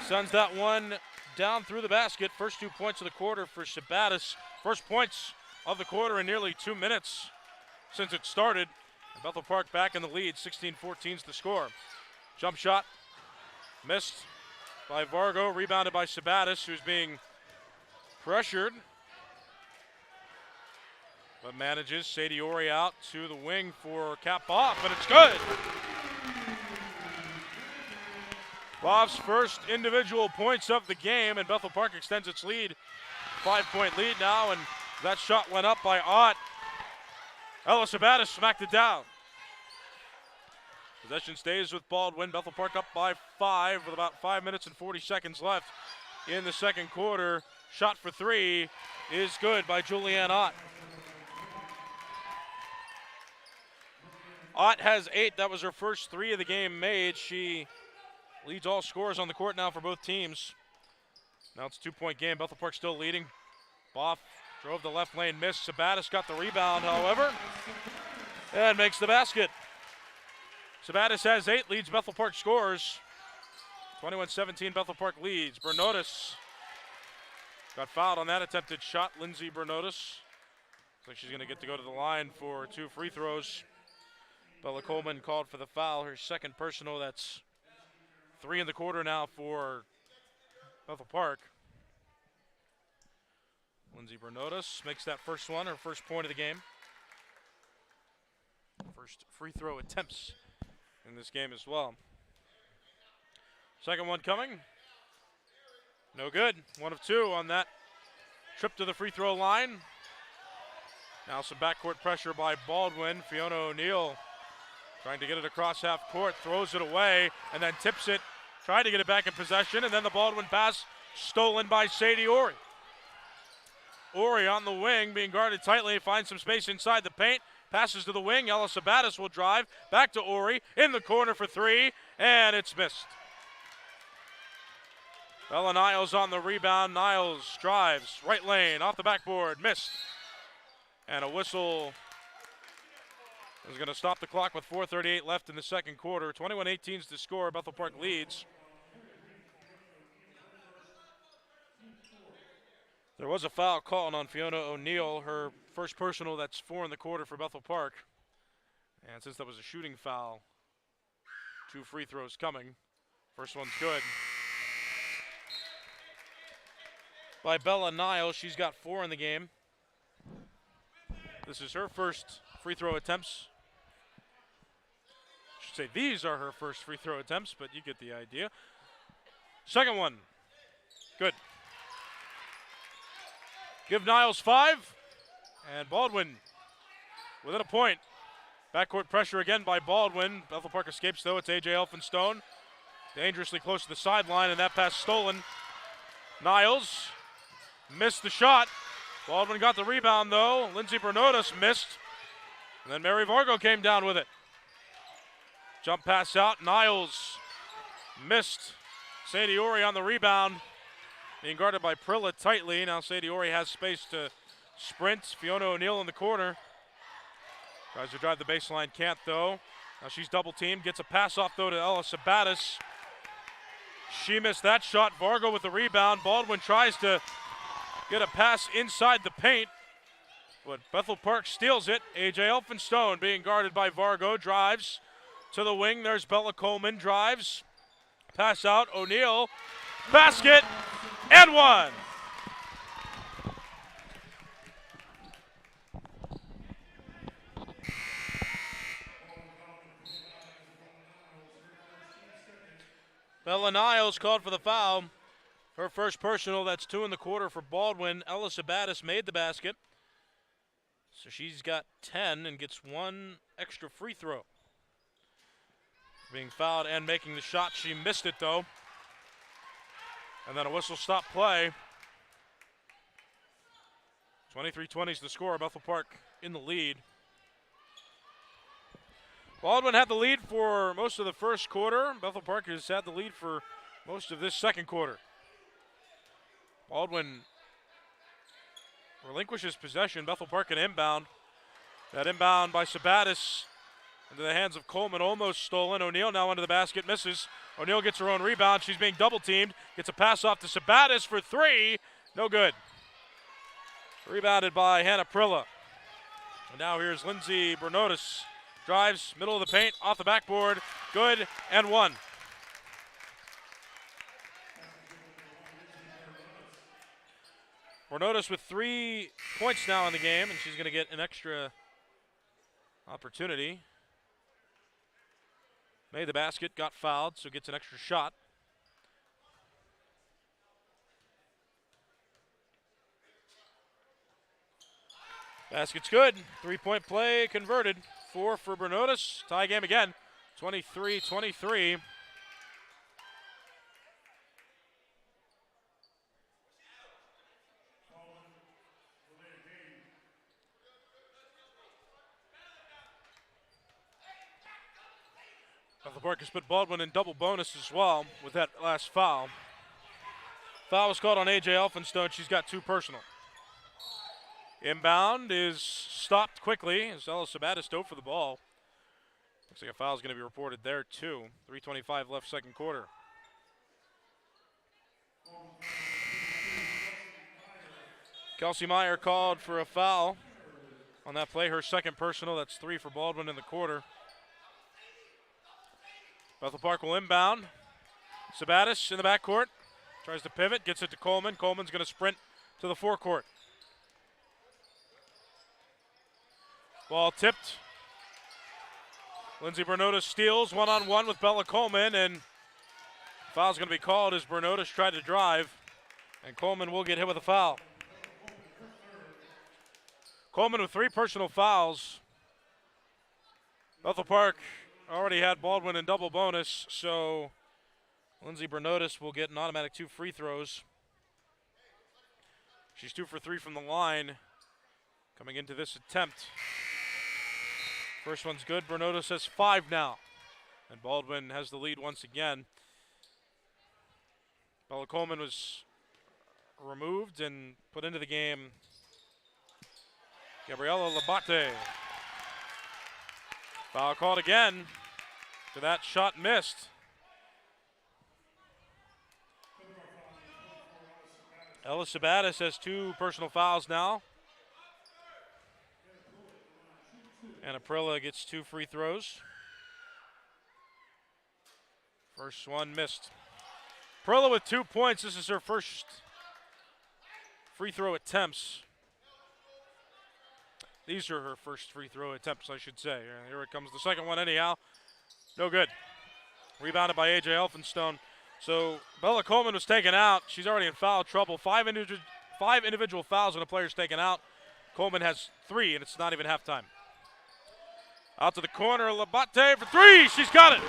Sends that one down through the basket. First 2 points of the quarter for Sabatis. First points of the quarter in nearly 2 minutes since it started. And Bethel Park back in the lead. 16-14's the score. Jump shot missed by Vargo. Rebounded by Sabatis, who's being pressured, but manages. Sadie Ori out to the wing for cap off, and it's good. Bob's first individual points of the game, and Bethel Park extends its lead. 5-point lead now, and that shot went up by Ott. Ella Sabatis smacked it down. Possession stays with Baldwin. Bethel Park up by 5 with about 5 minutes and 40 seconds left in the second quarter. Shot for 3 is good by Julianne Ott. Ott has 8. That was her first 3 of the game made. She leads all scorers on the court now for both teams. Now it's a 2-point game. Bethel Park still leading. Boff drove the left lane, missed. Sabatis got the rebound, however, and makes the basket. Sabatis has 8, leads Bethel Park scorers. 21-17, Bethel Park leads. Bernotis got fouled on that attempted shot. Lindsay Bernotis. Looks like she's going to get to go to the line for 2 free throws. Bella Coleman called for the foul, her second personal. That's 3 in the quarter now for Bethel Park. Lindsay Bernotis makes that first one, her first point of the game. First free throw attempts in this game as well. Second one coming. No good. 1 of 2 on that trip to the free throw line. Now some backcourt pressure by Baldwin. Fiona O'Neill trying to get it across half court, throws it away, and then tips it, trying to get it back in possession, and then the Baldwin pass stolen by Sadie Ori. Ori on the wing, being guarded tightly, finds some space inside the paint, passes to the wing. Ella Sabatis will drive, back to Ori, in the corner for 3, and it's missed. Bella Niles on the rebound. Niles drives, right lane, off the backboard, missed. And a whistle is going to stop the clock with 4:38 left in the second quarter. 21-18's the score. Bethel Park leads. There was a foul called on Fiona O'Neill, her first personal. That's 4 in the quarter for Bethel Park. And since that was a shooting foul, 2 free throws coming. First one's good. By Bella Niles, she's got 4 in the game. This is her first free throw attempts. I should say these are her first free throw attempts, but you get the idea. Second one, good. Give Niles 5, and Baldwin within a point. Backcourt pressure again by Baldwin. Bethel Park escapes though. It's A.J. Elphinstone. Dangerously close to the sideline, and that pass stolen. Niles missed the shot. Baldwin got the rebound though. Lindsay Bernotis missed. And then Mary Vargo came down with it. Jump pass out. Niles missed. Sadie Ori on the rebound. Being guarded by Prilla tightly. Now Sadie Ori has space to sprint. Fiona O'Neill in the corner. Tries to drive the baseline, can't though. Now she's double teamed. Gets a pass off though to Ella Sabatis. She missed that shot. Vargo with the rebound. Baldwin tries to get a pass inside the paint, but Bethel Park steals it. A.J. Elphinstone being guarded by Vargo. Drives to the wing. There's Bella Coleman. Drives. Pass out. O'Neill. Basket. And 1. Bella Niles called for the foul. Her first personal, that's 2 in the quarter for Baldwin. Ella Sabatis made the basket. So she's got 10 and gets 1 extra free throw. Being fouled and making the shot. She missed it though. And then a whistle stop play. 23-20 is the score. Bethel Park in the lead. Baldwin had the lead for most of the first quarter. Bethel Park has had the lead for most of this second quarter. Baldwin relinquishes possession. Bethel Park an inbound. That inbound by Sabatis into the hands of Coleman, almost stolen. O'Neal now into the basket, misses. O'Neal gets her own rebound. She's being double teamed. Gets a pass off to Sabatis for three. No good. Rebounded by Hannah Prilla. And now here's Lindsay Bernotis. Drives, middle of the paint, off the backboard. Good, and one. Bernotis with 3 points now in the game, and she's going to get an extra opportunity. Made the basket, got fouled, so gets an extra shot. Basket's good. 3-point play converted. 4 for Bernotis. Tie game again. 23-23. Bethel Park has put Baldwin in double bonus as well with that last foul. Foul was called on A.J. Elphinstone. She's got 2 personal. Inbound is stopped quickly as Ella Sabatis dove for the ball. Looks like a foul is going to be reported there too. 3:25 left second quarter. Kelsey Meyer called for a foul on that play. Her second personal. That's 3 for Baldwin in the quarter. Bethel Park will inbound. Sabatis in the backcourt. Tries to pivot, gets it to Coleman. Coleman's going to sprint to the forecourt. Ball tipped. Lindsay Bernotis steals one-on-one with Bella Coleman, and foul's going to be called as Bernotis tried to drive, and Coleman will get hit with a foul. Coleman with 3 personal fouls. Bethel Park already had Baldwin in double bonus, so Lindsay Bernotis will get an automatic 2 free throws. She's 2 for 3 from the line coming into this attempt. First one's good. Bernotis has 5 now, and Baldwin has the lead once again. Bella Coleman was removed and put into the game. Gabriella Labate. Foul called again. To that shot missed. Ella Sabatis has 2 personal fouls now. And Aprilla gets 2 free throws. First one missed. Aprilla with 2 points. This is her first free throw attempts. These are her first free throw attempts, I should say. Here it comes the second one anyhow. No good. Rebounded by A.J. Elphinstone. So Bella Coleman was taken out. She's already in foul trouble. 5 individual fouls when a player's taken out. Coleman has 3, and it's not even halftime. Out to the corner, Labate for 3. She's got it.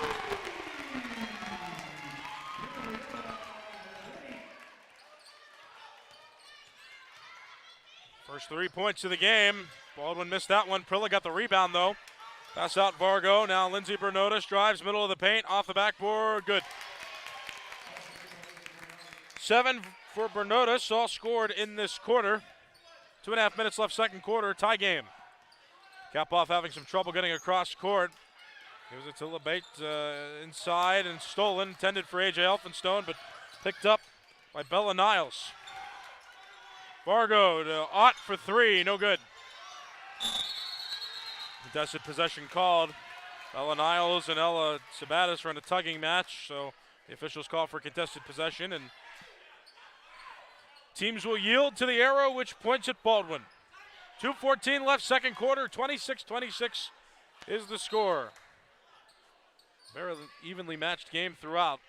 First 3 points of the game. Baldwin missed that one. Prilla got the rebound, though. Pass out Vargo. Now Lindsay Bernotis drives middle of the paint, off the backboard. Good. 7 for Bernotis, all scored in this quarter. 2.5 minutes left second quarter, tie game. Kapoff having some trouble getting across court. Gives it to Labate inside and stolen. Intended for A.J. Elphinstone, but picked up by Bella Niles. Vargo to Ott for 3, no good. Contested possession called. Bella Niles and Ella Sabatis are in a tugging match, so the officials call for contested possession, and teams will yield to the arrow, which points at Baldwin. 2:14 left second quarter, 26-26 is the score. Very evenly matched game throughout.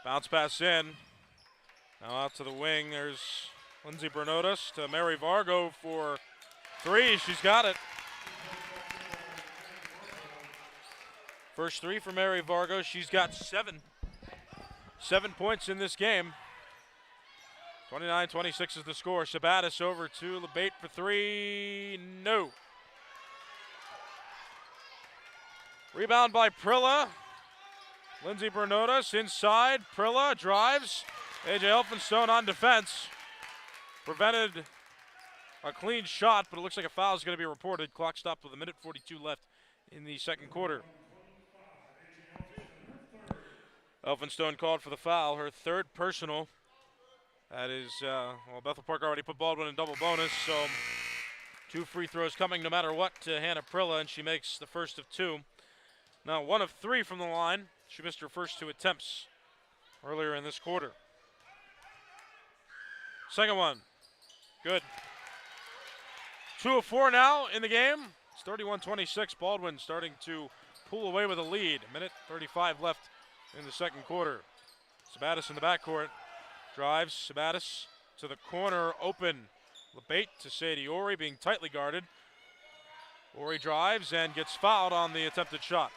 Bounce pass in. Now out to the wing, there's Lindsay Bernotis to Mary Vargo for 3, she's got it. First 3 for Mary Vargo, she's got 7. 7 points in this game. 29-26 is the score. Sabatis over to LeBate for three. No. Rebound by Prilla. Lindsay Bernotas inside. Prilla drives. AJ Elphinstone on defense. Prevented a clean shot, but it looks like a foul is going to be reported. Clock stopped with 1:42 left in the second quarter. Elphinstone called for the foul, her third personal. That is, Bethel Park already put Baldwin in double bonus, so 2 free throws coming no matter what to Hannah Prilla, and she makes the first of 2. Now 1 of 3 from the line. She missed her first 2 attempts earlier in this quarter. Second one, good. 2 of 4 now in the game. It's 31-26. Baldwin starting to pull away with a lead. 1:35 left in the second quarter. Sabatis in the backcourt. Drives, Sabatis to the corner, open. LeBate to Sadie Ori, being tightly guarded. Ori drives and gets fouled on the attempted shot.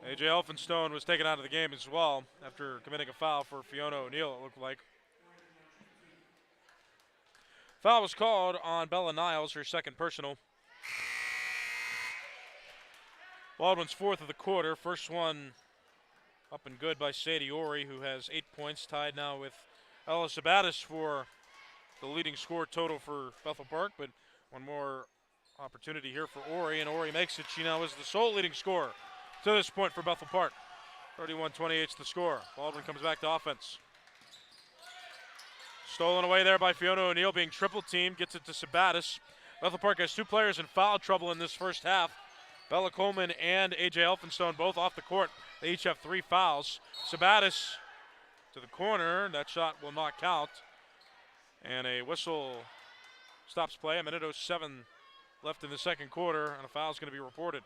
AJ Elphinstone was taken out of the game as well after committing a foul for Fiona O'Neill, it looked like. Foul was called on Bella Niles, her second personal. Baldwin's 4th of the quarter. First one up and good by Sadie Ori, who has 8 points, tied now with Ella Sabatis for the leading score total for Bethel Park, but one more opportunity here for Ori, and Ori makes it. She now is the sole leading scorer to this point for Bethel Park. 31-28 is the score. Baldwin comes back to offense. Stolen away there by Fiona O'Neill, being triple teamed, gets it to Sabatis. Bethel Park has 2 players in foul trouble in this first half. Bella Coleman and AJ Elphinstone both off the court. They each have 3 fouls. Sabatis to the corner. That shot will not count. And a whistle stops play. 1:07 left in the second quarter, and a foul is going to be reported.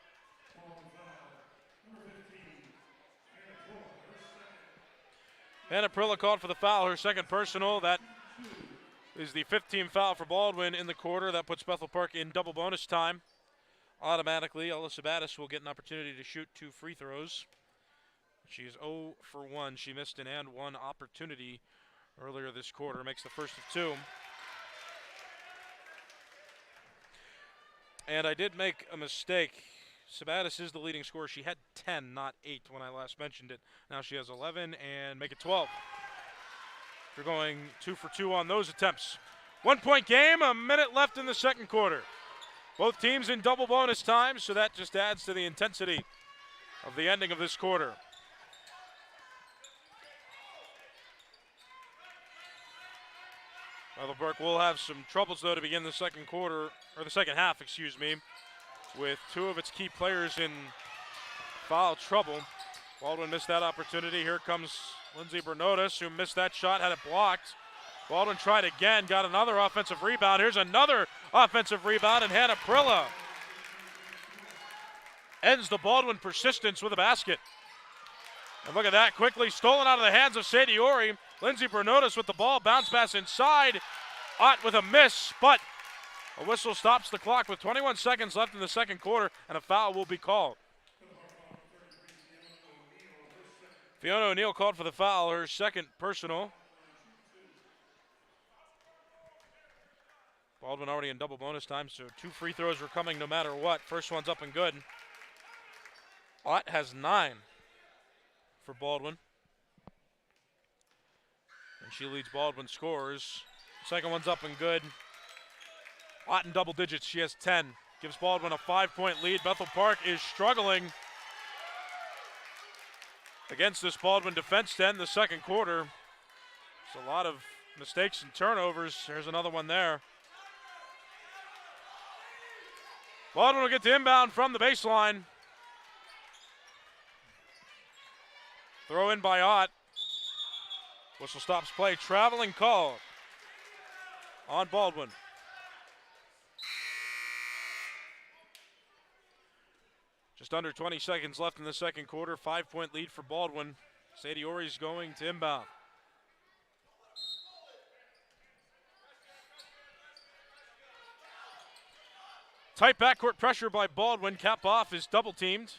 Hannah Prilla called for the foul, her second personal. That is the 15th foul for Baldwin in the quarter. That puts Bethel Park in double bonus time. Automatically, Ella Sabatis will get an opportunity to shoot 2 free throws. She is 0 for 1. She missed an and 1 opportunity earlier this quarter. Makes the first of 2. And I did make a mistake. Sabatis is the leading scorer. She had 10, not 8 when I last mentioned it. Now she has 11 and make it 12. They're going 2 for 2 on those attempts. 1-point game, a minute left in the second quarter. Both teams in double bonus time, so that just adds to the intensity of the ending of this quarter. Bethel Park will have some troubles, though, to begin the second quarter, or the second half, excuse me, with 2 of its key players in foul trouble. Baldwin missed that opportunity. Here comes Lindsay Bernotas, who missed that shot, had it blocked. Baldwin tried again, got another offensive rebound. Here's another offensive rebound, and Hannah Prilla ends the Baldwin persistence with a basket. And look at that, quickly stolen out of the hands of Sadie Ori. Lindsay Bernotas with the ball, bounce pass inside. Ott with a miss, but a whistle stops the clock with 21 seconds left in the second quarter, and a foul will be called. Fiona O'Neill called for the foul, her second personal. Baldwin already in double bonus time, so 2 free throws were coming no matter what. First one's up and good. Ott has 9 for Baldwin. And she leads Baldwin scores. Second one's up and good. Ott in double digits, she has 10. Gives Baldwin a 5-point lead. Bethel Park is struggling against this Baldwin defense to end the second quarter. There's a lot of mistakes and turnovers. There's another one there. Baldwin will get the inbound from the baseline. Throw in by Ott. Whistle stops play. Traveling call on Baldwin. Just under 20 seconds left in the second quarter. 5-point lead for Baldwin. Sadie Ori's going to inbound. Tight backcourt pressure by Baldwin. Cap off is double teamed.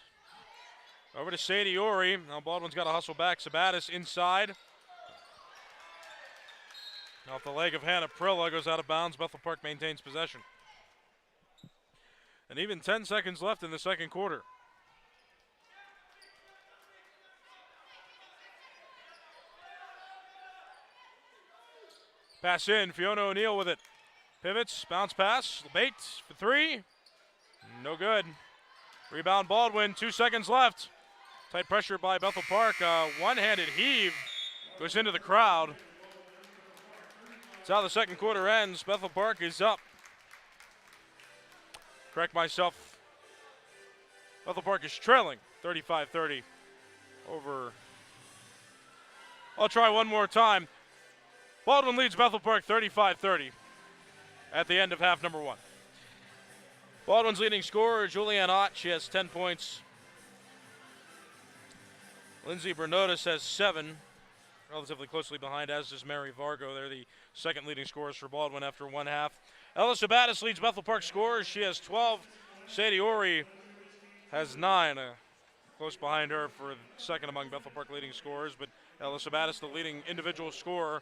Over to Sadie Ori. Now Baldwin's got to hustle back. Sabatis inside. Off the leg of Hannah Prilla, goes out of bounds. Bethel Park maintains possession. And even 10 seconds left in the second quarter. Pass in, Fiona O'Neill with it. Pivots, bounce pass, Bate for three. No good. Rebound Baldwin, 2 seconds left. Tight pressure by Bethel Park. One-handed heave goes into the crowd. That's how the second quarter ends. Bethel Park is up. Correct myself. Bethel Park is trailing 35-30 over. I'll try one more time. Baldwin leads Bethel Park 35-30 at the end of half number one. Baldwin's leading scorer, Julianne Ott. She has 10 points. Lindsay Bernotis has 7, relatively closely behind, as does Mary Vargo. They're the second leading scorers for Baldwin after one half. Ella Sabatis leads Bethel Park scorers. She has 12. Sadie Ori has 9. Close behind her for second among Bethel Park leading scorers, but Ella Sabatis, the leading individual scorer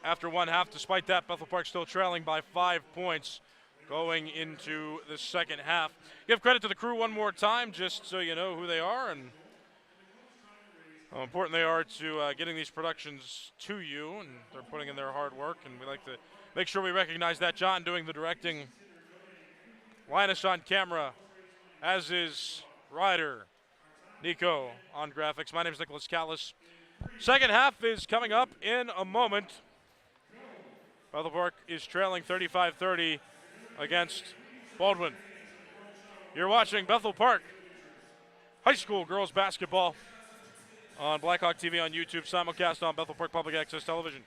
after one half. Despite that, Bethel Park still trailing by 5 points going into the second half. Give credit to the crew one more time, just so you know who they are and how important they are to getting these productions to you, and they're putting in their hard work, and we like to make sure we recognize that. John doing the directing, Linus on camera, as is Ryder, Nico on graphics. My name is Nicholas Callis. Second half is coming up in a moment. Bethel Park is trailing 35-30 against Baldwin. You're watching Bethel Park High School girls basketball on Blackhawk TV on YouTube, simulcast on Bethel Park Public Access Television.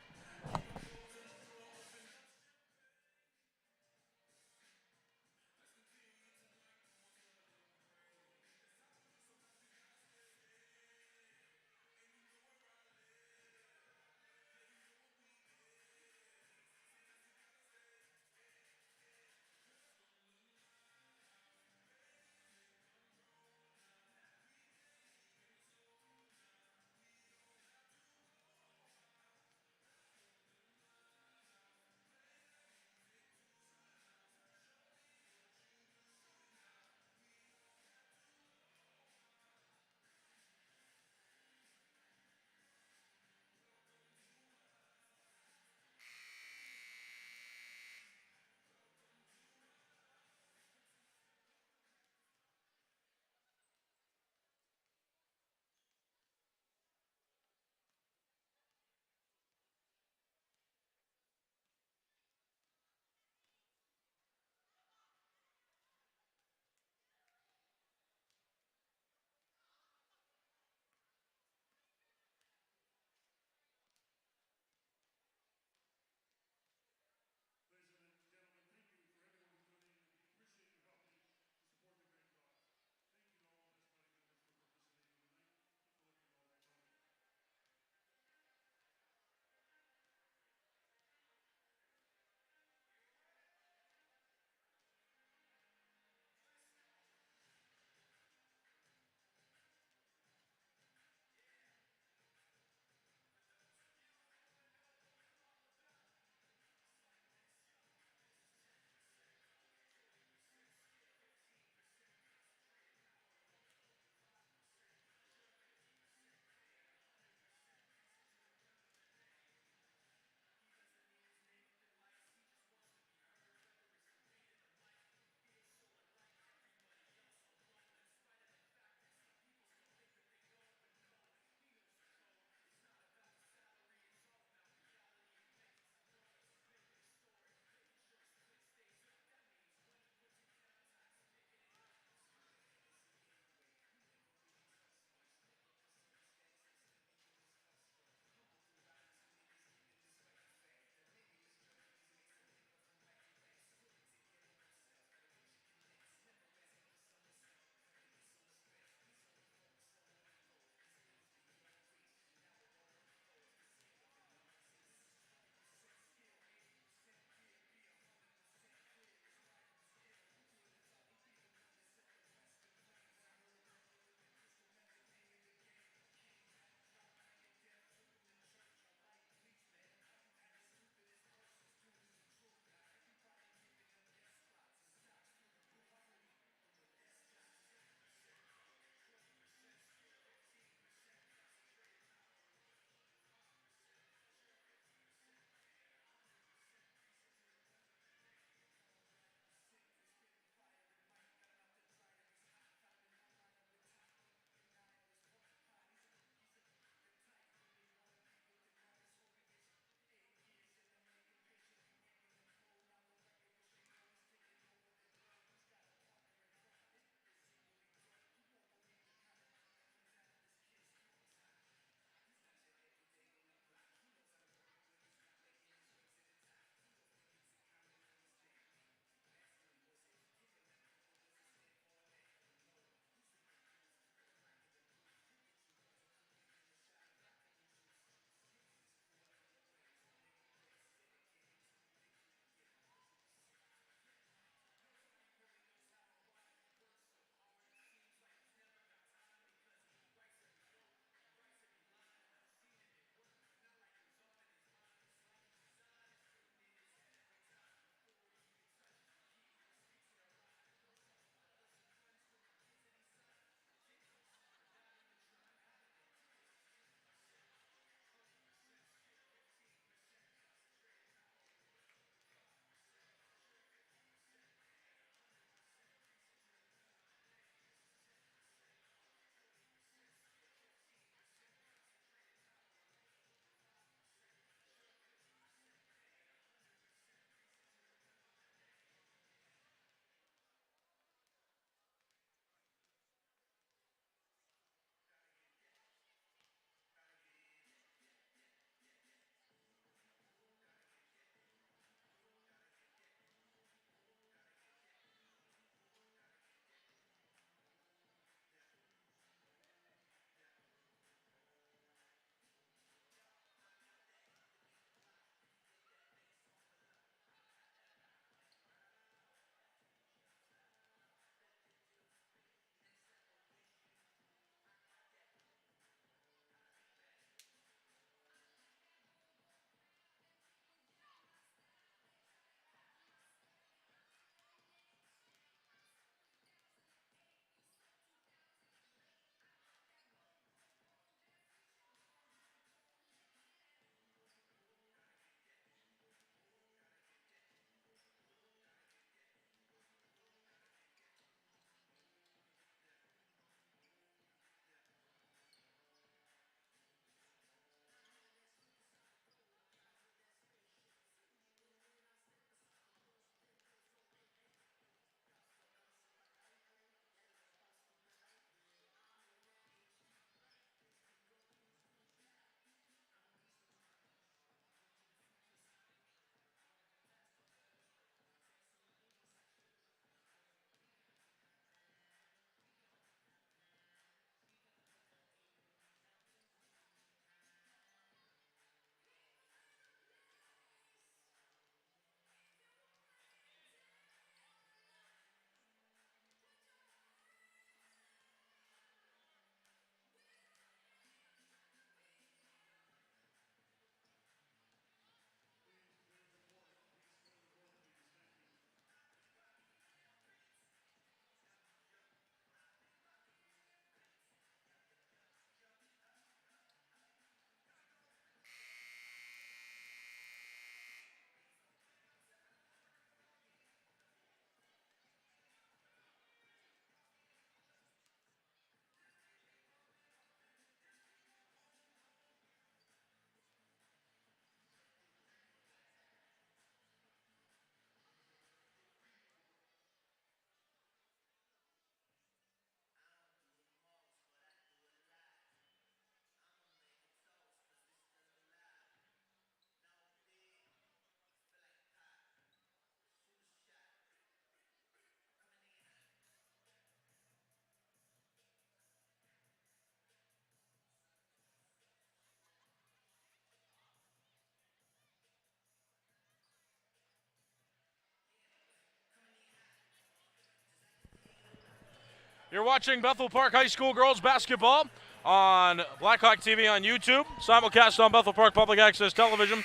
You're watching Bethel Park High School girls basketball on Blackhawk TV on YouTube, simulcast on Bethel Park Public Access Television,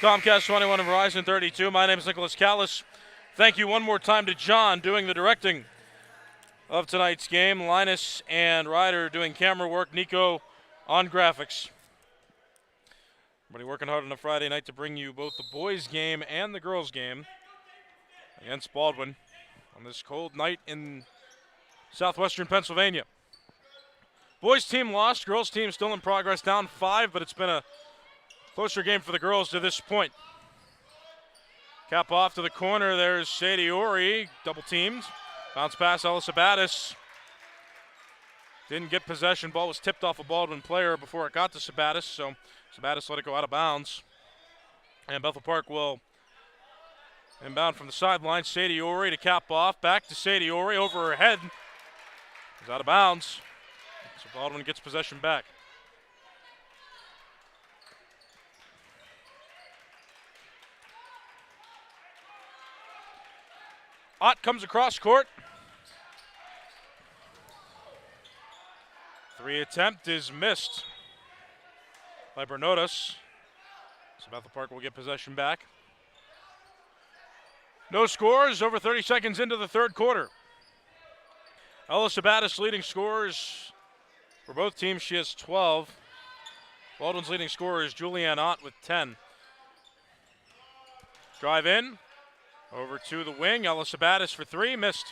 Comcast 21 and Verizon 32. My name is Nicholas Callis. Thank you one more time to John doing the directing of tonight's game. Linus and Ryder doing camera work. Nico on graphics. Everybody working hard on a Friday night to bring you both the boys' game and the girls' game against Baldwin on this cold night in southwestern Pennsylvania. Boys team lost, girls team still in progress, down 5, but it's been a closer game for the girls to this point. Cap off to the corner, there's Sadie Ori, double teamed. Bounce pass, Ellis Sabatis. Didn't get possession, ball was tipped off a Baldwin player before it got to Sabatis, so Sabatis let it go out of bounds. And Bethel Park will inbound from the sideline. Sadie Ori to cap off, back to Sadie Ori, over her head. It's out of bounds, so Baldwin gets possession back. Ott comes across court. 3 attempt is missed by Bernotas. So Bethel Park will get possession back. No scores, over 30 seconds into the third quarter. Ellis Sabatis leading scorers for both teams. She has 12. Baldwin's leading scorer is Julianne Ott with 10. Drive in, over to the wing. Ellis Sabatis for 3, missed.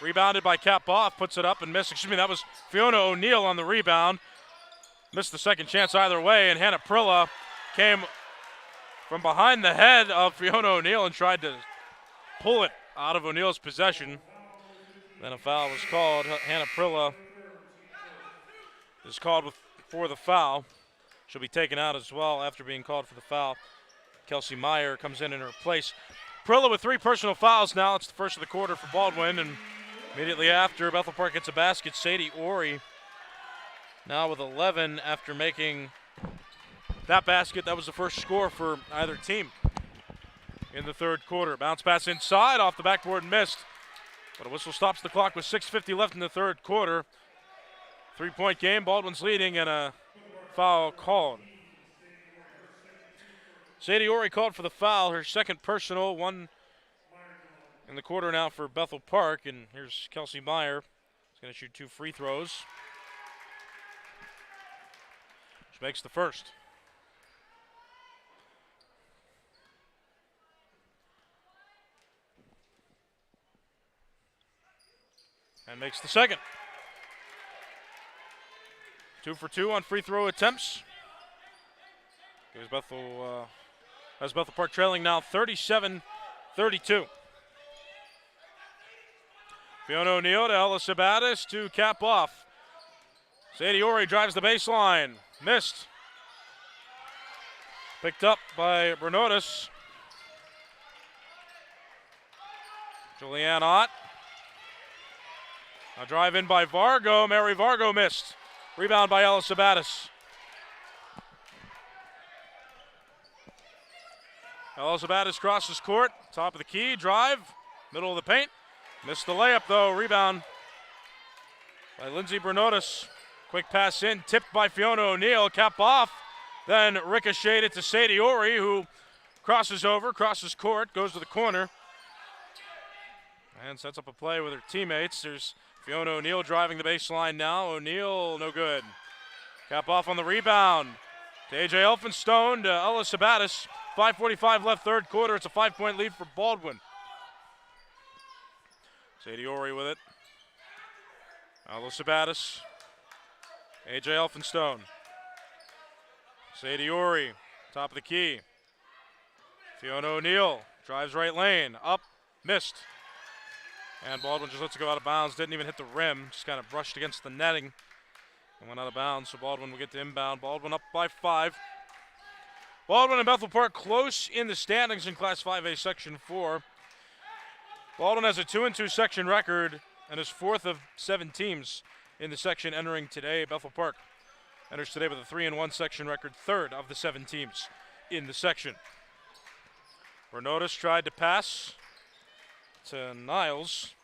Rebounded by Cap Off, puts it up and missed. Excuse me, that was Fiona O'Neill on the rebound. Missed the second chance either way, and Hannah Prilla came from behind the head of Fiona O'Neill and tried to pull it out of O'Neill's possession. Then a foul was called. Hannah Prilla is called for the foul. She'll be taken out as well after being called for the foul. Kelsey Meyer comes in her place. Prilla with 3 personal fouls now. It's the first of the quarter for Baldwin, and immediately after, Bethel Park gets a basket. Sadie Ori now with 11 after making that basket. That was the first score for either team in the third quarter. Bounce pass inside, off the backboard, missed. But a whistle stops the clock with 6:50 left in the third quarter. 3-point game, Baldwin's leading, and a foul called. Sadie Ori called for the foul, her second personal, 1 in the quarter now for Bethel Park. And here's Kelsey Meyer. She's going to shoot 2 free throws. She makes the first. And makes the second. 2 for 2 on free throw attempts. Gives Bethel, has Bethel Park trailing now 37-32. Fiona O'Neill to Ellis Sabatis to cap off. Sadie Ori drives the baseline. Missed. Picked up by Bernotas. Julianne Ott. A drive in by Vargo. Mary Vargo missed. Rebound by Ellis Sabatis. Ellis Sabatis crosses court. Top of the key. Drive. Middle of the paint. Missed the layup though. Rebound by Lindsay Bernotas. Quick pass in. Tipped by Fiona O'Neill. Cap off. Then ricocheted to Sadie Ori, who crosses over, crosses court, goes to the corner, and sets up a play with her teammates. There's Fiona O'Neill driving the baseline now. O'Neill, no good. Cap off on the rebound to A.J. Elphinstone to Ellis Sabatis. 5:45 left third quarter. It's a 5-point lead for Baldwin. Sadie Ori with it. Ellis Sabatis. A.J. Elphinstone. Sadie Ori, top of the key. Fiona O'Neill drives right lane. Up, missed. And Baldwin just lets it go out of bounds. Didn't even hit the rim. Just kind of brushed against the netting and went out of bounds. So Baldwin will get to inbound. Baldwin up by 5. Baldwin and Bethel Park close in the standings in Class 5A Section 4. Baldwin has a 2-2 section record and is 4th of 7 teams in the section entering today. Bethel Park enters today with a 3-1 section record, 3rd of the 7 teams in the section. Bernotas tried to pass to Niles.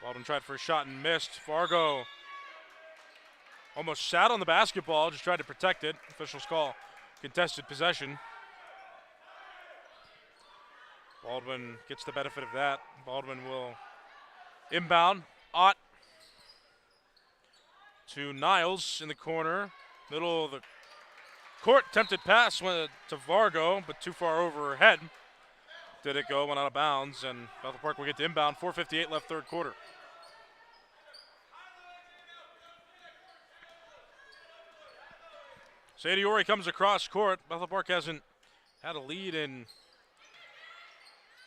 Baldwin tried for a shot and missed. Vargo almost sat on the basketball, just tried to protect it. Officials call contested possession. Baldwin gets the benefit of that. Baldwin will inbound. Ott to Niles in the corner. Middle of the court. Tempted pass went to Vargo, but too far overhead. Did it go? Went out of bounds, and Bethel Park will get to inbound. 4:58 left, third quarter. Sadiori comes across court. Bethel Park hasn't had a lead in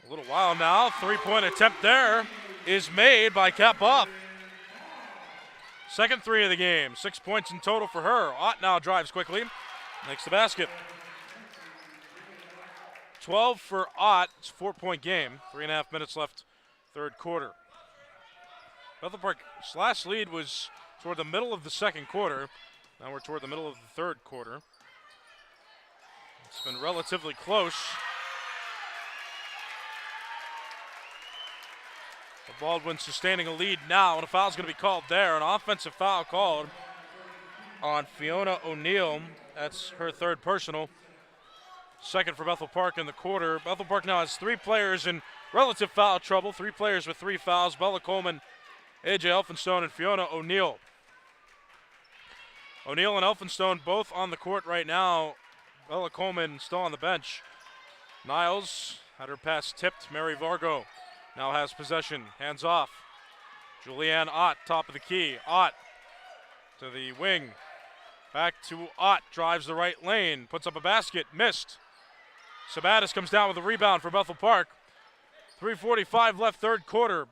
a little while now. Three-point attempt there is made by Kapoff. Second three of the game. 6 points in total for her. Ott now drives quickly. Makes the basket. 12 for Ott. It's a 4-point game. 3.5 minutes left, third quarter. Bethel Park's last lead was toward the middle of the second quarter. Now we're toward the middle of the third quarter. It's been relatively close. Baldwin sustaining a lead now, and a foul's going to be called there. An offensive foul called on Fiona O'Neill. That's her third personal. Second for Bethel Park in the quarter. Bethel Park now has 3 players in relative foul trouble. 3 players with 3 fouls. Bella Coleman, AJ Elphinstone, and Fiona O'Neill. O'Neill and Elphinstone both on the court right now. Bella Coleman still on the bench. Niles had her pass tipped. Mary Vargo now has possession. Hands off. Julianne Ott, top of the key. Ott to the wing. Back to Ott. Drives the right lane. Puts up a basket. Missed. Sabatis comes down with a rebound for Bethel Park. 3:45 left, third quarter.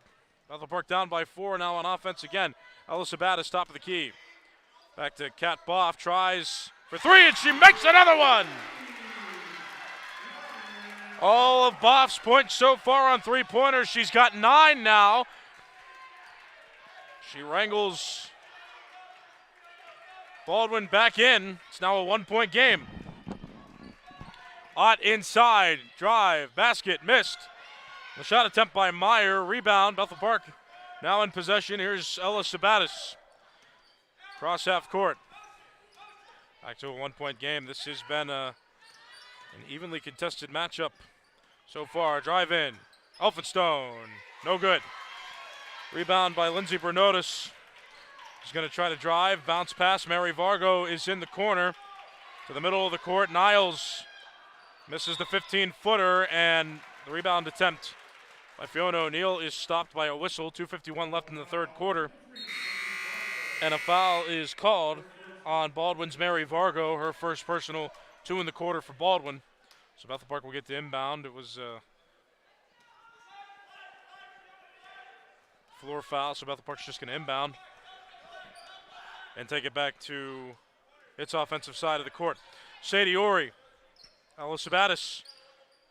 Bethel Park down by 4 now on offense again. Ella Sabatis, top of the key. Back to Kat Boff. Tries for 3, and she makes another one. All of Boff's points so far on three-pointers. She's got 9 now. She wrangles Baldwin back in. It's now a 1-point game. Ott inside, drive, basket, missed. The shot attempt by Meyer, rebound. Bethel Park now in possession. Here's Ella Sabatis. Cross half court. Back to a 1-point game. This has been an evenly contested matchup so far. Drive in. Elphinstone. No good. Rebound by Lindsay Bernotis. She's going to try to drive. Bounce pass. Mary Vargo is in the corner to the middle of the court. Niles misses the 15-footer, and the rebound attempt by Fiona O'Neill is stopped by a whistle. 2:51 left in the third quarter. And a foul is called on Baldwin's Mary Vargo, her first personal, 2 in the quarter for Baldwin. So Bethel Park will get to inbound. It was a floor foul, so Bethel Park's just going to inbound and take it back to its offensive side of the court. Sadie Ori, Ella Sabatis,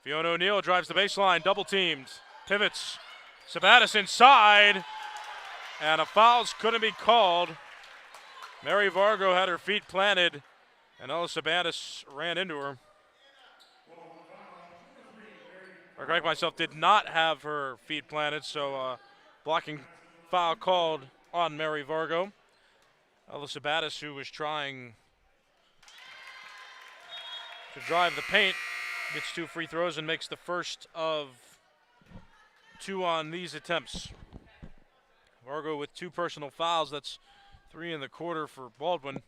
Fiona O'Neill drives the baseline, double teamed, pivots. Sabatis inside, and a foul's couldn't be called. Mary Vargo had her feet planted, and Ella Sabatis ran into her. I correct myself, did not have her feet planted, so blocking foul called on Mary Vargo. Ella Sabatis, who was trying to drive the paint, gets 2 free throws and makes the first of 2 on these attempts. Vargo with 2 personal fouls. That's 3 in the quarter for Baldwin.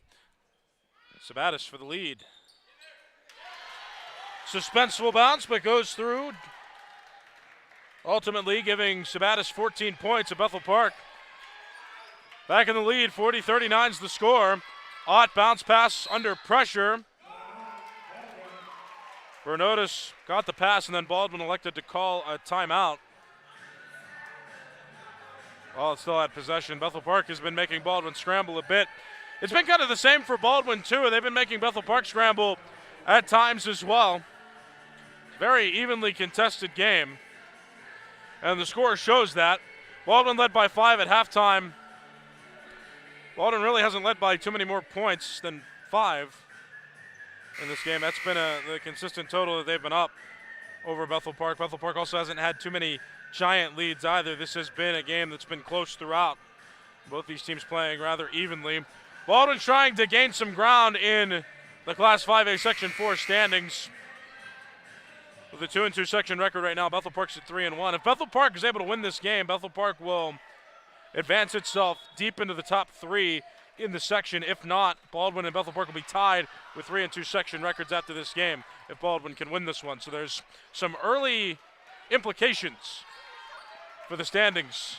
Sabatis for the lead. Suspenseful bounce, but goes through. Ultimately giving Sabatis 14 points at Bethel Park. Back in the lead, 40-39 is the score. Ott bounce pass under pressure. Bernotis got the pass, and then Baldwin elected to call a timeout. Well, it still had possession. Bethel Park has been making Baldwin scramble a bit. It's been kind of the same for Baldwin, too. They've been making Bethel Park scramble at times as well. Very evenly contested game, and the score shows that. Baldwin led by 5 at halftime. Baldwin really hasn't led by too many more points than 5 in this game. That's been the consistent total that they've been up over Bethel Park. Bethel Park also hasn't had too many giant leads either. This has been a game that's been close throughout. Both these teams playing rather evenly. Baldwin trying to gain some ground in the Class 5A Section 4 standings. With a 2-2 section record right now, Bethel Park's at 3-1. If Bethel Park is able to win this game, Bethel Park will advance itself deep into the top 3 in the section. If not, Baldwin and Bethel Park will be tied with 3-2 section records after this game if Baldwin can win this one. So there's some early implications for the standings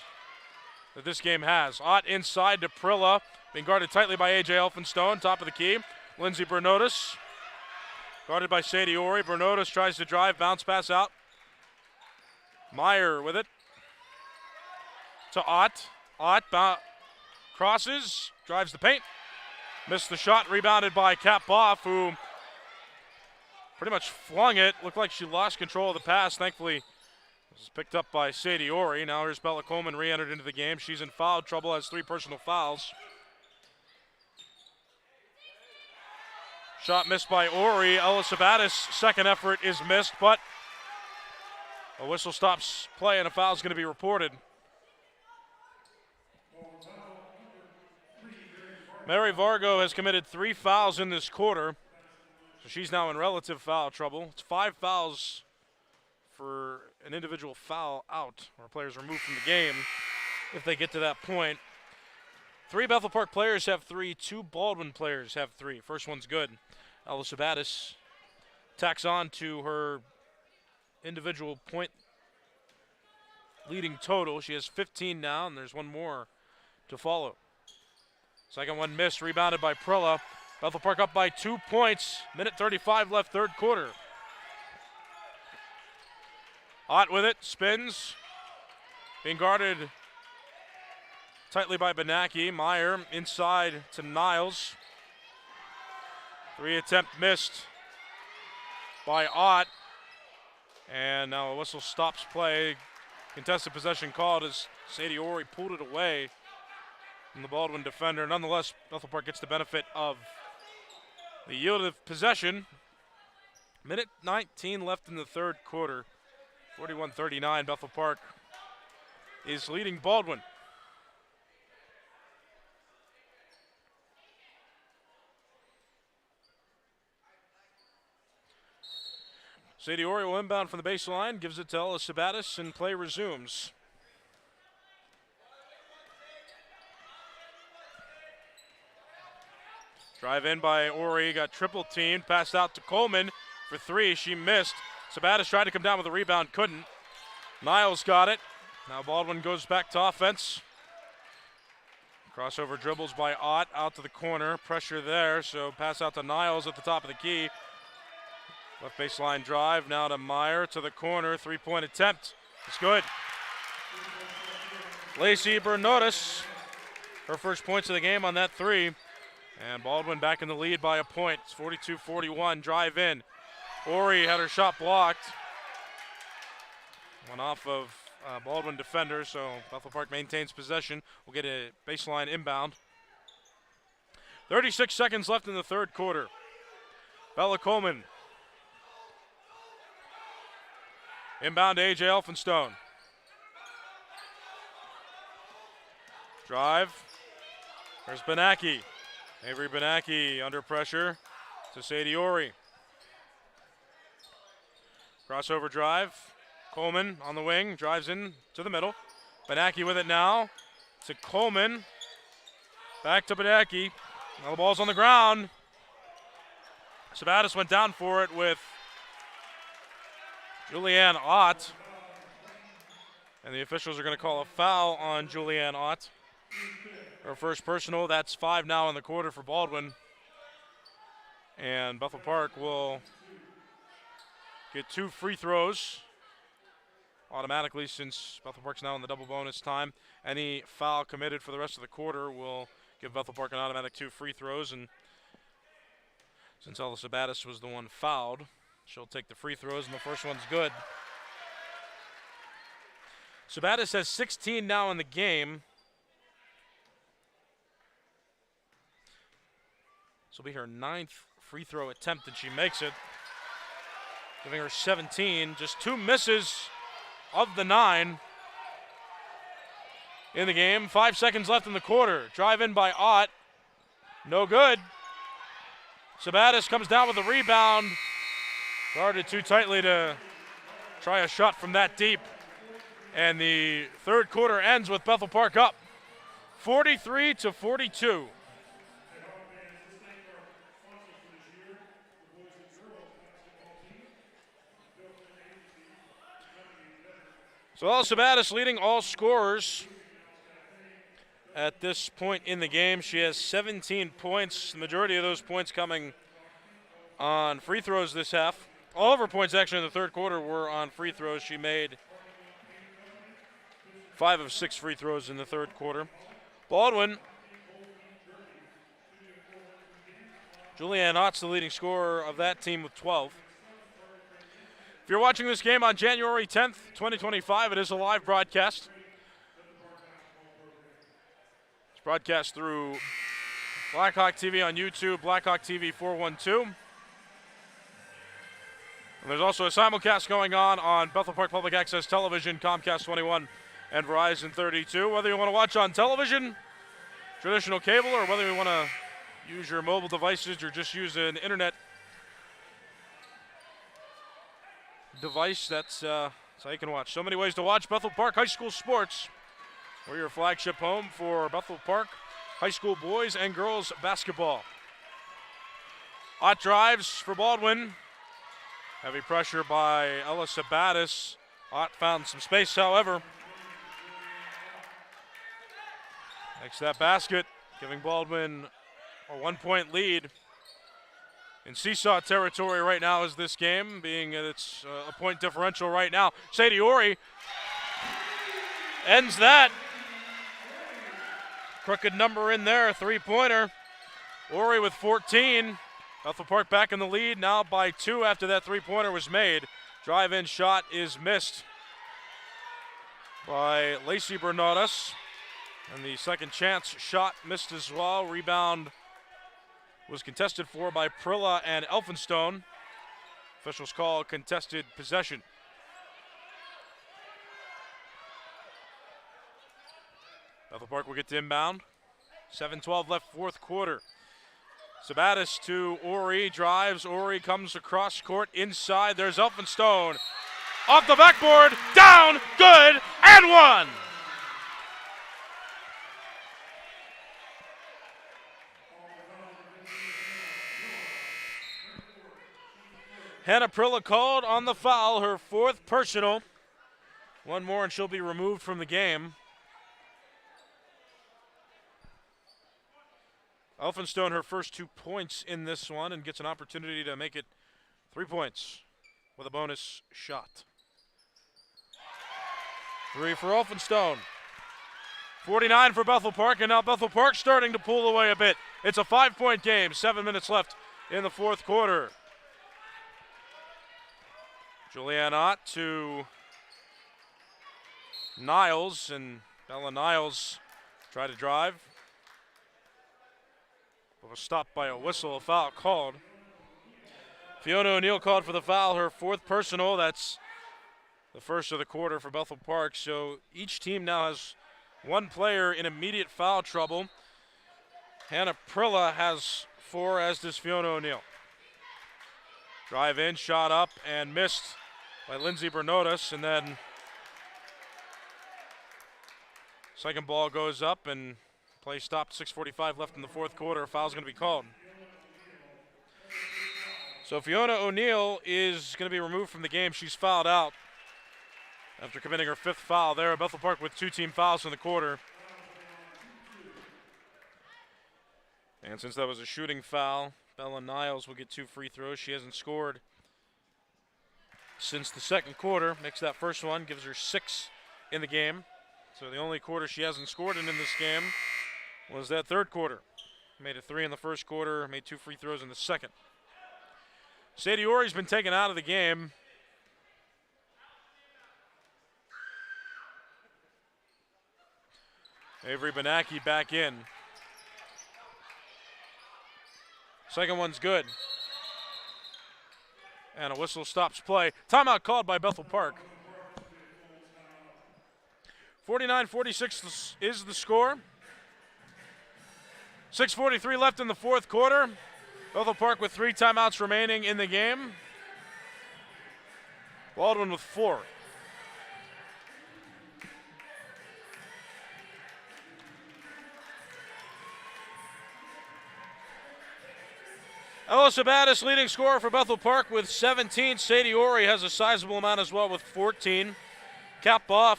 that this game has. Ott inside to Prilla, being guarded tightly by A.J. Elphinstone, top of the key. Lindsey Bernotis, guarded by Sadie Ori. Bernotis tries to drive, bounce pass out. Meyer with it to Ott. Ott crosses, drives the paint. Missed the shot, rebounded by Kat Boff, who pretty much flung it. Looked like she lost control of the pass. Thankfully, it was picked up by Sadie Ori. Now here's Bella Coleman re-entered into the game. She's in foul trouble, has 3 personal fouls. Shot missed by Ori. Ella Sabatis' second effort is missed, but a whistle stops play and a foul is going to be reported. Mary Vargo has committed 3 fouls in this quarter, so she's now in relative foul trouble. It's 5 fouls for an individual foul out, or players removed from the game if they get to that point. 3 Bethel Park players have 3, 2 Baldwin players have 3. First one's good. Ella Sabatis tacks on to her individual point leading total. She has 15 now, and there's one more to follow. Second one missed, rebounded by Prilla. Bethel Park up by 2 points. Minute 35 left, third quarter. Ott with it, spins. Being guarded tightly by Benaki. Meyer inside to Niles. 3 attempt missed by Ott. And now a whistle stops play. Contested possession called as Sadie Ori pulled it away from the Baldwin defender. Nonetheless, Bethel Park gets the benefit of the yield of possession. Minute 19 left in the third quarter. 41-39, Bethel Park is leading Baldwin. Sadie Ori will inbound from the baseline, gives it to Ella Sabatis, and play resumes. Drive in by Ori, got triple teamed, passed out to Coleman for 3, she missed. Sabatis tried to come down with a rebound, couldn't. Niles got it. Now Baldwin goes back to offense. Crossover dribbles by Ott out to the corner, pressure there, so pass out to Niles at the top of the key. Left baseline drive, now to Meyer to the corner, 3-point attempt. It's good. Lacey Bernotis, her first points of the game on that 3. And Baldwin back in the lead by a point. It's 42-41, drive in. Ori had her shot blocked. Went off of Baldwin defender, so Bethel Park maintains possession. We'll get a baseline inbound. 36 seconds left in the third quarter. Bella Coleman. Inbound to A.J. Elphinstone. Drive. There's Benaki. Avery Benaki under pressure to Sadie Ori. Crossover drive. Coleman on the wing, drives in to the middle. Benaki with it now to Coleman. Back to Benaki. Now the ball's on the ground. Sabatis went down for it with Julianne Ott. And the officials are going to call a foul on Julianne Ott. Her first personal, that's 5 now in the quarter for Baldwin. And Bethel Park will get 2 free throws automatically since Bethel Park's now in the double bonus time. Any foul committed for the rest of the quarter will give Bethel Park an automatic 2 free throws. And since Ella Sabatis was the one fouled, she'll take the free throws, and the first one's good. Sabatis has 16 now in the game. This will be her 9th free throw attempt, and she makes it, giving her 17. Just 2 misses of the 9 in the game. 5 seconds left in the quarter. Drive in by Ott. No good. Sabatis comes down with the rebound. Guarded too tightly to try a shot from that deep. And the third quarter ends with Bethel Park up 43-42. So Sabatis leading all scorers at this point in the game. She has 17 points, the majority of those points coming on free throws this half. All of her points actually in the third quarter were on free throws. She made 5 of 6 free throws in the third quarter. Baldwin, Julianne Ott's the leading scorer of that team with 12. If you're watching this game on January 10th, 2025, it is a live broadcast. It's broadcast through Blackhawk TV on YouTube, Blackhawk TV 412. And there's also a simulcast going on Bethel Park Public Access Television, Comcast 21, and Verizon 32. Whether you want to watch on television, traditional cable, or whether you want to use your mobile devices or just use an internet device, that's how you can watch. So many ways to watch Bethel Park High School sports. We're your flagship home for Bethel Park High School boys and girls basketball. Ott drives for Baldwin. Heavy pressure by Ella Sabatis. Ott found some space, however. Makes that basket, giving Baldwin a 1-point lead. In seesaw territory right now is this game, being it's a point differential right now. Sadie Ori ends that. Crooked number in there, 3-pointer. Ori with 14. Bethel Park back in the lead now by 2 after that 3-pointer was made. Drive-in shot is missed by Lacey Bernadas. And the second chance shot missed as well. Rebound was contested for by Prilla and Elphinstone. Officials call contested possession. Bethel Park will get to inbound. 7:12 left, fourth quarter. Sabatis to Ori, drives. Ori comes across court inside. There's Elphinstone. Off the backboard, down, good, and one. Hannah Prilla called on the foul, her 4th personal. One more and she'll be removed from the game. Elphinstone, her first 2 points in this one, and gets an opportunity to make it 3 points with a bonus shot. 3 for Elphinstone. 49 for Bethel Park, and now Bethel Park starting to pull away a bit. It's a 5-point game, 7 minutes left in the fourth quarter. Julianne Ott to Niles, and Bella Niles try to drive. But was stopped by a whistle, a foul called. Fiona O'Neill called for the foul, her 4th personal. That's the first of the quarter for Bethel Park. So each team now has 1 player in immediate foul trouble. Hannah Prilla has 4, as does Fiona O'Neill. Drive in, shot up, and missed by Lindsay Bernotas, and then second ball goes up and play stopped. 6:45 left in the fourth quarter. A foul's going to be called. So Fiona O'Neill is going to be removed from the game. She's fouled out after committing her 5th foul there. Bethel Park with 2 team fouls in the quarter. And since that was a shooting foul, Bella Niles will get 2 free throws. She hasn't scored since the second quarter. Makes that first one, gives her 6 in the game. So the only quarter she hasn't scored in this game was that third quarter. Made a 3 in the first quarter, made 2 free throws in the second. Sadie Ori's been taken out of the game. Avery Benacki back in. Second one's good. And a whistle stops play. Timeout called by Bethel Park. 49-46 is the score. 6:43 left in the fourth quarter. Bethel Park with 3 timeouts remaining in the game. Baldwin with 4. Ellis Abatis leading scorer for Bethel Park with 17. Sadie Ori has a sizable amount as well with 14. Cap Boff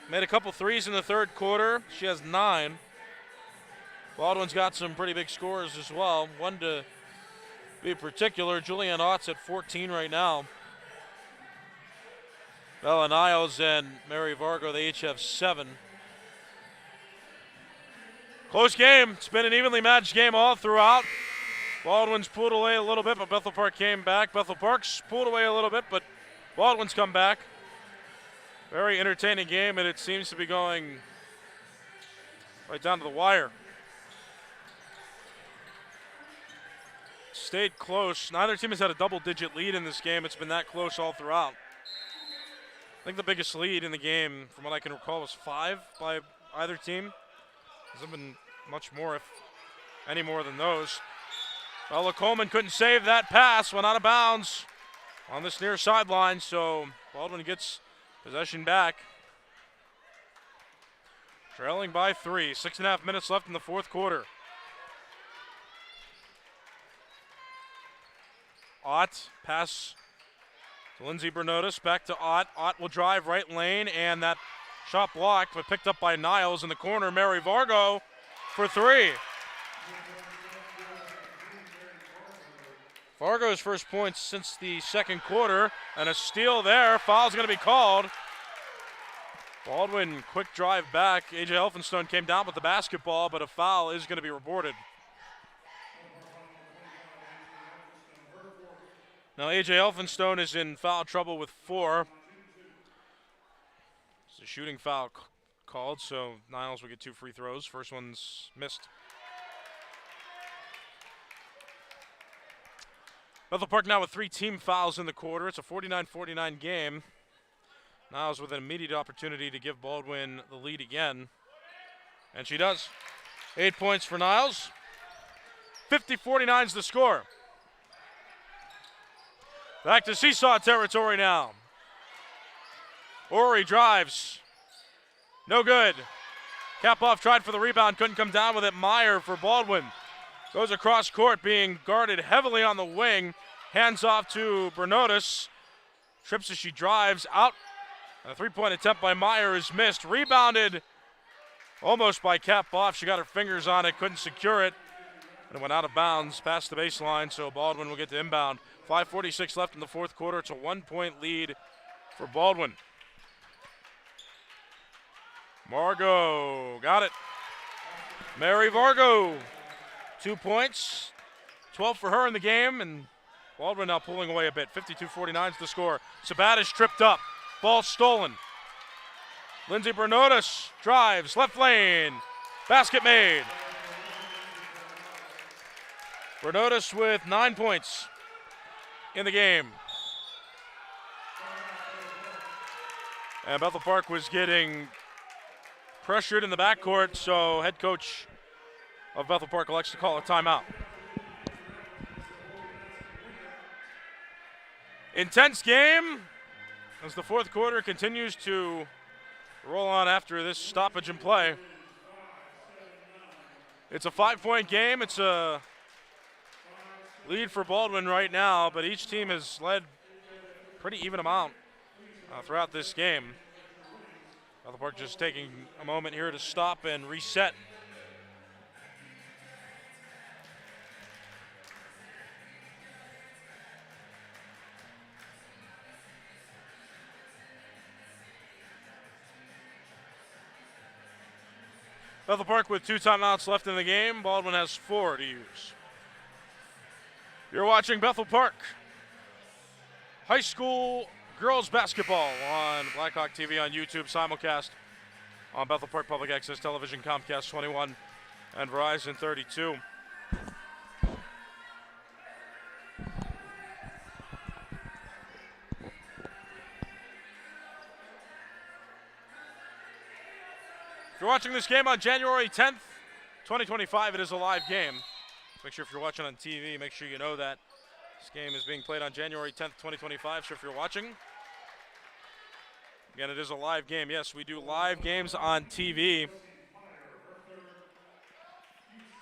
made a couple threes in the third quarter. She has 9. Baldwin's got some pretty big scores as well. One to be particular, Julianne Ott's at 14 right now. Bella Niles and Mary Vargo, they each have 7. Close game. It's been an evenly matched game all throughout. Baldwin's pulled away a little bit, but Bethel Park came back. Bethel Park's pulled away a little bit, but Baldwin's come back. Very entertaining game, and it seems to be going right down to the wire. Stayed close. Neither team has had a double-digit lead in this game. It's been that close all throughout. I think the biggest lead in the game, from what I can recall, was 5 by either team. Hasn't been much more, if any more than those. Bella Coleman couldn't save that pass, went out of bounds on this near sideline, so Baldwin gets possession back. Trailing by 3, 6.5 minutes left in the fourth quarter. Ott, pass to Lindsay Bernotis, back to Ott. Ott will drive right lane, and that shot blocked, but picked up by Niles in the corner. Mary Vargo for 3. Vargo's first points since the second quarter, and a steal there. Foul's going to be called. Baldwin, quick drive back. AJ Elphinstone came down with the basketball, but a foul is going to be reported. Now AJ Elphinstone is in foul trouble with 4. It's a shooting foul called, so Niles will get 2 free throws. First one's missed. Bethel Park now with 3 team fouls in the quarter. It's a 49-49 game. Niles with an immediate opportunity to give Baldwin the lead again. And she does. 8 points for Niles. 50-49 is the score. Back to seesaw territory now. Ori drives. No good. Kapoff tried for the rebound, couldn't come down with it. Meyer for Baldwin. Goes across court, being guarded heavily on the wing. Hands off to Bernotis. Trips as she drives out. And a 3-point attempt by Meyer is missed. Rebounded almost by Kapoff. She got her fingers on it, couldn't secure it. And it went out of bounds past the baseline, so Baldwin will get to inbound. 5:46 left in the fourth quarter. It's a 1-point lead for Baldwin. Margot got it. Mary Vargo, 2 points. 12 for her in the game, and Baldwin now pulling away a bit. 52-49 is the score. Sabatis tripped up. Ball stolen. Lindsay Bernotis drives, left lane. Basket made. Bernotis with 9 points in the game. And Bethel Park was getting pressured in the backcourt, so head coach of Bethel Park elects to call a timeout. Intense game as the fourth quarter continues to roll on after this stoppage in play. It's a 5-point game. It's a lead for Baldwin right now, but each team has led pretty even amount throughout this game. Bethel Park just taking a moment here to stop and reset. Bethel Park with 2 timeouts left in the game. Baldwin has 4 to use. You're watching Bethel Park High School Girls Basketball on Blackhawk TV on YouTube, simulcast on Bethel Park Public Access Television, Comcast 21, and Verizon 32. watching this game on January 10th, 2025. It is a live game. Make sure if you're watching on TV, make sure you know that. This game is being played on January 10th, 2025, so if you're watching, again, it is a live game. Yes, we do live games on TV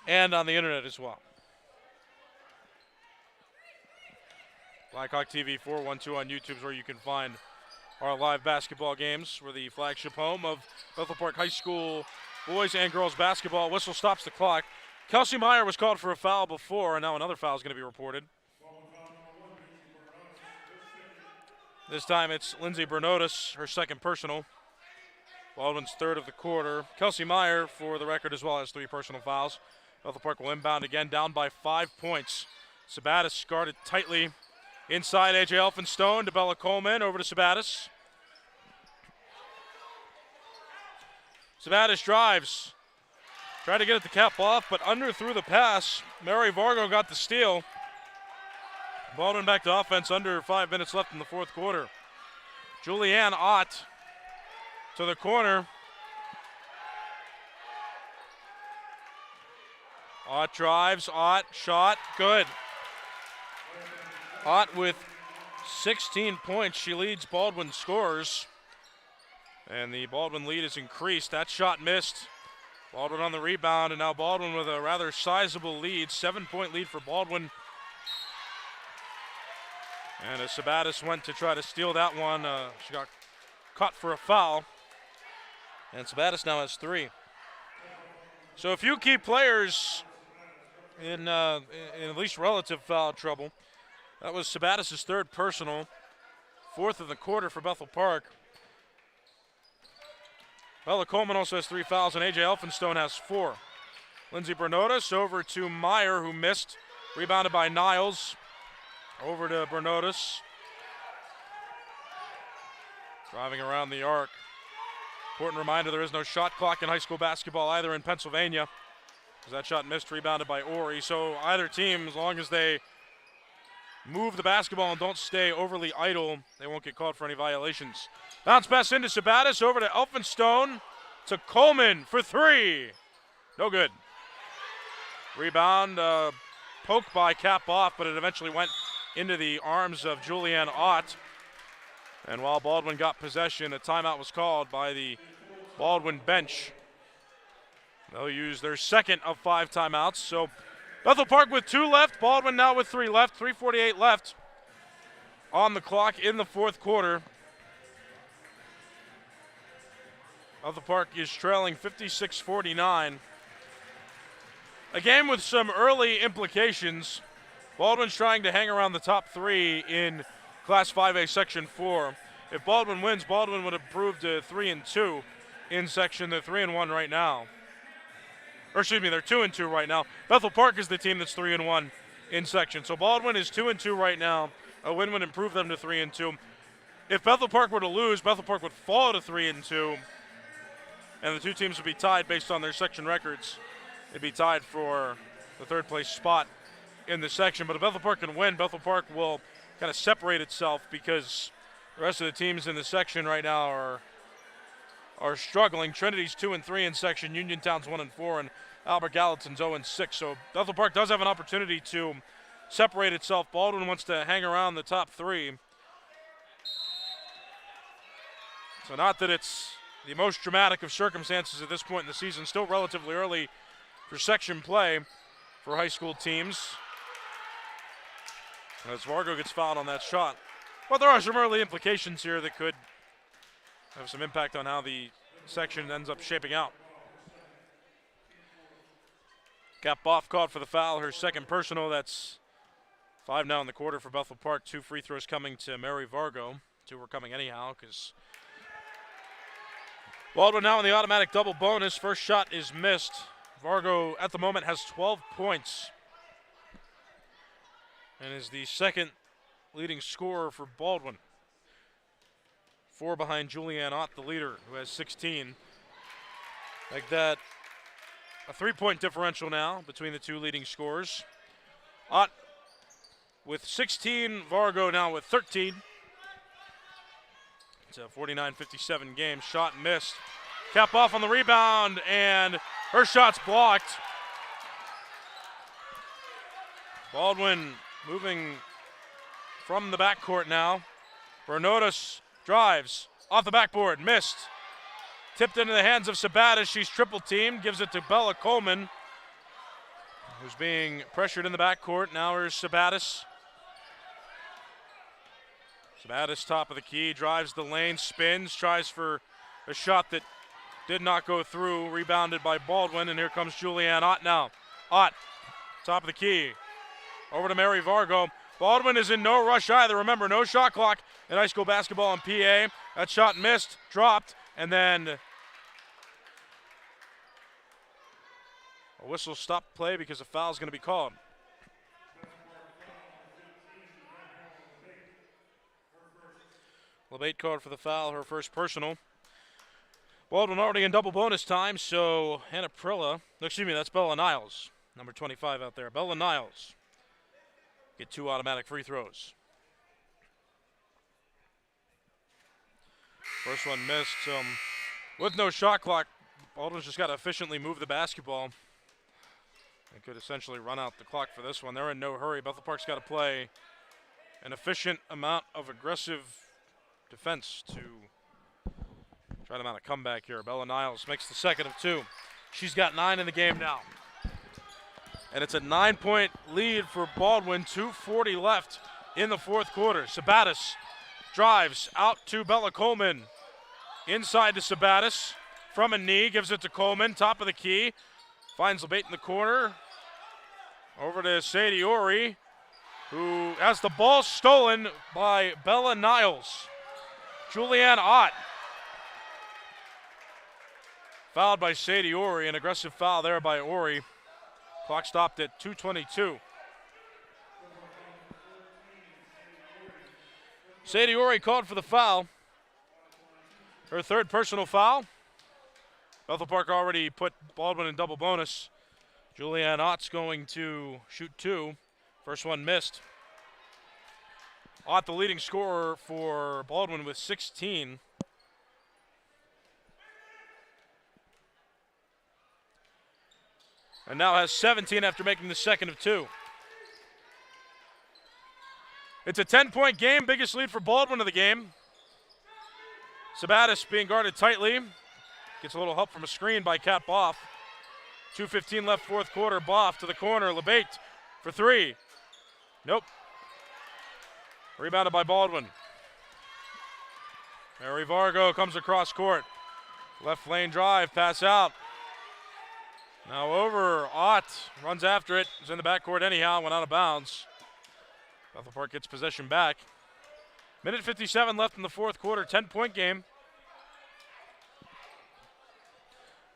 and on the internet as well. Blackhawk TV 412 on YouTube is where you can find our live basketball games. We're the flagship home of Bethel Park High School boys and girls basketball. Whistle stops the clock. Kelsey Meyer was called for a foul before, and now another foul is going to be reported. This time it's Lindsay Bernotis, her second personal. Baldwin's third of the quarter. Kelsey Meyer, for the record, as well, has 3 personal fouls. Bethel Park will inbound again, down by 5 points. Sabatis guarded tightly. Inside, A.J. Elphinstone to Bella Coleman, over to Sabatis. Sabatis drives. Tried to get it to cap off, but underthrew the pass. Mary Vargo got the steal. Baldwin back to offense, under 5 minutes left in the fourth quarter. Julianne Ott to the corner. Ott drives, Ott shot, good. Ott with 16 points. She leads Baldwin scores. And the Baldwin lead is increased. That shot missed. Baldwin on the rebound, and now Baldwin with a rather sizable lead. 7-point lead for Baldwin. And as Sabatis went to try to steal that one, she got caught for a foul. And Sabatis now has 3. So a few key players in at least relative foul trouble. That was Sabatis' 3rd personal, 4th of the quarter for Bethel Park. Bella Coleman also has 3 fouls, and A.J. Elphinstone has 4. Lindsay Bernotis over to Meyer, who missed. Rebounded by Niles. Over to Bernotis. Driving around the arc. Important reminder, there is no shot clock in high school basketball either in Pennsylvania. As that shot missed, rebounded by Ori. So either team, as long as they move the basketball and don't stay overly idle, they won't get called for any violations. Bounce pass into Sabatis, over to Elphinstone, to Coleman for 3. No good. Rebound, poked by, cap off, but it eventually went into the arms of Julianne Ott. And while Baldwin got possession, a timeout was called by the Baldwin bench. They'll use their second of 5 timeouts. So Bethel Park with 2 left, Baldwin now with 3 left, 3:48 left on the clock in the fourth quarter. Bethel Park is trailing 56-49. A game with some early implications. Baldwin's trying to hang around the top 3 in Class 5A Section 4. If Baldwin wins, Baldwin would improve to 3-2 in section. They're 3-1 right now. Or excuse me, they're 2-2 right now. Bethel Park is the team that's 3-1 in section. So Baldwin is 2-2 right now. A win would improve them to 3-2. If Bethel Park were to lose, Bethel Park would fall to 3-2. And the 2 teams would be tied based on their section records. They'd be tied for the 3rd place spot in the section. But if Bethel Park can win, Bethel Park will kind of separate itself, because the rest of the teams in the section right now are struggling. Trinity's 2-3 in section, Uniontown's 1-4, and Albert Gallatin's 0-6. So Bethel Park does have an opportunity to separate itself. Baldwin wants to hang around the top 3. So not that it's the most dramatic of circumstances at this point in the season. Still relatively early for section play for high school teams, as Vargo gets fouled on that shot. But there are some early implications here that could have some impact on how the section ends up shaping out. Kapoff called for the foul, her 2nd personal. That's 5 now in the quarter for Bethel Park. 2 free throws coming to Mary Vargo. 2 were coming anyhow, because Baldwin now in the automatic double bonus. First shot is missed. Vargo at the moment has 12 points and is the 2nd leading scorer for Baldwin. 4 behind Julianne Ott, the leader, who has 16. Like that, a 3-point differential now between the 2 leading scorers. Ott with 16, Vargo now with 13. It's a 49-57 game. Shot missed. Cap off on the rebound, and her shot's blocked. Baldwin moving from the backcourt now. Bernotis drives off the backboard, missed. Tipped into the hands of Sabatis. She's triple teamed, gives it to Bella Coleman, who's being pressured in the backcourt. Now here's Sabatis. Sabatis, top of the key, drives the lane, spins, tries for a shot that did not go through, rebounded by Baldwin, and here comes Julianne Ott now. Ott, top of the key, over to Mary Vargo. Baldwin is in no rush either. Remember, no shot clock in high school basketball in PA. That shot missed, dropped, and then a whistle stopped play because a foul is going to be called. LeBate called for the foul, her first personal. Baldwin already in double bonus time, so Hannah Prilla, that's Bella Niles, number 25 out there. Bella Niles get 2 automatic free throws. First one missed. With no shot clock, Baldwin's just got to efficiently move the basketball. They could essentially run out the clock for this one. They're in no hurry. Bethel Park's got to play an efficient amount of aggressive defense to try to mount a comeback here. Bella Niles makes the second of 2. She's got 9 in the game now. And it's a 9-point lead for Baldwin. 2:40 left in the fourth quarter. Sabatis drives out to Bella Coleman. Inside to Sabatis. From a knee, gives it to Coleman. Top of the key. Finds LeBate in the corner. Over to Sadie Ori, who has the ball stolen by Bella Niles. Julianne Ott fouled by Sadie Ori, an aggressive foul there by Ori. Clock stopped at 2:22. Sadie Ori called for the foul. Her third personal foul. Bethel Park already put Baldwin in double bonus. Julianne Ott's going to shoot 2. First one missed. Ott, the leading scorer for Baldwin with 16. And now has 17 after making the second of 2. It's a 10-point game, biggest lead for Baldwin of the game. Sabatis being guarded tightly. Gets a little help from a screen by Kat Boff. 2:15 left fourth quarter. Boff to the corner. LeBate for 3. Nope. Rebounded by Baldwin. Mary Vargo comes across court. Left lane drive, pass out. Now over, Ott runs after it. Is in the backcourt anyhow, went out of bounds. Bethel Park gets possession back. Minute 57 left in the fourth quarter, 10-point game.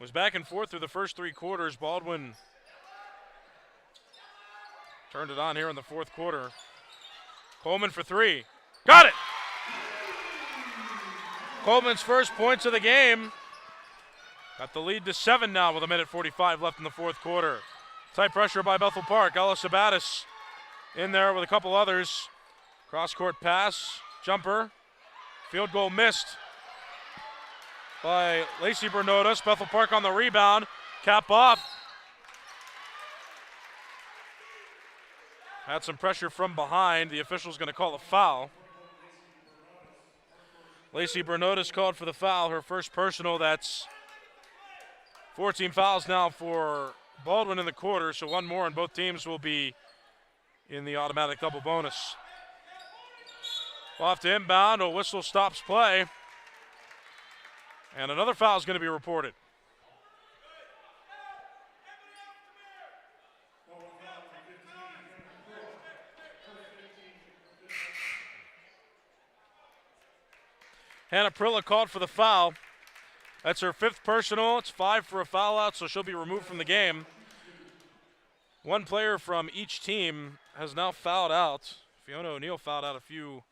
Was back and forth through the first 3 quarters. Baldwin turned it on here in the fourth quarter. Coleman for 3. Got it! Coleman's first points of the game. Got the lead to 7 now with a minute 45 left in the fourth quarter. Tight pressure by Bethel Park. Ella Sabatis in there with a couple others. Cross-court pass, jumper, field goal missed by Lacey Bernotis. Bethel Park on the rebound. Cap off. Had some pressure from behind. The official's going to call a foul. Lacey Bernotis called for the foul, her first personal. That's 14 fouls now for Baldwin in the quarter, so 1 more and both teams will be in the automatic double bonus. Off to inbound, a whistle stops play. And another foul is going to be reported. Hannah Prilla called for the foul. That's her 5th personal. It's 5 for a foul out, so she'll be removed from the game. 1 player from each team has now fouled out. Fiona O'Neill fouled out a few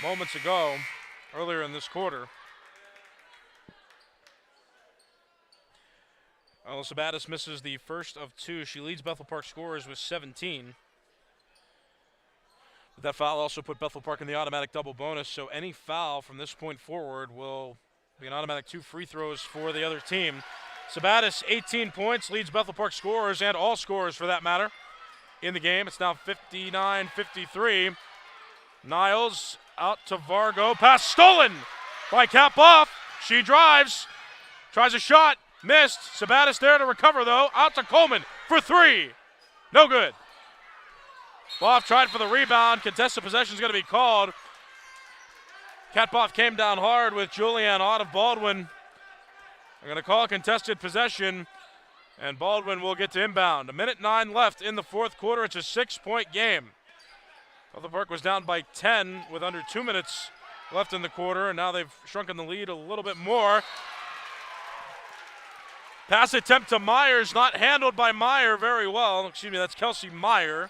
moments ago, earlier in this quarter. Ella Sabatis misses the first of 2. She leads Bethel Park scorers with 17. But that foul also put Bethel Park in the automatic double bonus, so any foul from this point forward will Be an automatic 2 free throws for the other team. Sabattis, 18 points, leads Bethel Park scorers and all scorers for that matter in the game. It's now 59-53. Niles out to Vargo. Pass stolen by Kapoff. She drives, tries a shot, missed. Sabattis there to recover though. Out to Coleman for 3. No good. Boff tried for the rebound. Contested possession is going to be called. Katboff came down hard with Julianne Ott of Baldwin. They're going to call contested possession, and Baldwin will get to inbound. 1:09 left in the fourth quarter. It's a 6-point game. Bethel Park was down by 10 with under 2 minutes left in the quarter, and now they've shrunken the lead a little bit more. Pass attempt to Myers, not handled by Meyer very well. Excuse me, that's Kelsey Meyer.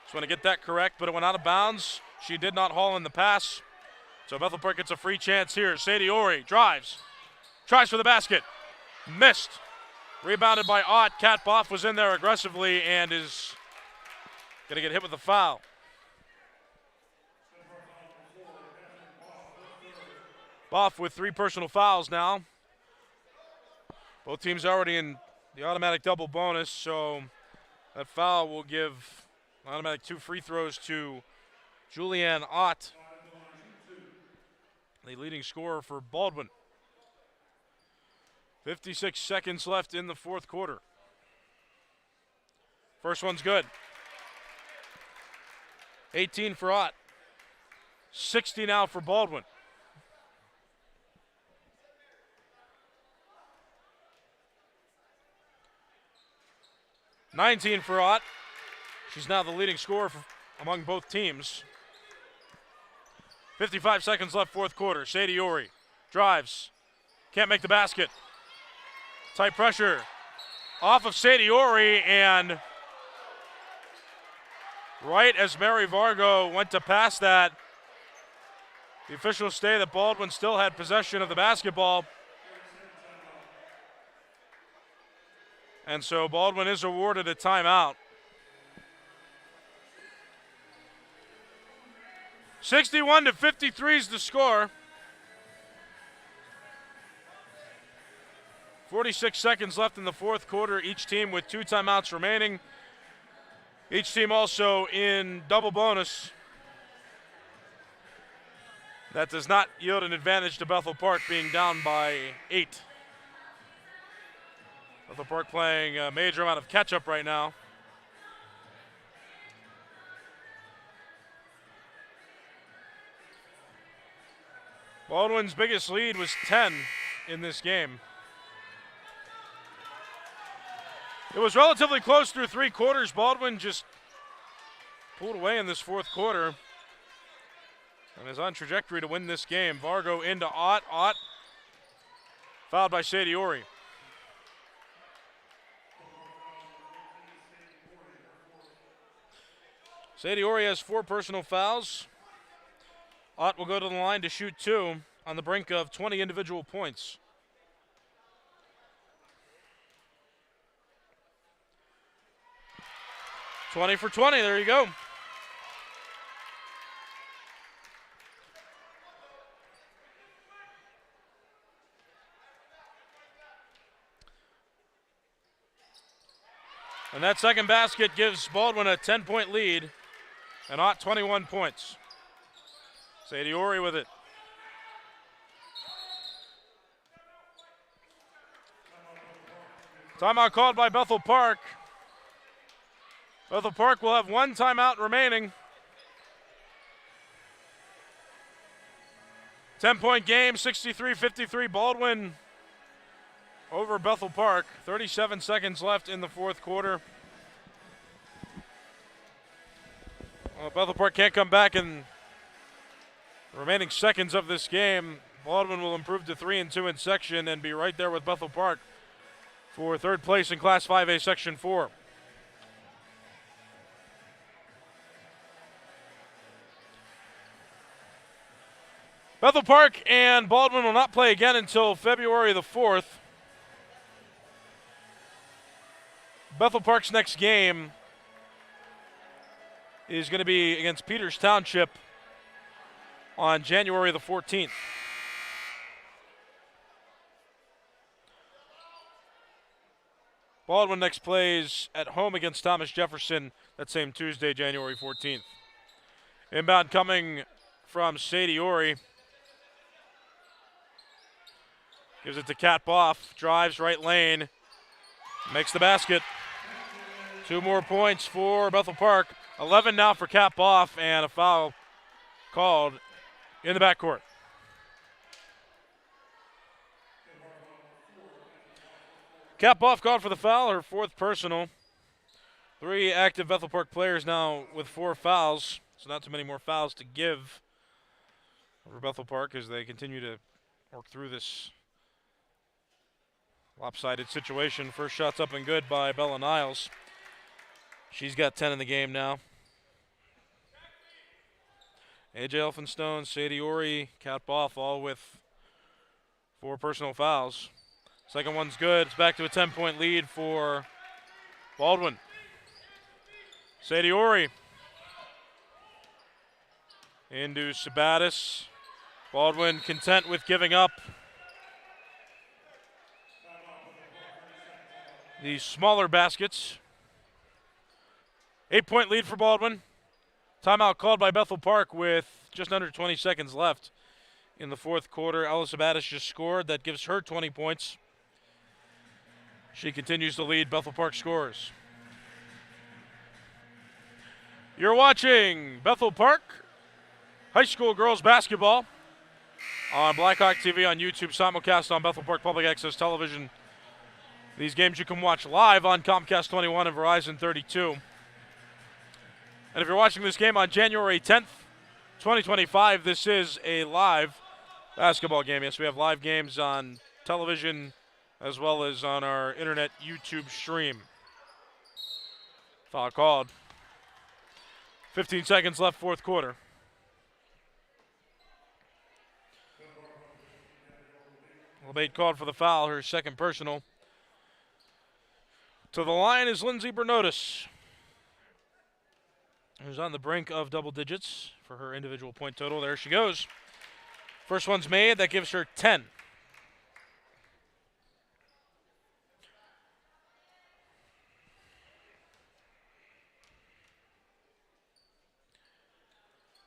Just want to get that correct, but it went out of bounds. She did not haul in the pass. So Bethel Park gets a free chance here. Sadie Ori drives, tries for the basket, missed. Rebounded by Ott. Katboff was in there aggressively and is going to get hit with a foul. Boff with 3 personal fouls now. Both teams already in the automatic double bonus, so that foul will give automatic 2 free throws to Julianne Ott, the leading scorer for Baldwin. 56 seconds left in the fourth quarter. First one's good. 18 for Ott. 60 now for Baldwin. $19 for Ott. She's now the leading scorer among both teams. 55 seconds left, fourth quarter. Sadie Ori drives. Can't make the basket. Tight pressure. Off of Sadie Ori, and right as Mary Vargo went to pass that, the officials say that Baldwin still had possession of the basketball. And so Baldwin is awarded a timeout. 61-53 is the score. 46 seconds left in the fourth quarter. Each team with 2 timeouts remaining. Each team also in double bonus. That does not yield an advantage to Bethel Park, being down by 8. Bethel Park playing a major amount of catch-up right now. Baldwin's biggest lead was 10 in this game. It was relatively close through 3 quarters. Baldwin just pulled away in this fourth quarter and is on trajectory to win this game. Vargo into Ott. Ott fouled by Sadie Ori. Sadie Ori has 4 personal fouls. Ott will go to the line to shoot 2 on the brink of 20 individual points. $20 for 20, there you go. And that second basket gives Baldwin a 10-point lead, and Ott 21 points. Sadie Ori with it. Timeout called by Bethel Park. Bethel Park will have 1 timeout remaining. 10-point game, 63-53. Baldwin over Bethel Park. 37 seconds left in the fourth quarter. Well, Bethel Park can't come back in the remaining seconds of this game. Baldwin will improve to 3-2 in section and be right there with Bethel Park for third place in Class 5A Section 4. Bethel Park and Baldwin will not play again until February the 4th. Bethel Park's next game is going to be against Peters Township on January the 14th. Baldwin next plays at home against Thomas Jefferson that same Tuesday, January 14th. Inbound coming from Sadie Ori. Gives it to Kat Boff, drives right lane, makes the basket. 2 more points for Bethel Park. 11 now for Kat Boff, and a foul called in the backcourt. Kat Boff called for the foul, her 4th personal. 3 active Bethel Park players now with 4 fouls, so not too many more fouls to give for Bethel Park as they continue to work through this lopsided situation. First shot's up and good by Bella Niles. She's got 10 in the game now. AJ Elphinstone, Sadie Ori, Kat Boff, all with 4 personal fouls. Second one's good. It's back to a 10-point lead for Baldwin. Sadie Ori into Sabatis. Baldwin content with giving up the smaller baskets. 8-point lead for Baldwin. Timeout called by Bethel Park with just under 20 seconds left in the 4th quarter. Ella Sabatis just scored. That gives her 20 points. She continues to lead Bethel Park scorers. You're watching Bethel Park High School Girls Basketball on Blackhawk TV on YouTube, simulcast on Bethel Park Public Access Television. These games you can watch live on Comcast 21 and Verizon 32. And if you're watching this game on January 10th, 2025, this is a live basketball game. Yes, we have live games on television as well as on our internet YouTube stream. Foul called. 15 seconds left, 4th quarter. LeBate called for the foul, her 2nd personal. To the line is Lindsay Bernotis, who's on the brink of double digits for her individual point total. There she goes. First one's made. That gives her 10.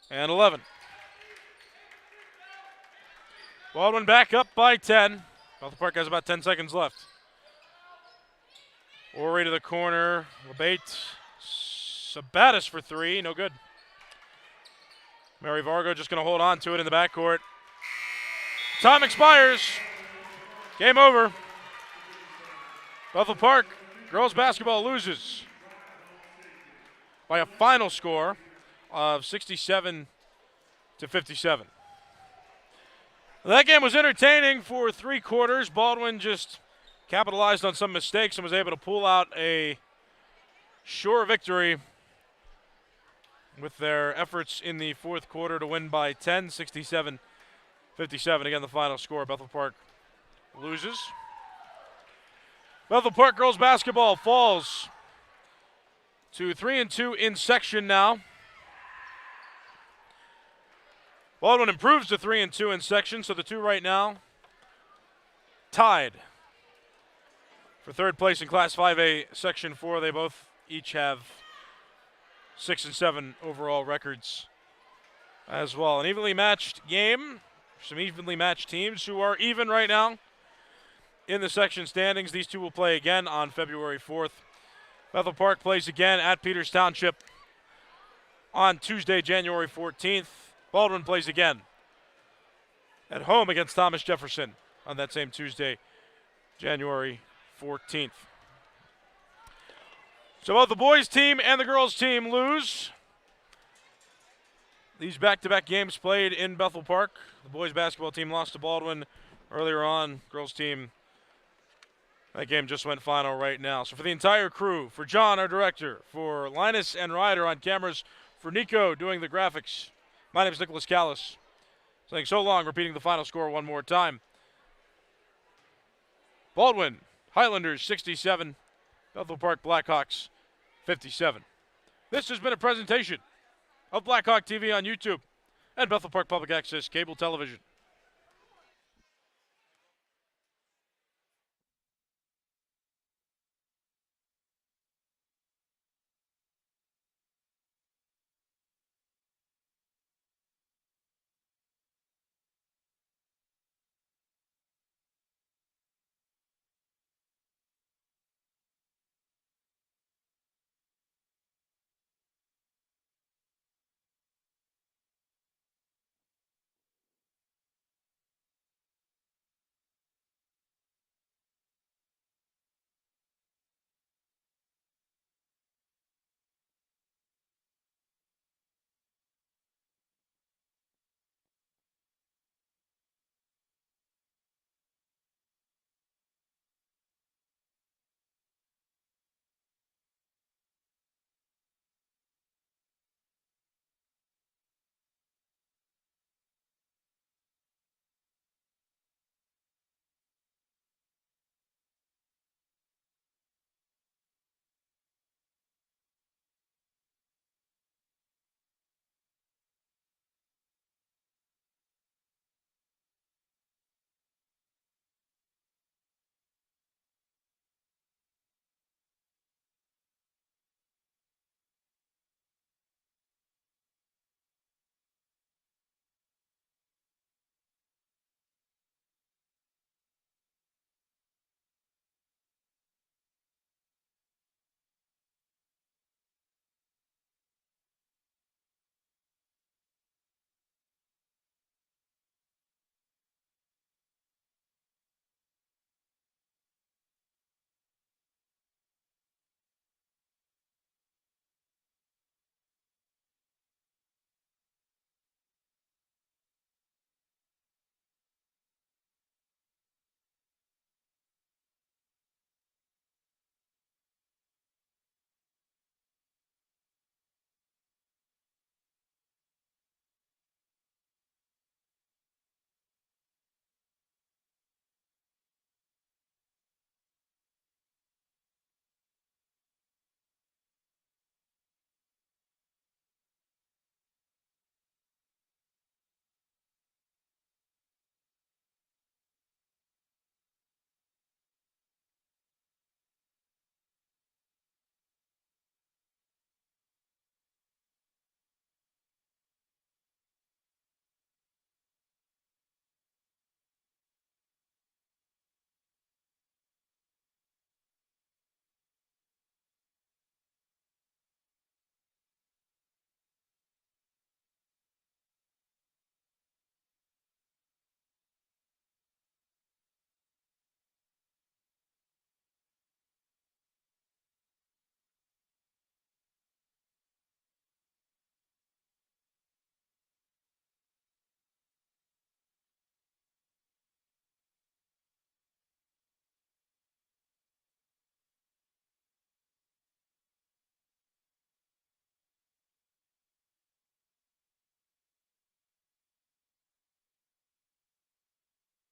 And 11. Baldwin back up by 10. Bethel Park has about 10 seconds left. Ori to the corner. LeBate. Sabatis for 3. No good. Mary Vargo just going to hold on to it in the backcourt. Time expires. Game over. Bethel Park girls basketball loses by a final score of 67 to 57. That game was entertaining for 3 quarters. Baldwin just capitalized on some mistakes and was able to pull out a sure victory with their efforts in the 4th quarter to win by 10, 67-57. Again, the final score. Bethel Park loses. Bethel Park girls basketball falls to 3-2 in section now. Baldwin improves to 3-2 in section, so the 2 right now tied for 3rd place in Class 5A Section 4. They both each have 6 and 7 overall records as well. An evenly matched game. Some evenly matched teams who are even right now in the section standings. These 2 will play again on February 4th. Bethel Park plays again at Peters Township on Tuesday, January 14th. Baldwin plays again at home against Thomas Jefferson on that same Tuesday, January 14th. So both the boys team and the girls team lose. These back-to-back games played in Bethel Park. The boys basketball team lost to Baldwin earlier on. Girls team, that game just went final right now. So for the entire crew, for John, our director, for Linus and Ryder on cameras, for Nico doing the graphics, my name is Nicholas Callis. Saying so long, repeating the final score one more time. Baldwin, Highlanders 67, Bethel Park Blackhawks 57. This has been a presentation of Blackhawk TV on YouTube and Bethel Park Public Access Cable Television.